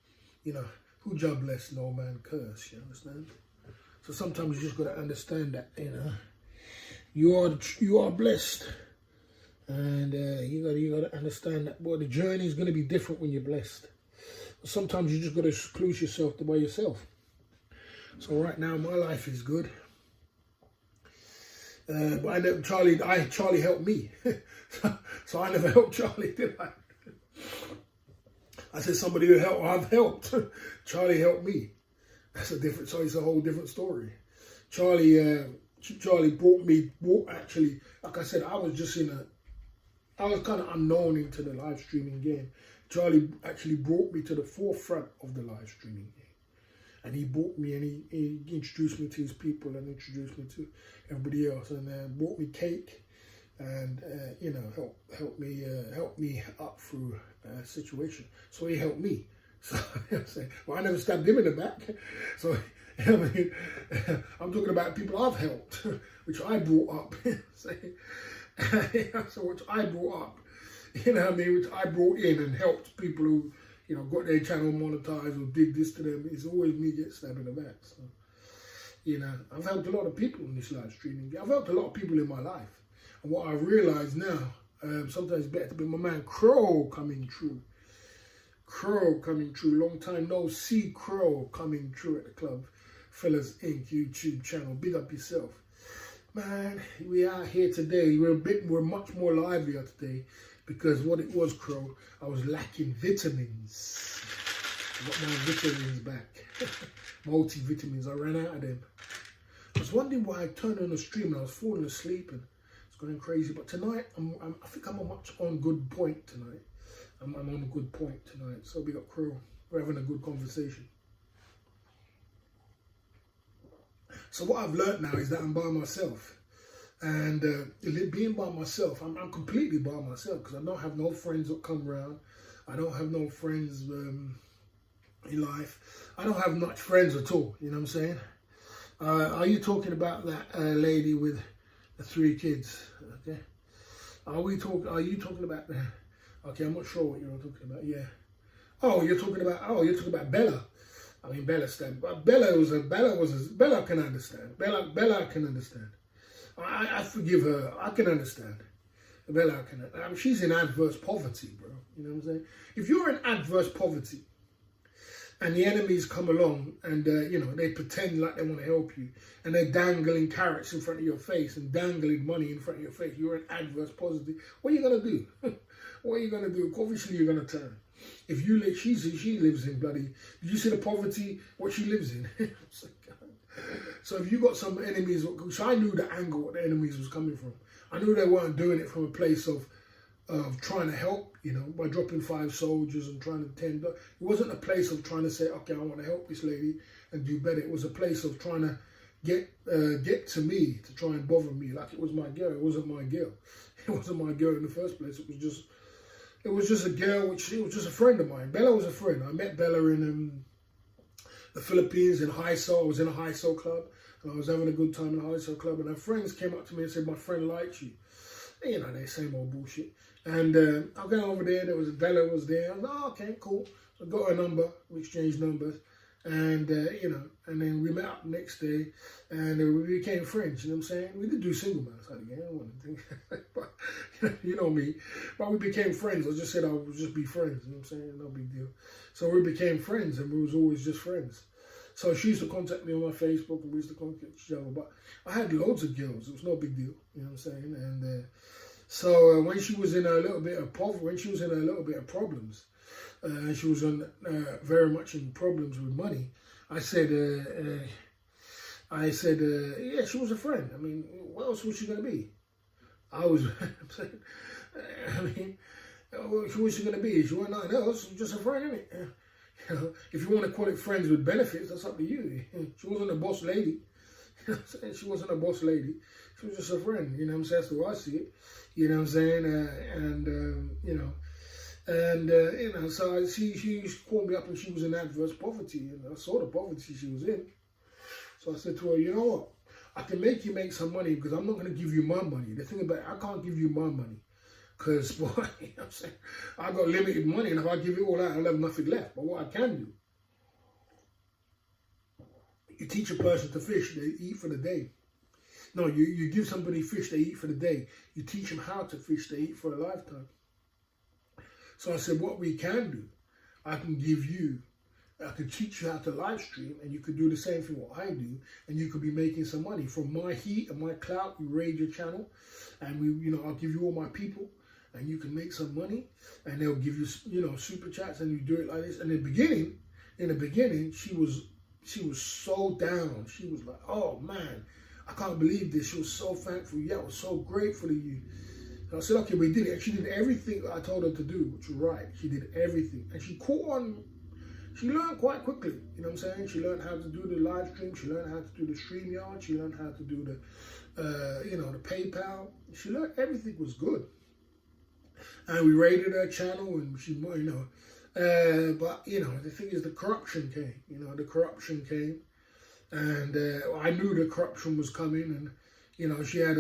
Speaker 1: you know, who Jah bless, no man curse, you understand? So sometimes you just got to understand that, you know, you are blessed, and you got to understand that, boy, the journey is going to be different when you're blessed. But sometimes you just got to seclude yourself by yourself. So right now, my life is good. But I know Charlie helped me. So I never helped Charlie, did I? I said somebody who helped, I've helped. Charlie helped me. That's a different, so it's a whole different story. Charlie actually, like I said, I was just in I was kind of unknown into the live streaming game. Charlie actually brought me to the forefront of the live streaming game. And he brought me and he introduced me to his people and introduced me to everybody else, and brought me cake and you know, helped me up through a situation. So he helped me. So well, I never stabbed him in the back. So I mean, I'm talking about people I've helped, which I brought up. So which I brought up, you know what I mean, which I brought in and helped people who, you know, got their channel monetized or did this to them. It's always me get stabbed in the back. So, you know, I've helped a lot of people in this live streaming. I've helped a lot of people in my life. And what I realize now, sometimes it's better to be my man Crow coming true. Crow coming true. Long time no see. Crow coming true at the Club Fellas Inc. YouTube channel. Big up yourself. Man, we are here today. We're much more livelier today because what it was, Crow, I was lacking vitamins. I got my vitamins back. Multivitamins, I ran out of them. I was wondering why I turned on the stream and I was falling asleep and it's going crazy. But tonight, I think I'm on good point tonight. I'm on a good point tonight. So we got Crow. We're having a good conversation. So what I've learned now is that I'm by myself. And being by myself, I'm completely by myself because I don't have no friends that come around. I don't have no friends in life. I don't have much friends at all, you know what I'm saying? Are you talking about that lady with the 3 kids? Okay. Are you talking about the... Okay, I'm not sure what you're talking about. Yeah. You're talking about Bella. I mean, Bella can understand. Bella can understand. I forgive her. I can understand. Bella can. She's in adverse poverty, bro. You know what I'm saying? If you're in adverse poverty, and the enemies come along and you know, they pretend like they want to help you, and they're dangling carrots in front of your face and dangling money in front of your face, you're in adverse poverty. What are you gonna do? What are you gonna do? Obviously, you're gonna turn. If you live, she lives in bloody. Did you see the poverty? What she lives in? So if you got some enemies, which I knew the angle what the enemies was coming from. I knew they weren't doing it from a place of trying to help, you know, by dropping 5 soldiers and trying to tend. It wasn't a place of trying to say, okay, I want to help this lady and do better. It was a place of trying to get to me, to try and bother me, like it was my girl. It wasn't my girl. It wasn't my girl in the first place. It was just a girl, which she was just a friend of mine. Bella was a friend. I met Bella in the Philippines in High Soul. I was in a High Soul club and I was having a good time in a High Soul club, and her friends came up to me and said, my friend likes you. And, you know, they same old bullshit. And I went over there, Bella was there. I was like, oh, okay, cool. So I got her number, we exchanged numbers. And, you know, and then we met up the next day and we became friends, you know what I'm saying? We did do single man side again, I don't want to think, but you know me. But we became friends. I just said I would just be friends, you know what I'm saying? No big deal. So we became friends and we was always just friends. So she used to contact me on my Facebook and we used to contact each other. But I had loads of girls. It was no big deal, you know what I'm saying? And so when she was in a little bit of problems, she was very much in problems with money. I said, yeah, she was a friend. I mean, what else was she going to be? I mean, what was she going to be? She wasn't nothing else. She was just a friend, isn't it? You know, if you want to call it friends with benefits, that's up to you. She wasn't a boss lady. You know what I'm saying? She wasn't a boss lady. She was just a friend. You know what I'm saying? That's the way I see it. You know what I'm saying? You know, so she called me up and she was in adverse poverty, and I saw the poverty she was in. So I said to her, you know what? I can make you make some money because I'm not going to give you my money. The thing about it, I can't give you my money because, boy, you know what I'm saying? I got limited money, and if I give it all out, I'll have nothing left. But what I can do, you teach a person to fish, they eat for the day. No, you give somebody fish, they eat for the day. You teach them how to fish, they eat for a lifetime. So I said, what we can do, I can teach you how to live stream, and you could do the same thing what I do, and you could be making some money from my heat and my clout. We raid your channel, and I'll give you all my people, and you can make some money, and they'll give you, super chats, and you do it like this. And in the beginning, she was so down. She was like, oh man, I can't believe this. She was so thankful. Yeah, I was so grateful to you. So I said, okay, we did it. And she did everything that I told her to do, which was right. She did everything. And she caught on. She learned quite quickly. You know what I'm saying? She learned how to do the live stream. She learned how to do the StreamYard. She learned how to do the, the PayPal. She learned everything was good. And we raided her channel, and she, but the thing is, the corruption came. The corruption came, and I knew the corruption was coming. And she had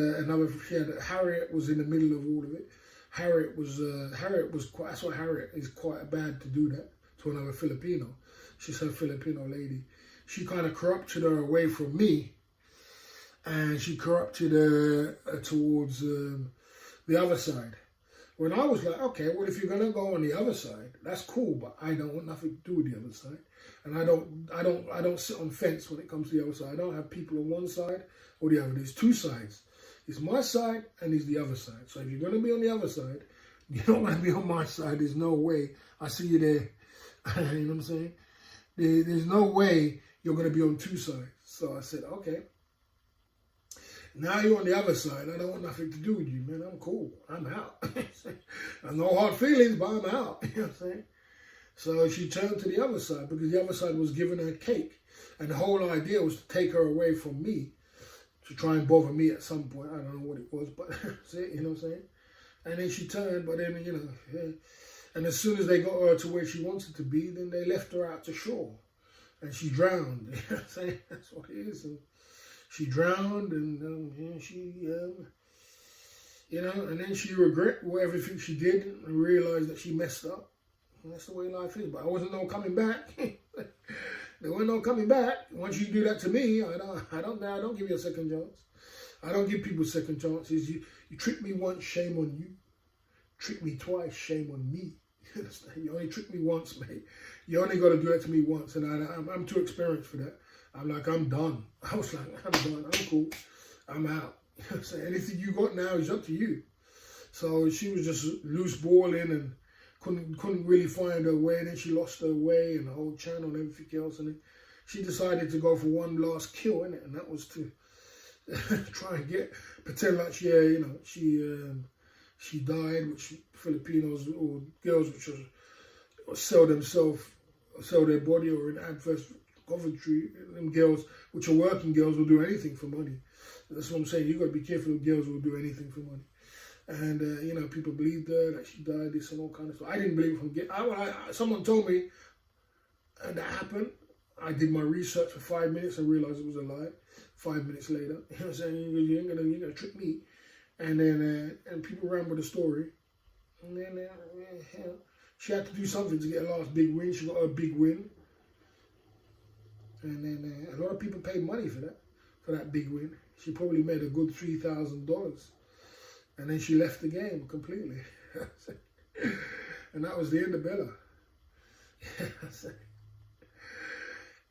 Speaker 1: Harriet was in the middle of all of it. Harriet was quite. That's why Harriet is quite bad to do that to another Filipino. She's a Filipino lady. She kind of corrupted her away from me, and she corrupted her towards the other side. When I was like, okay, well, if you're gonna go on the other side, that's cool, but I don't want nothing to do with the other side, and I don't sit on fence when it comes to the other side. I don't have people on one side or the other. There's two sides. It's my side and it's the other side. So if you're gonna be on the other side, you don't want to be on my side. There's no way. I see you there. You know what I'm saying? There's no way you're gonna be on two sides. So I said, okay. Now you're on the other side. I don't want nothing to do with you, man. I'm cool. I'm out. I have no hard feelings, but I'm out. You know what I'm saying? So she turned to the other side because the other side was giving her cake. And the whole idea was to take her away from me, to try and bother me at some point. I don't know what it was, but that's it, you know what I'm saying? And then she turned, but then, yeah. And as soon as they got her to where she wanted to be, then they left her out to shore. And she drowned. You know what I'm saying? That's what it is. And she drowned, and and then she regret everything she did and realized that she messed up. And that's the way life is. But I wasn't no coming back. There wasn't no coming back. Once you do that to me, I don't give you a second chance. I don't give people second chances. You trick me once, shame on you. Trick me twice, shame on me. You only trick me once, mate. You only got to do it to me once, and I'm too experienced for that. I'm like, I'm done. I was like, I'm done. I'm cool. I'm out. So anything you got now is up to you. So she was just loose balling and couldn't really find her way. And then she lost her way and the whole channel and everything else. And then she decided to go for one last kill, innit? And that was to try and pretend like she died, which Filipinos or girls which sell their body or in adverse Coventry, them girls, which are working girls, will do anything for money. That's what I'm saying. You got to be careful of girls who will do anything for money. And people believed her that she died, this and all kind of stuff. I didn't believe it from someone told me, and that happened. I did my research for 5 minutes and realized it was a lie. 5 minutes later, you know what I'm saying? You ain't gonna trick me. And then and people ran with the story. And then she had to do something to get her last big win. She got her big win. And then a lot of people paid money for that big win. She probably made a good $3,000. And then she left the game completely. And that was the end of Bella.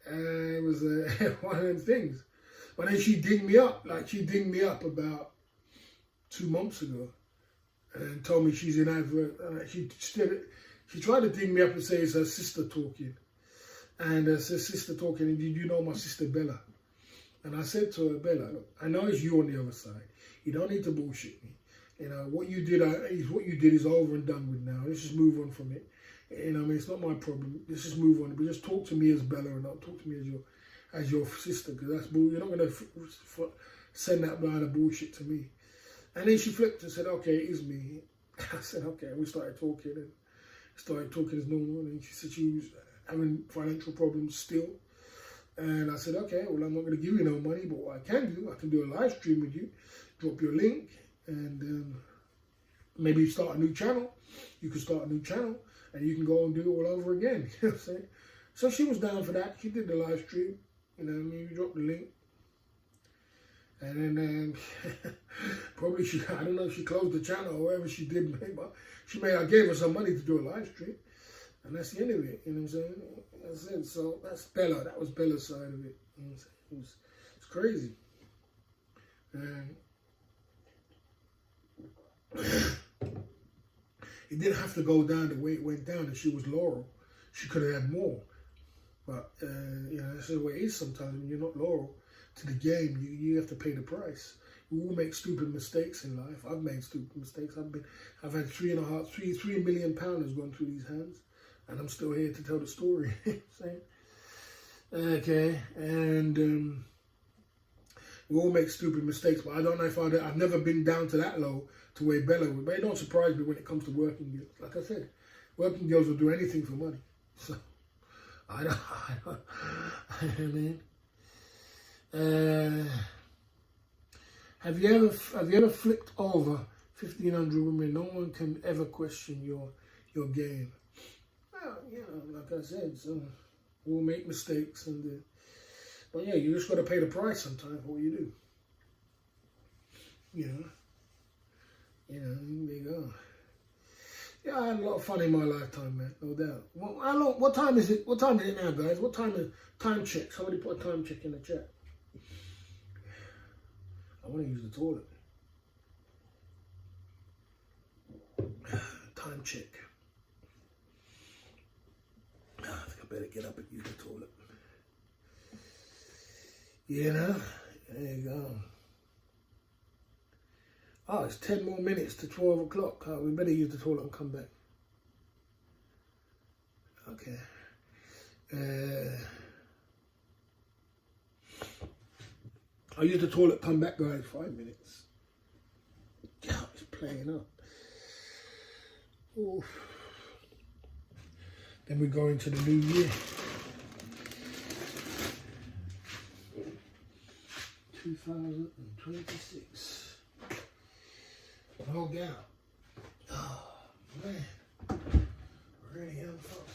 Speaker 1: And it was one of them things. But then she dinged me up. Like, she dinged me up about 2 months ago. And told me she's in advert. She tried to ding me up and say it's her sister talking. And her sister talking, and did you know my sister Bella? And I said to her, Bella, look, I know it's you on the other side. You don't need to bullshit me. What you did is over and done with now. Let's just move on from it. It's not my problem. Let's just move on. But just talk to me as Bella and not talk to me as your sister, because that's bull. You're not going to send that line of bullshit to me. And then she flipped and said, okay, it is me. I said, okay. And we started talking as normal. And she said she was having financial problems still. And I said, okay, well, I'm not going to give you no money, but what I can do a live stream with you, drop your link, and maybe start a new channel. You can start a new channel, and you can go and do it all over again. You know what I'm saying? So she was down for that. She did the live stream. You know what I mean? We dropped the link. And then probably I don't know if she closed the channel or whatever she did, but I gave her some money to do a live stream. And that's the end of it, you know what I'm saying? That's it. So that's Bella. That was Bella's side of it. You know what I'm saying? It's crazy. And it didn't have to go down the way it went down, and she was Laurel. She could have had more. But, that's the way it is sometimes. When you're not Laurel to the game, you have to pay the price. We all make stupid mistakes in life. I've made stupid mistakes. I've had £3 million gone through these hands, and I'm still here to tell the story. Okay, and we all make stupid mistakes, but I don't know if I've never been down to that low to where Bella would. But it don't surprise me when it comes to working girls. Like I said, working girls will do anything for money. So I mean, have you ever flipped over 1,500 women? No one can ever question your game. Well, you know, like I said, so we'll make mistakes, and but yeah, you just got to pay the price sometimes for what you do. You know, there you go. Yeah, I had a lot of fun in my lifetime, man, no doubt. What time is it? What time is it now, guys? What time is time check? Somebody put a time check in the chat. I want to use the toilet. Time check. I think I better get up and use the toilet. You know, there you go. Oh, it's 10 more minutes to 12 o'clock. We better use the toilet and come back. Okay. I'll use the toilet, come back, guys. 5 minutes. Yeah, it's playing up. Oof. Then we go into the new year. 2026. No doubt. Oh, man. Really am fucked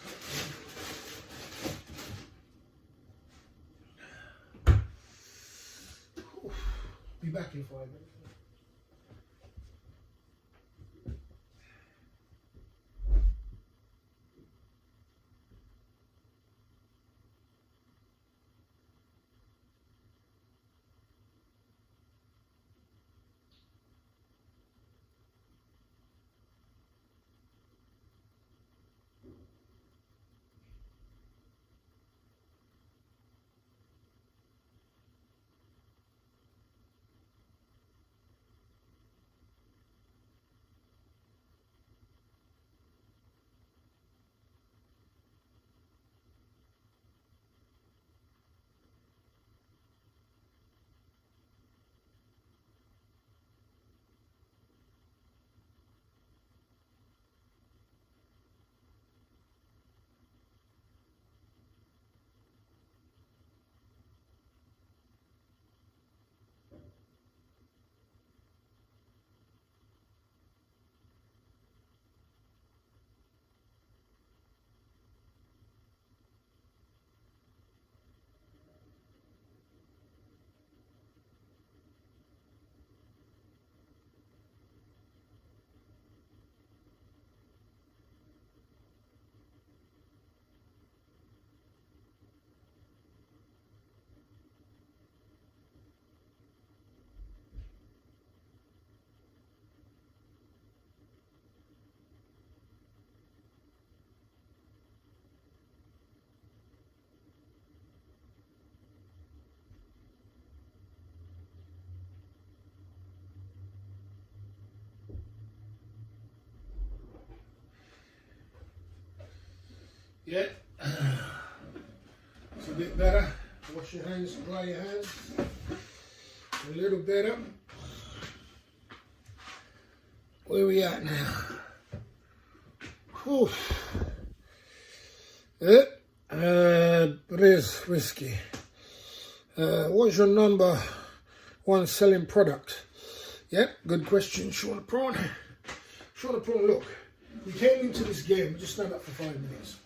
Speaker 1: up. Be back in 5 minutes. Yeah, it's a bit better. Wash your hands, dry your hands. A little better. Where we at now? Whew. Yeah, it is whiskey. What's your number one selling product? Yep, good question, Sean Prawn. Sean Prawn, look, we came into this game, just stand up for 5 minutes.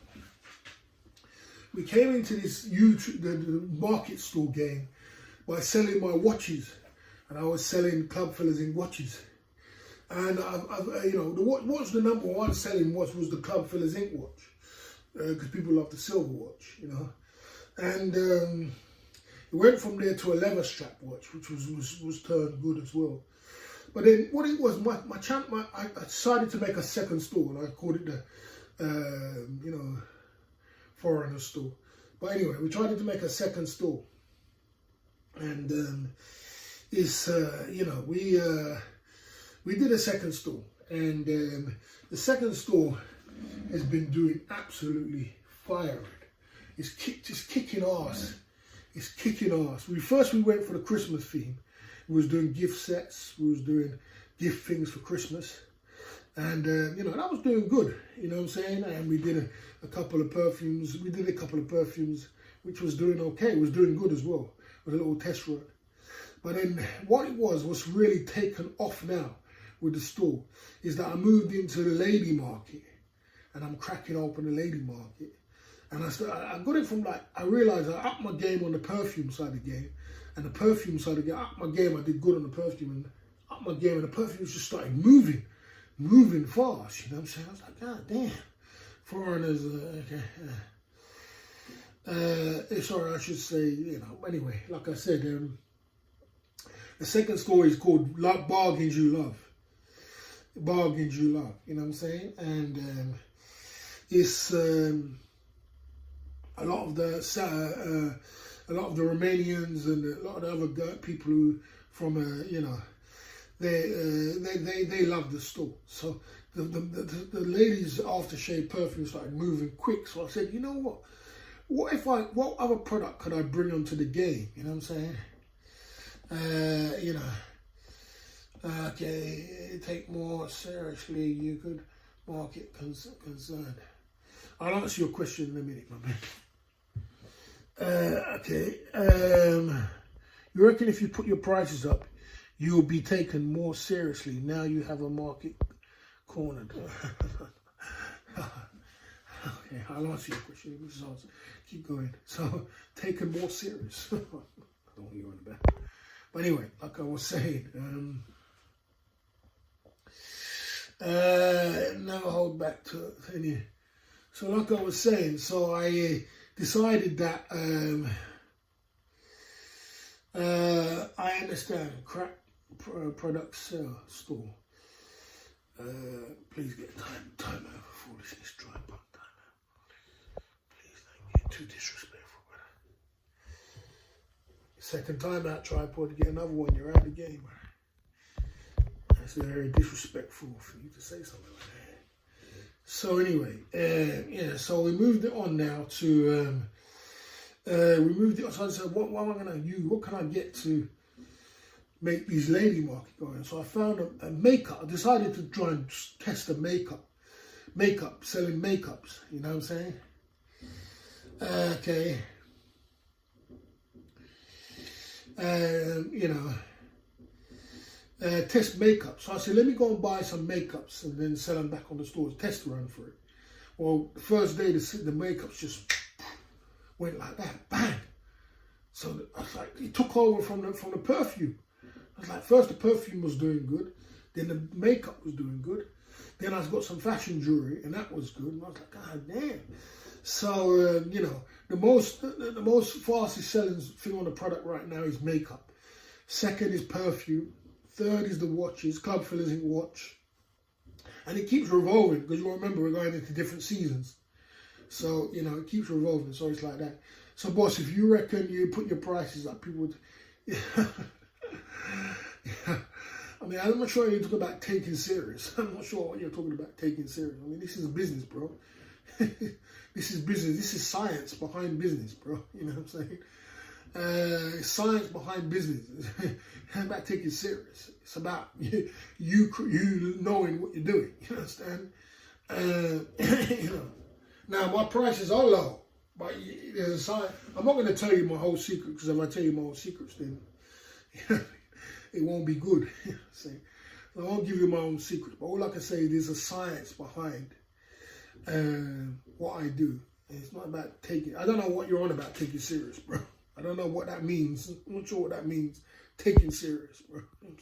Speaker 1: We came into this the market store game by selling my watches, and I was selling club fillers in watches. And you know, what's the number one selling watch was the Club Fillers Ink watch, because people love the silver watch, you know. And it went from there to a leather strap watch, which was turned good as well. But then what it was, I decided to make a second store, and I called it the, you know, foreigner store. But anyway, we tried to make a second store, and is, you know, we did a second store, and the second store has been doing absolutely firing. It's kicking ass. It's kicking ass. We went for the Christmas theme. We was doing gift sets. We was doing gift things for Christmas. And, you know, that was doing good. You know what I'm saying? And we did a couple of perfumes. We did a couple of perfumes, which was doing okay. It was doing good as well. It was a little test run. But then what it was really taken off now with the store is that I moved into the lady market. And I'm cracking open the lady market. And I got it from, like, I realized I upped my game on the perfume side of the game. And the perfume side of the game, I upped my game, I did good on the perfume. And upped my game, and the perfumes just started moving fast. You know what I'm saying? I was like, God damn. Foreigners, okay. Sorry, I should say, you know, anyway, like I said, the second store is called Bargains You Love. Bargains You Love, you know what I'm saying? And it's a lot of the Romanians and a lot of the other people who from you know, they love the store. So the ladies' aftershave perfume started moving quick. So I said, you know what? What other product could I bring onto the game? You know what I'm saying? You know, okay, take more seriously. You could market concern. I'll answer your question in a minute, my man. Okay. You reckon if you put your prices up, you will be taken more seriously? Now you have a market cornered. Okay, I'll answer your question. Keep going. So, taken more serious. I don't know what you're on about. But anyway, like I was saying, never hold back to any. So like I was saying, so I decided that I understand crack product sale store. Please get time out for foolishness, try and put time out. Please don't get too disrespectful, brother. Second time out, tripod to get another one, you're out of the game. That's very disrespectful for you to say something like that. So anyway, yeah, so we moved it on now to, so I said, what am I going to use? What can I get to make these lady market going? So I found a makeup. I decided to try and test the makeup, selling makeups, you know what I'm saying? Okay. You know, test makeup. So I said, let me go and buy some makeups and then sell them back on the stores, test run for it. Well, the first day, the makeups just went like that, bang. So I was like, it took over from the perfume. I was like, first the perfume was doing good, then the makeup was doing good, then I got some fashion jewelry, and that was good. And I was like, God damn. So you know, the most fastest selling thing on the product right now is makeup. Second is perfume. Third is the watches, Club Fillers Inc. watch. And it keeps revolving, because you remember we're going into different seasons. So, you know, it keeps revolving, so it's like that. So, boss, if you reckon you put your prices up, people would... Yeah. I mean, I'm not sure you're talking about taking serious. I'm not sure what you're talking about taking serious. I mean, this is business, bro. This is business. This is science behind business, bro. You know what I'm saying? Science behind business. It's about taking it serious. It's about you knowing what you're doing. You understand? You know. Now my prices are low, but there's a sign. I'm not going to tell you my whole secret, because if I tell you my whole secrets, then it won't be good. So I won't give you my own secret. But all I can say is there's a science behind what I do. And it's not about taking. I don't know what you're on about taking serious, bro. I don't know what that means. I'm not sure what that means. Taking serious, bro. You know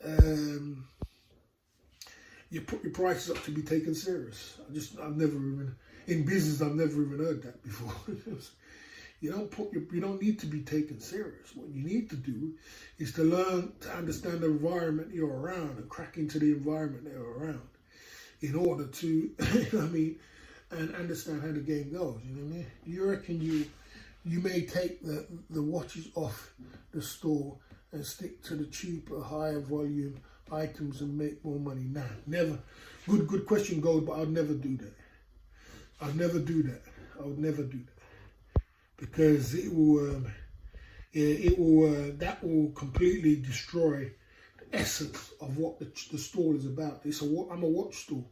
Speaker 1: what I'm saying? You put your prices up to be taken serious. I've never even, in business, I've never even heard that before. You don't need to be taken serious. What you need to do is to learn to understand the environment you're around and crack into the environment that you're around in order to, you know what I mean, and understand how the game goes. You know what I mean? You reckon you may take the watches off the store and stick to the cheaper, higher volume items and make more money? Nah, never. Good question, Gold, but I'd never do that. I'd never do that. I would never do that, because it will that will completely destroy the essence of what the stall is about. I'm a watch stall.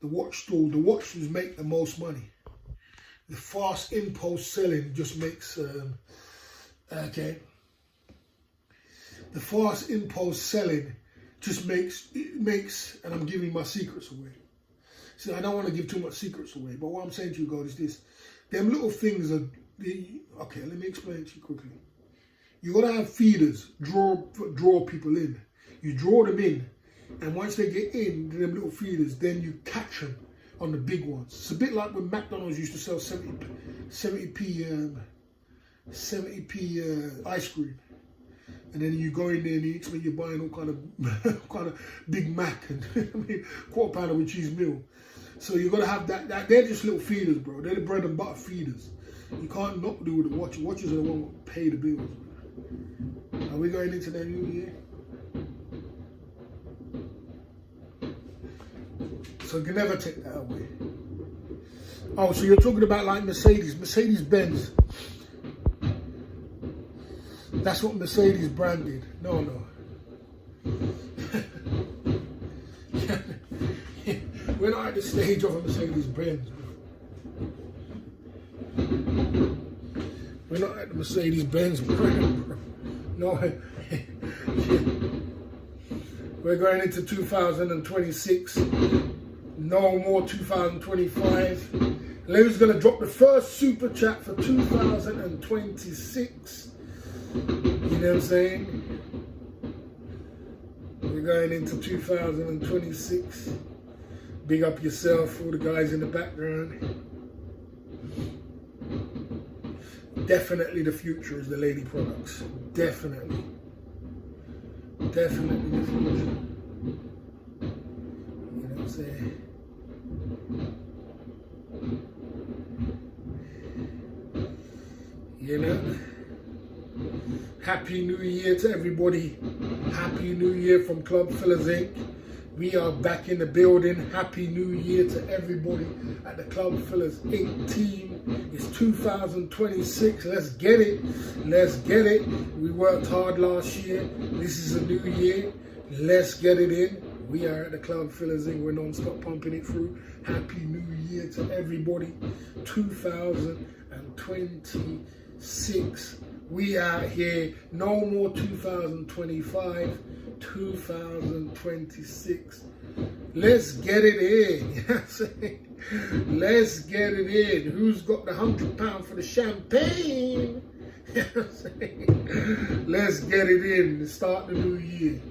Speaker 1: The watches make the most money. The fast impulse selling just makes the fast impulse selling just makes, and I'm giving my secrets away. See, I don't want to give too much secrets away, but what I'm saying to you, God, is this. Them little things are, okay, let me explain it to you quickly. You got to have feeders, draw people in. You draw them in, and once they get in, them little feeders, then you catch them on the big ones. It's a bit like when McDonald's used to sell 70p ice cream. And then you go in there and you expect you're buying all kind of Big Mac and I mean, quarter pounder with cheese meal. So you got to have that. They're just little feeders, bro. They're the bread and butter feeders. You can't not do with the watches. Watches are the one that pay the bills. Are we going into the new year? So you can never take that away. Oh, so you're talking about like Mercedes-Benz. That's what Mercedes branded. No. We're not at the stage of a Mercedes-Benz. We're not at the Mercedes-Benz brand, bro. No. We're going into 2026. No more 2025. Larry's going to drop the first super chat for 2026. You know what I'm saying? We're going into 2026. Big up yourself, all the guys in the background. Definitely the future is the lady products. Definitely. Definitely the future. You know what I'm saying? You know? Happy New Year to everybody. Happy New Year from Club Fillers Inc. We are back in the building. Happy New Year to everybody at the Club Fillers Inc. team. It's 2026. Let's get it. Let's get it. We worked hard last year. This is a new year. Let's get it in. We are at the Club Fillers Inc. We're non-stop pumping it through. Happy New Year to everybody. 2026. We out here, no more 2025, 2026. Let's get it in. Let's get it in. Who's got the £100 for the champagne? Let's get it in and start the new year.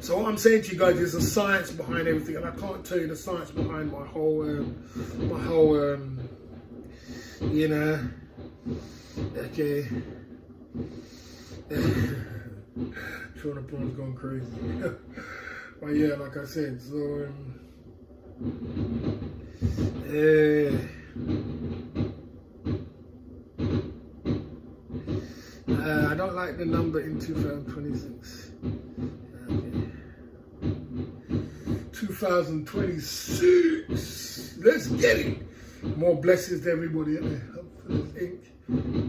Speaker 1: So what I'm saying to you guys is a science behind everything, and I can't tell you the science behind my whole, you know. Okay. Shorter Prawn's gone crazy. But yeah, like I said, so I don't like the number in 2026. Okay. 2026. Let's get it. More blessings to everybody at the Inc.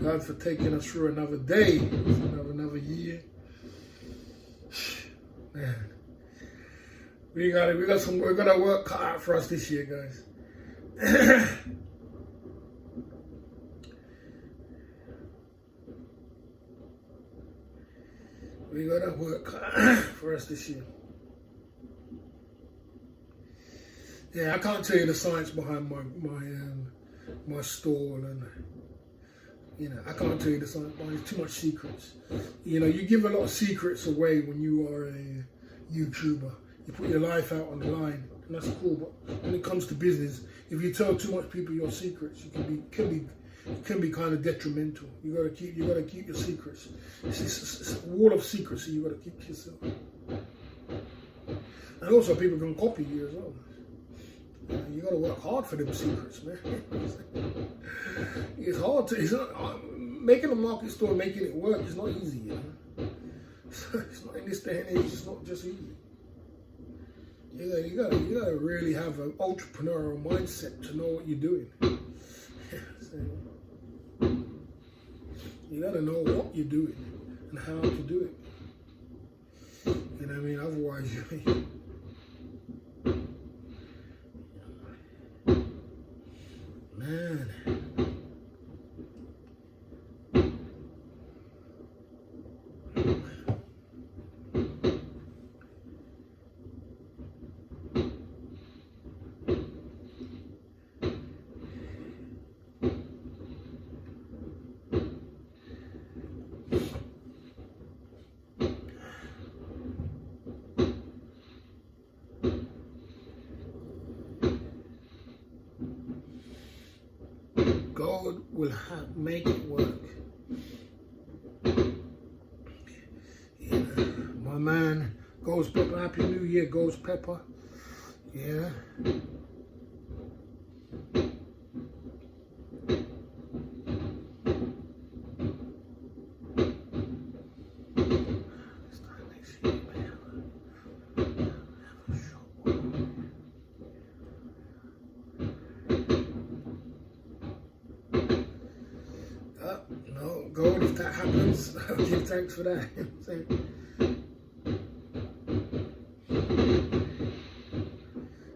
Speaker 1: God for taking us through another day, another year. Man, we're gonna work hard for us this year, guys. We gotta work hard for us this year. Yeah, I can't tell you the science behind my stall, and you know, I can't tell you the science behind it. Too much secrets. You know, you give a lot of secrets away when you are a YouTuber. You put your life out on the line, and that's cool. But when it comes to business, if you tell too much people your secrets, it can be kind of detrimental. You gotta keep your secrets. It's a wall of secrecy. You gotta keep to yourself. And also, people can copy you as well. You gotta work hard for them secrets, man. It's hard to. making a market store, making it work is not easy, you know. It's not in this day and age. It's not just easy. You gotta really have an entrepreneurial mindset to know what you're doing. So, you gotta know what you're doing and how to do it. You know what I mean? Otherwise, man. God will make it work. Yeah. My man, Ghost Pepper, Happy New Year, Ghost Pepper. Yeah. No, God, if that happens, I'll give thanks for that.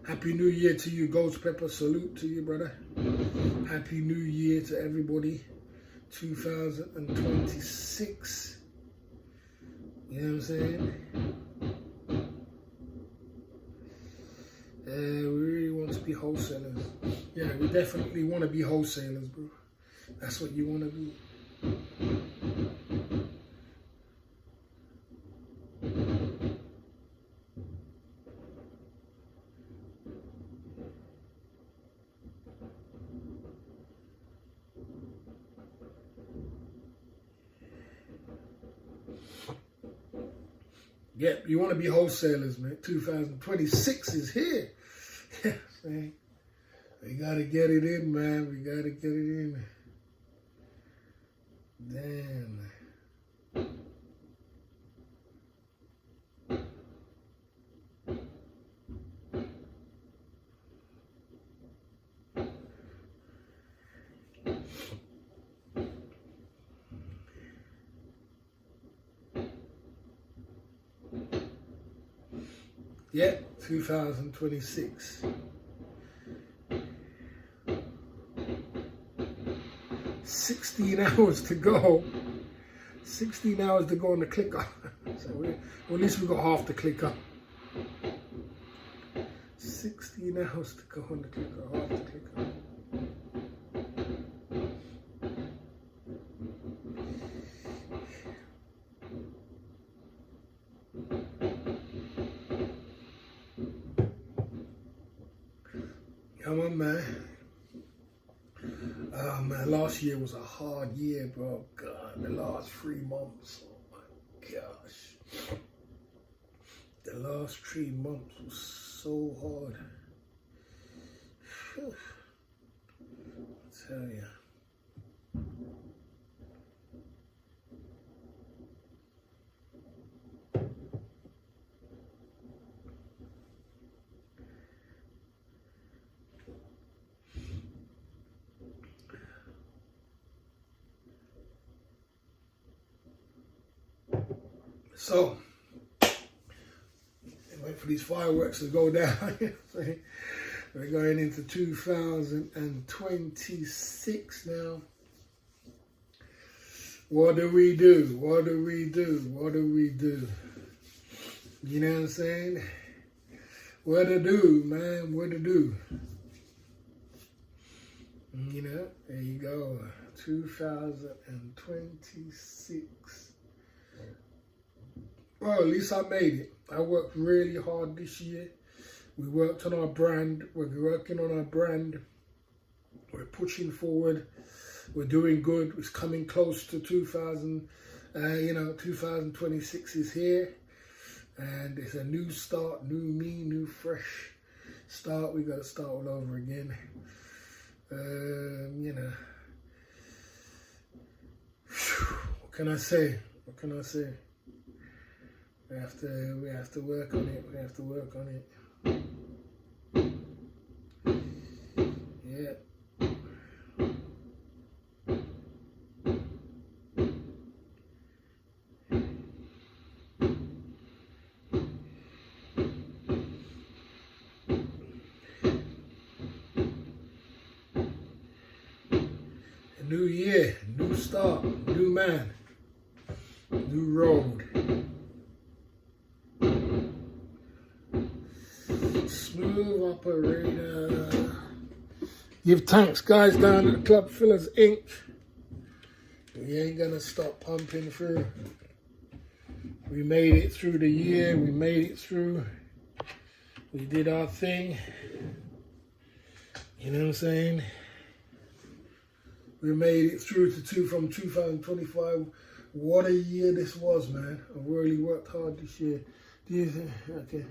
Speaker 1: Happy New Year to you, Ghost Pepper. Salute to you, brother. Happy New Year to everybody. 2026. You know what I'm saying? We really want to be wholesalers. Yeah, we definitely want to be wholesalers, bro. That's what you want to be. Yep, you want to be wholesalers, man. 2026 is here. We got to get it in, man. We got to get it in. Damn. Yeah, 2026. 16 hours to go. 16 hours to go on the clicker. So well, at least we got half the clicker. 16 hours to go on the clicker, half the clicker. Come on, man. Oh, man, last year was a hard year, bro. God, the last 3 months. Oh, my gosh. The last 3 months was so hard. Whew. I tell you. So, wait for these fireworks to go down. We're going into 2026 now. What do we do? What do we do? What do we do? You know what I'm saying? What to do, man? What to do? You know, there you go. 2026. Well, at least I made it. I worked really hard this year. We worked on our brand. We're working on our brand. We're pushing forward. We're doing good. It's coming close to 2026 is here. And it's a new start, new me, new fresh start. We got to start all over again. can I say? What can I say? We have to work on it. We have to work on it. Yeah. A new year, new start, new man, new road. Smooth operator. Give thanks, guys, down at the Club Fillers Inc. We ain't gonna stop pumping through. We made it through the year. We made it through. We did our thing. You know what I'm saying? We made it through from 2025. What a year this was, man. I really worked hard this year. Do you think? Okay.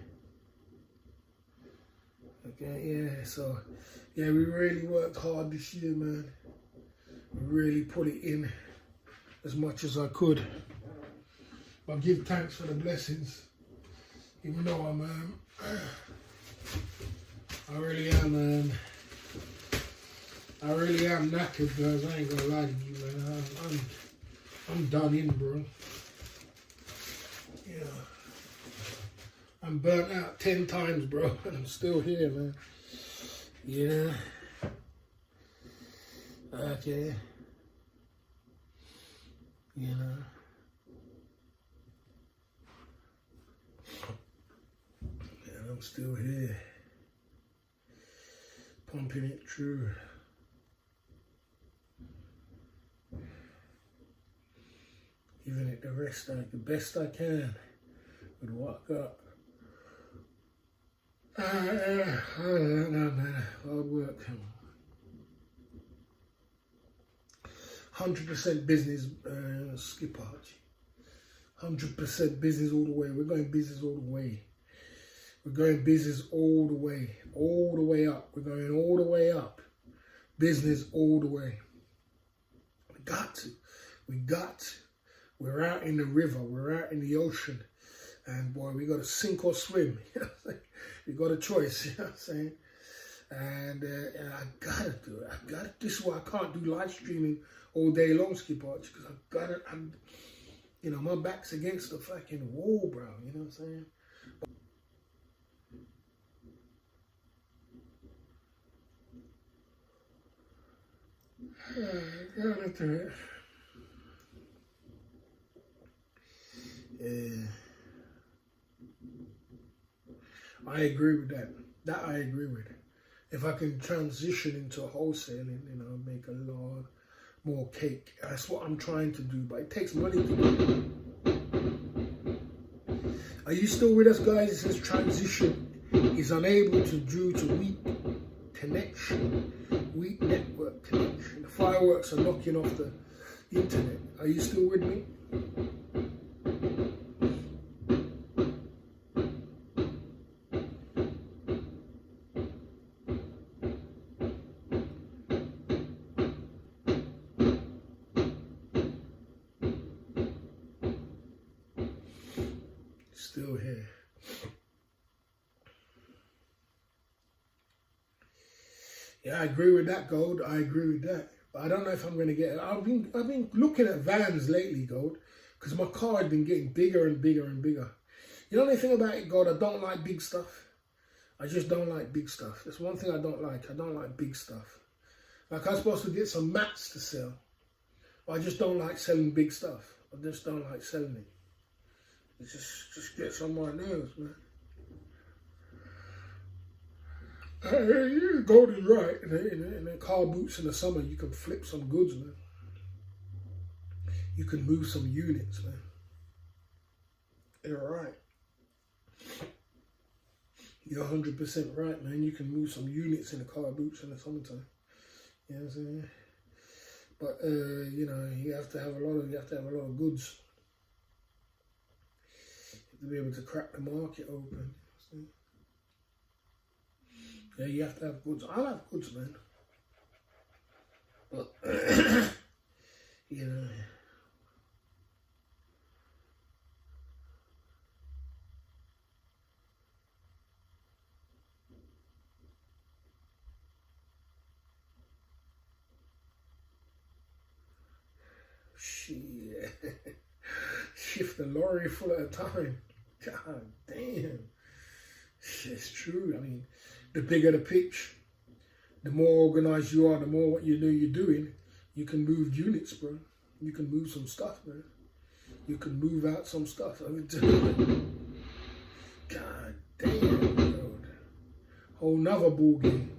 Speaker 1: Okay, yeah, so, yeah, we really worked hard this year, man. We really put it in as much as I could. But give thanks for the blessings. Even though I really am, I really am knackered, guys. I ain't gonna lie to you, man. I'm done in, bro. Yeah. I'm burnt out 10 times, bro, and I'm still here, man. Yeah. Okay. You know. And I'm still here. Pumping it through. Giving it the best I can with what I got. I don't know, man. Hard work. 100% business, Skipper. 100% business all the way. We're going business all the way. We're going business all the way. All the way up. We're going all the way up. Business all the way. We got to. We got to. We're out in the river. We're out in the ocean. And boy, we got to sink or swim. You know what I'm saying? We got a choice. You know what I'm saying? And I got to do it. I got to. This is why I can't do live streaming all day long, Skipper, because I've got to. You know, my back's against the fucking wall, bro. You know what I'm saying? Gotta do it. Yeah. I agree with that. That I agree with. If I can transition into wholesaling, you know, make a lot more cake. That's what I'm trying to do, but it takes money to do it. Are you still with us, guys? It says transition is unable to due to weak connection, weak network connection. The fireworks are knocking off the internet. Are you still with me? Still here. Yeah, I agree with that, Gold. I agree with that. But I don't know if I'm going to get it. I've been looking at vans lately, Gold, because my car had been getting bigger and bigger and bigger. You know the thing about it, Gold? I don't like big stuff. I just don't like big stuff. That's one thing I don't like. I don't like big stuff. Like, I'm supposed to get some mats to sell. But I just don't like selling big stuff. I just don't like selling it. It just gets on my nerves, man. Gold is right. In the car boots in the summer, you can flip some goods, man. You can move some units, man. You're right. You're 100% right, man. You can move some units in the car boots in the summertime. You know what I'm saying? But you know, you have to have a lot of goods to be able to crack the market open. Yeah, you have to have goods. I like goods, man. But you know, Shit. Shift the lorry full at a time. God damn. It's true. I mean, the bigger the pitch, the more organized you are, the more what you know you're doing, you can move units, bro. You can move some stuff, man. You can move out some stuff. I mean, God damn, bro. Whole nother ball game.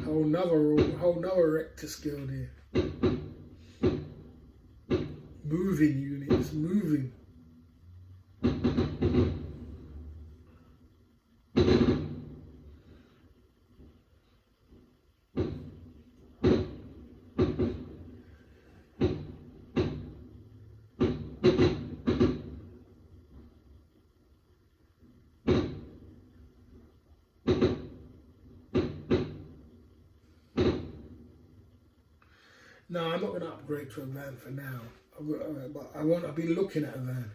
Speaker 1: Whole nother rector scale there. Moving units, moving. No, I'm not going to upgrade to a van for now. But I've been looking at a van.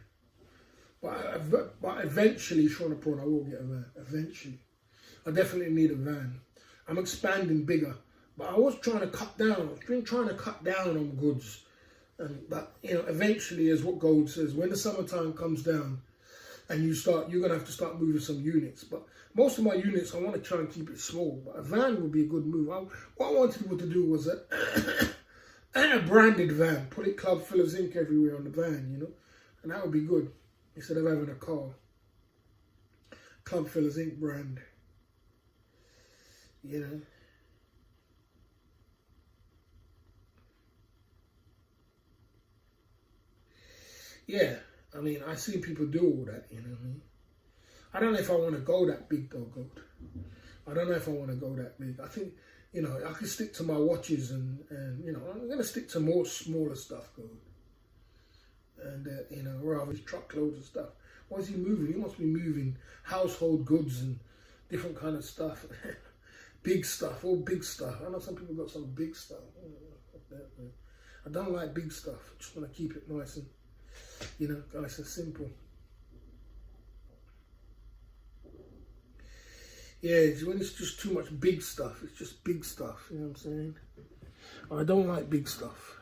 Speaker 1: But eventually, Sean Prawn, I will get a van. Eventually. I definitely need a van. I'm expanding bigger. But I was trying to cut down. I've been trying to cut down on goods. But, you know, eventually, as what Gold says, when the summertime comes down and you're going to have to start moving some units. But most of my units, I want to try and keep it small. But a van would be a good move. What I wanted people to do was that... and a branded van, put it Club Fillers Inc. everywhere on the van, you know, and that would be good instead of having a car. Club Fillers Inc. brand, you know. Yeah, I mean, I see people do all that, you know what I mean. I don't know if I want to go that big though, Gold. I don't know if I want to go that big. I think, you know, I can stick to my watches and you know, I'm going to stick to more smaller stuff, Gold. And, you know, rather truckloads of stuff. What is he moving? He must be moving household goods and different kind of stuff. Big stuff, all big stuff. I know some people got some big stuff. I don't like big stuff. I just want to keep it nice and, you know, nice and simple. Yeah, it's when it's just too much big stuff. It's just big stuff, you know what I'm saying? I don't like big stuff.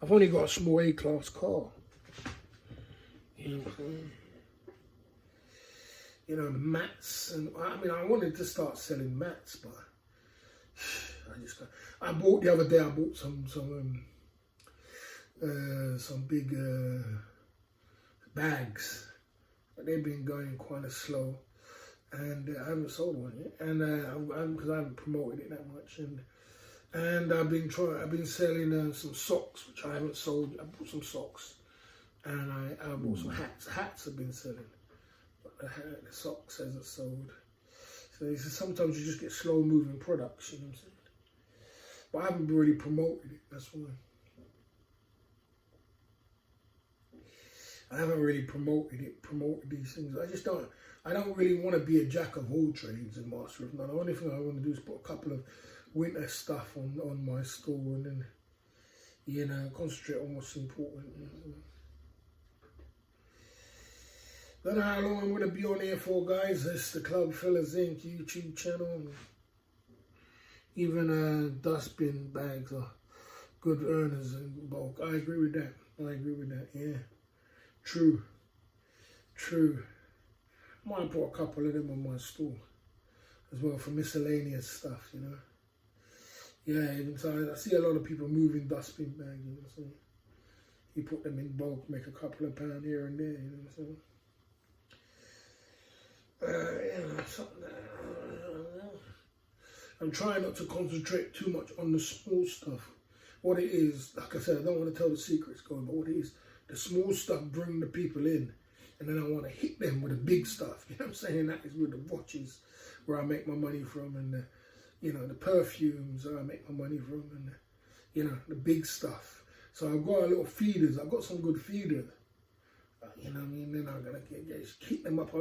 Speaker 1: I've only got a small A-class car. You know what I'm saying? You know, the mats, and I mean, I wanted to start selling mats, but I just got... I bought the other day, I bought some big bags, but they've been going quite slow. And I haven't sold one yet, and because I haven't promoted it that much, and I've been selling some socks, which I haven't sold. I bought some socks, and I bought some hats. Hats have been selling, but the socks hasn't sold. So sometimes you just get slow moving products, you know what I'm saying? But I haven't really promoted it. That's why. I haven't really promoted these things. I don't really want to be a jack of all trades and master of none. The only thing I want to do is put a couple of winter stuff on my store and then, you know, concentrate on what's important. You know. Don't know how long I'm going to be on here for, guys. It's the Club Fillers Inc. YouTube channel. Even dustbin bags are good earners in bulk. I agree with that. Yeah. True. Might put a couple of them on my store as well for miscellaneous stuff, you know. Yeah, even so I see a lot of people moving dustbin bags, you know what I'm saying. You put them in bulk, make a couple of pounds here and there, you know what I'm saying. You know, something. I'm trying not to concentrate too much on the small stuff. What it is, like I said, I don't want to tell the secrets going, but what it is, the small stuff bring the people in. And then I want to hit them with the big stuff. You know what I'm saying? That is with the watches where I make my money from, and you know, the perfumes where I make my money from, and you know, the big stuff. So I've got a little feeders. I've got some good feeders. You know what I mean? Then I'm gonna just keep them up.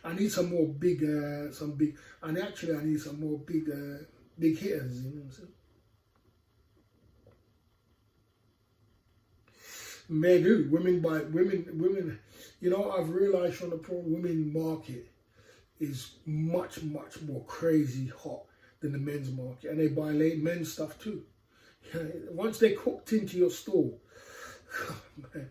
Speaker 1: I need some more big, and actually I need some more big hitters. You know what I'm saying? Men do. Women, you know, I've realized from the women market is much more crazy hot than the men's market, and they buy men's stuff too. Once they're cooked into your store, God, man,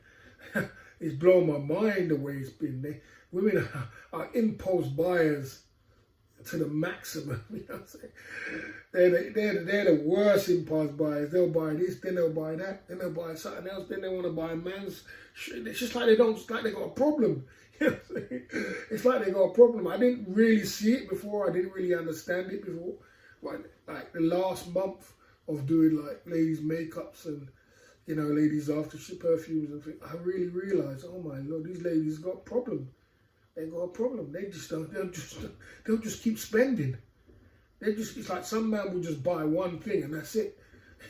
Speaker 1: it's blown my mind the way it's been. Women are impulse buyers to the maximum. You know what I'm saying? They're the worst impulse buyers. They'll buy this, then they'll buy that, then they'll buy something else, then they want to buy a man's shit. It's just like they don't, it's like they got a problem. You know what I'm saying? It's like they got a problem. I didn't really see it before. I didn't really understand it before. But like the last month of doing like ladies' makeups and, you know, ladies' aftershave perfumes and things, I really realised, oh my Lord, these ladies got a problem. They got a problem. They just don't. They'll just keep spending. It's like some man will just buy one thing and that's it.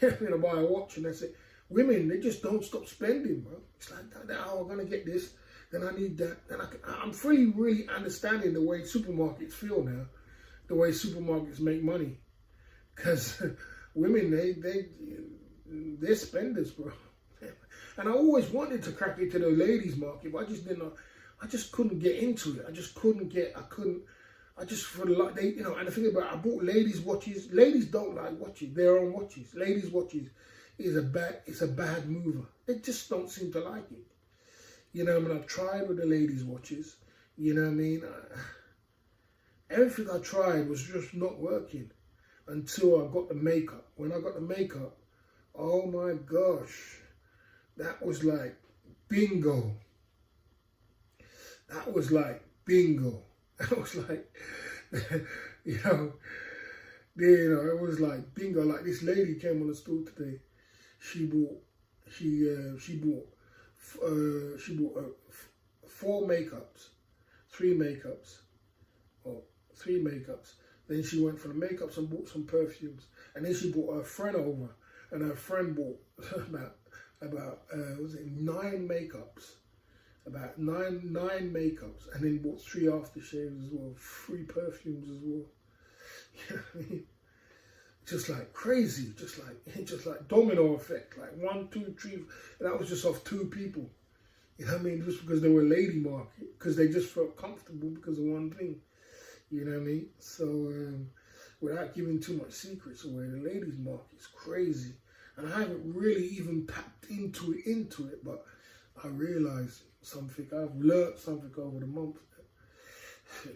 Speaker 1: You know, buy a watch and that's it. Women, they just don't stop spending, bro. It's like, oh, I'm gonna get this, then I need that, then I'm really understanding the way supermarkets feel now, the way supermarkets make money, because women, they're spenders, bro. And I always wanted to crack into the ladies' market, but I just didn't know. I just couldn't get into it. I just feel like they, you know, and the thing about it, I bought ladies' watches. Ladies don't like watches, their own watches. Ladies' watches it's a bad mover. They just don't seem to like it. You know, I mean, I've tried with the ladies' watches. You know what I mean? Everything I tried was just not working until I got the makeup. When I got the makeup, oh my gosh, that was like bingo. That was like bingo. That was like, you know, it was like bingo. Like this lady came on the store today. She bought 4 makeups, 3 makeups, or 3 makeups. Then she went for the makeups and bought some perfumes. And then she brought her friend over, and her friend bought about 9 makeups. About nine makeups, and then bought 3 aftershaves as well, 3 perfumes as well. You know what I mean? Just like crazy, just like domino effect, like 1, 2, 3. That was just off 2 people. You know what I mean? Just because they were lady market, because they just felt comfortable because of one thing. You know what I mean? So without giving too much secrets away, the ladies market is crazy, and I haven't really even tapped into it, but I realized something. I've learned something over the month.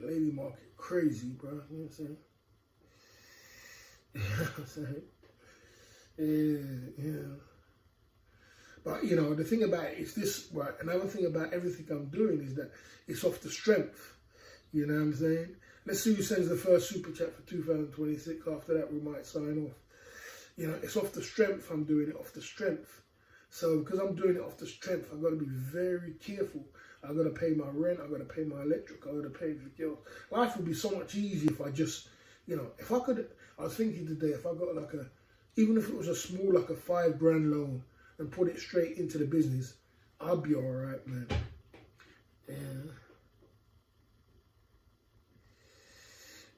Speaker 1: Lady market crazy, bro. You know what I'm saying? You know what I'm saying? Yeah. But you know, the thing about it is this, right? Another thing about everything I'm doing is that it's off the strength. You know what I'm saying? Let's see who sends the first super chat for 2026. After that, we might sign off. You know, it's off the strength. I'm doing it off the strength. So because I'm doing it off the strength, I've got to be very careful. I've got to pay my rent, I've got to pay my electric, I've got to pay for girls. Life would be so much easier if I just, you know, if I could, I was thinking today, if I got like even if it was a small, like a $5 grand loan and put it straight into the business, I'd be all right, man. Yeah.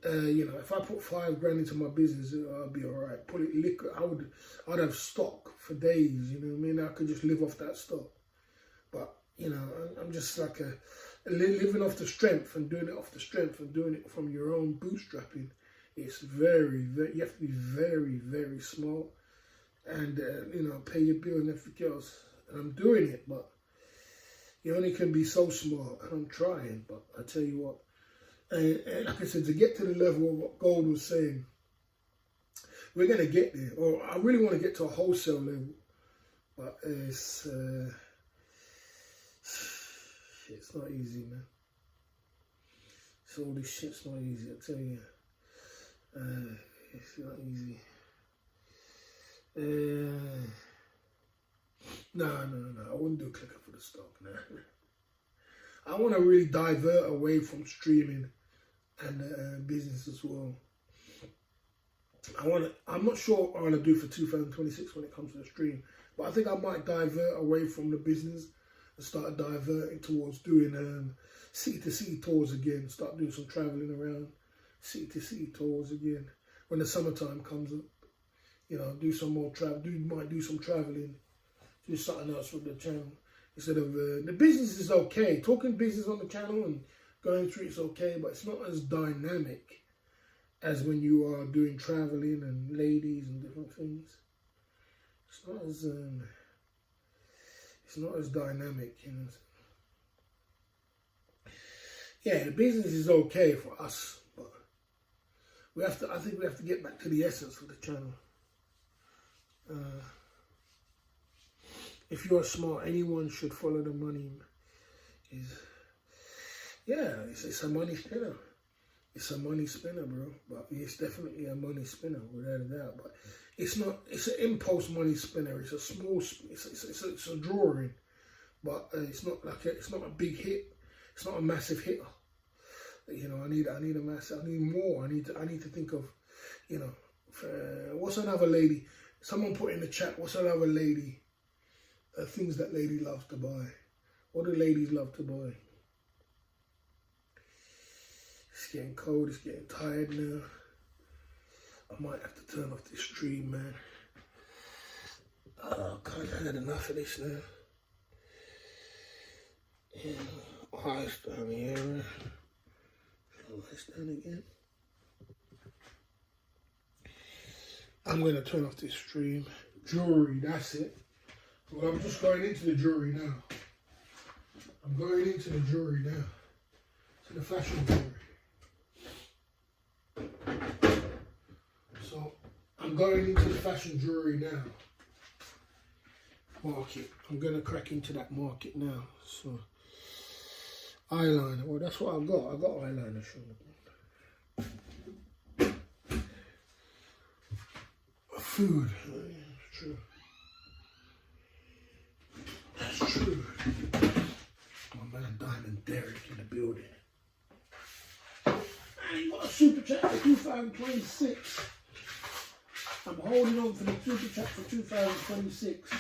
Speaker 1: You know, if I put $5 grand into my business, I'll be all right. Put it liquid, I'd have stock for days. You know what I mean? I could just live off that stock. But you know, I'm just like living off the strength and doing it off the strength and doing it from your own bootstrapping. It's very, you have to be very, very smart and you know, pay your bill and everything else. And I'm doing it, but you only can be so smart. And I'm trying, but I tell you what. And like I said, to get to the level of what Gold was saying, we're going to get there. Or I really want to get to a wholesale level. But it's not easy, man. So all this shit's not easy, I tell you. It's not easy. No. I wouldn't do clicker for the stock, no. I want to really divert away from streaming and business as well. I'm not sure what I want to do for 2026 when it comes to the stream, but I think I might divert away from the business and start diverting towards doing city-to-city tours again, start doing some travelling around city-to-city tours again when the summertime comes up. You know, do some more travel, might do some travelling, do something else with the channel. Instead of, the business is okay, talking business on the channel and going through it's okay, but it's not as dynamic as when you are doing travelling and ladies and different things. It's It's not as dynamic, you know. Yeah, the business is okay for us, but we have to. I think we have to get back to the essence of the channel. If you're smart, anyone should follow the money. It's a money spinner. It's a money spinner, bro. But it's definitely a money spinner, without a doubt. But it's not. It's an impulse money spinner. It's a small. It's a drawing, but it's not like it's not a big hit. It's not a massive hitter. You know, I need a massive. I need more. I need to think of, you know, what's another lady? Someone put in the chat. What's another lady? Things that lady loves to buy. What do ladies love to buy? It's getting cold. It's getting tired now. I might have to turn off this stream, man. Oh, God, I had enough of this now. Yeah, highs down here. Highs down again. I'm going to turn off this stream. Jewelry, that's it. Well, I'm just going into the jewelry now. I'm going into the jewelry now. To the fashion jewelry. So, I'm going into the fashion jewelry now. Market. I'm going to crack into that market now. So, eyeliner. Well, that's what I've got. I've got eyeliner. Food. Oh, yeah, it's true. That's true. My man Diamond Derek in the building. I ain't got a super chat for 2026. I'm holding on for the super chat for 2026.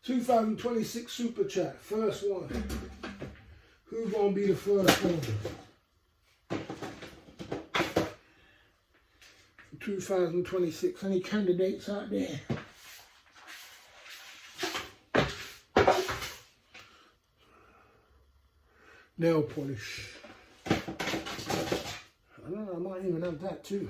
Speaker 1: $2026 super chat, first one. Who's gonna be the first one? 2026. Any candidates out there? Nail polish. I don't know, I might even have that too.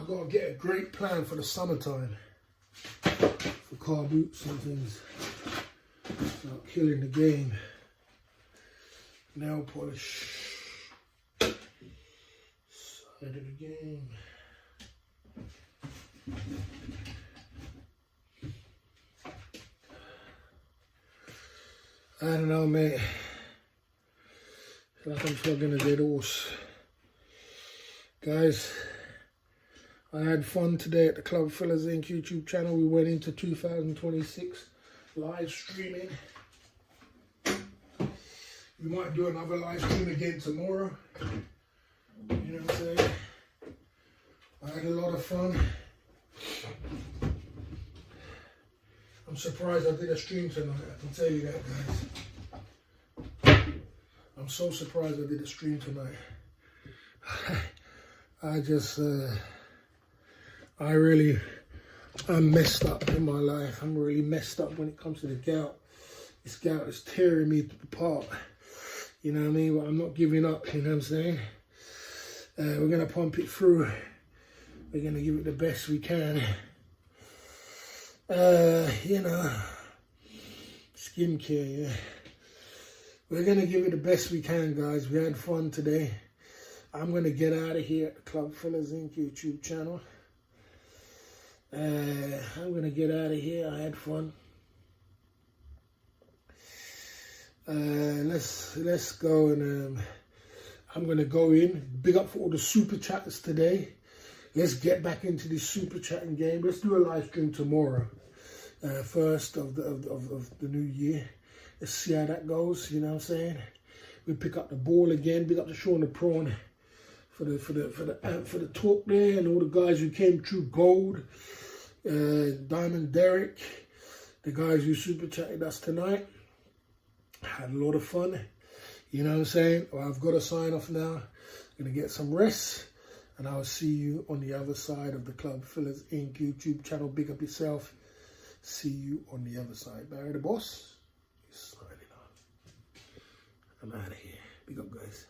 Speaker 1: I gotta get a great plan for the summertime. For car boots and things. Start killing the game. Nail polish. Side of the game. I don't know, mate. It's like I'm flogging a dead horse. Guys, I had fun today at the Club Fellas Inc. YouTube channel. We went into 2026 live streaming. We might do another live stream again tomorrow. You know what I'm saying? I had a lot of fun. I'm surprised I did a stream tonight, I can tell you that, guys. I'm so surprised I did a stream tonight. I'm messed up in my life. I'm really messed up when it comes to the gout. This gout is tearing me apart. You know what I mean? But I'm not giving up, you know what I'm saying? We're going to pump it through. We're going to give it the best we can. You know, skincare, yeah. We're going to give it the best we can, guys. We had fun today. I'm going to get out of here at the Club Fellas Inc. YouTube channel. I'm going to get out of here. I had fun. Let's go, and I'm going to go in. Big up for all the super chatters today. Let's get back into this super chatting game. Let's do a live stream tomorrow. First of the new year. Let's see how that goes, you know what I'm saying? We pick up the ball again. Big up to Sean the Prawn for the talk there, and all the guys who came through gold. Diamond Derek, the guys who super chatted us tonight. Had a lot of fun. You know what I'm saying? Well, I've got to sign off now. I'm gonna get some rest, and I'll see you on the other side of the Club Fellas Inc. YouTube channel. Big up yourself. see you on the other side. Barry the boss is signing on. I'm out of here. Big up, guys.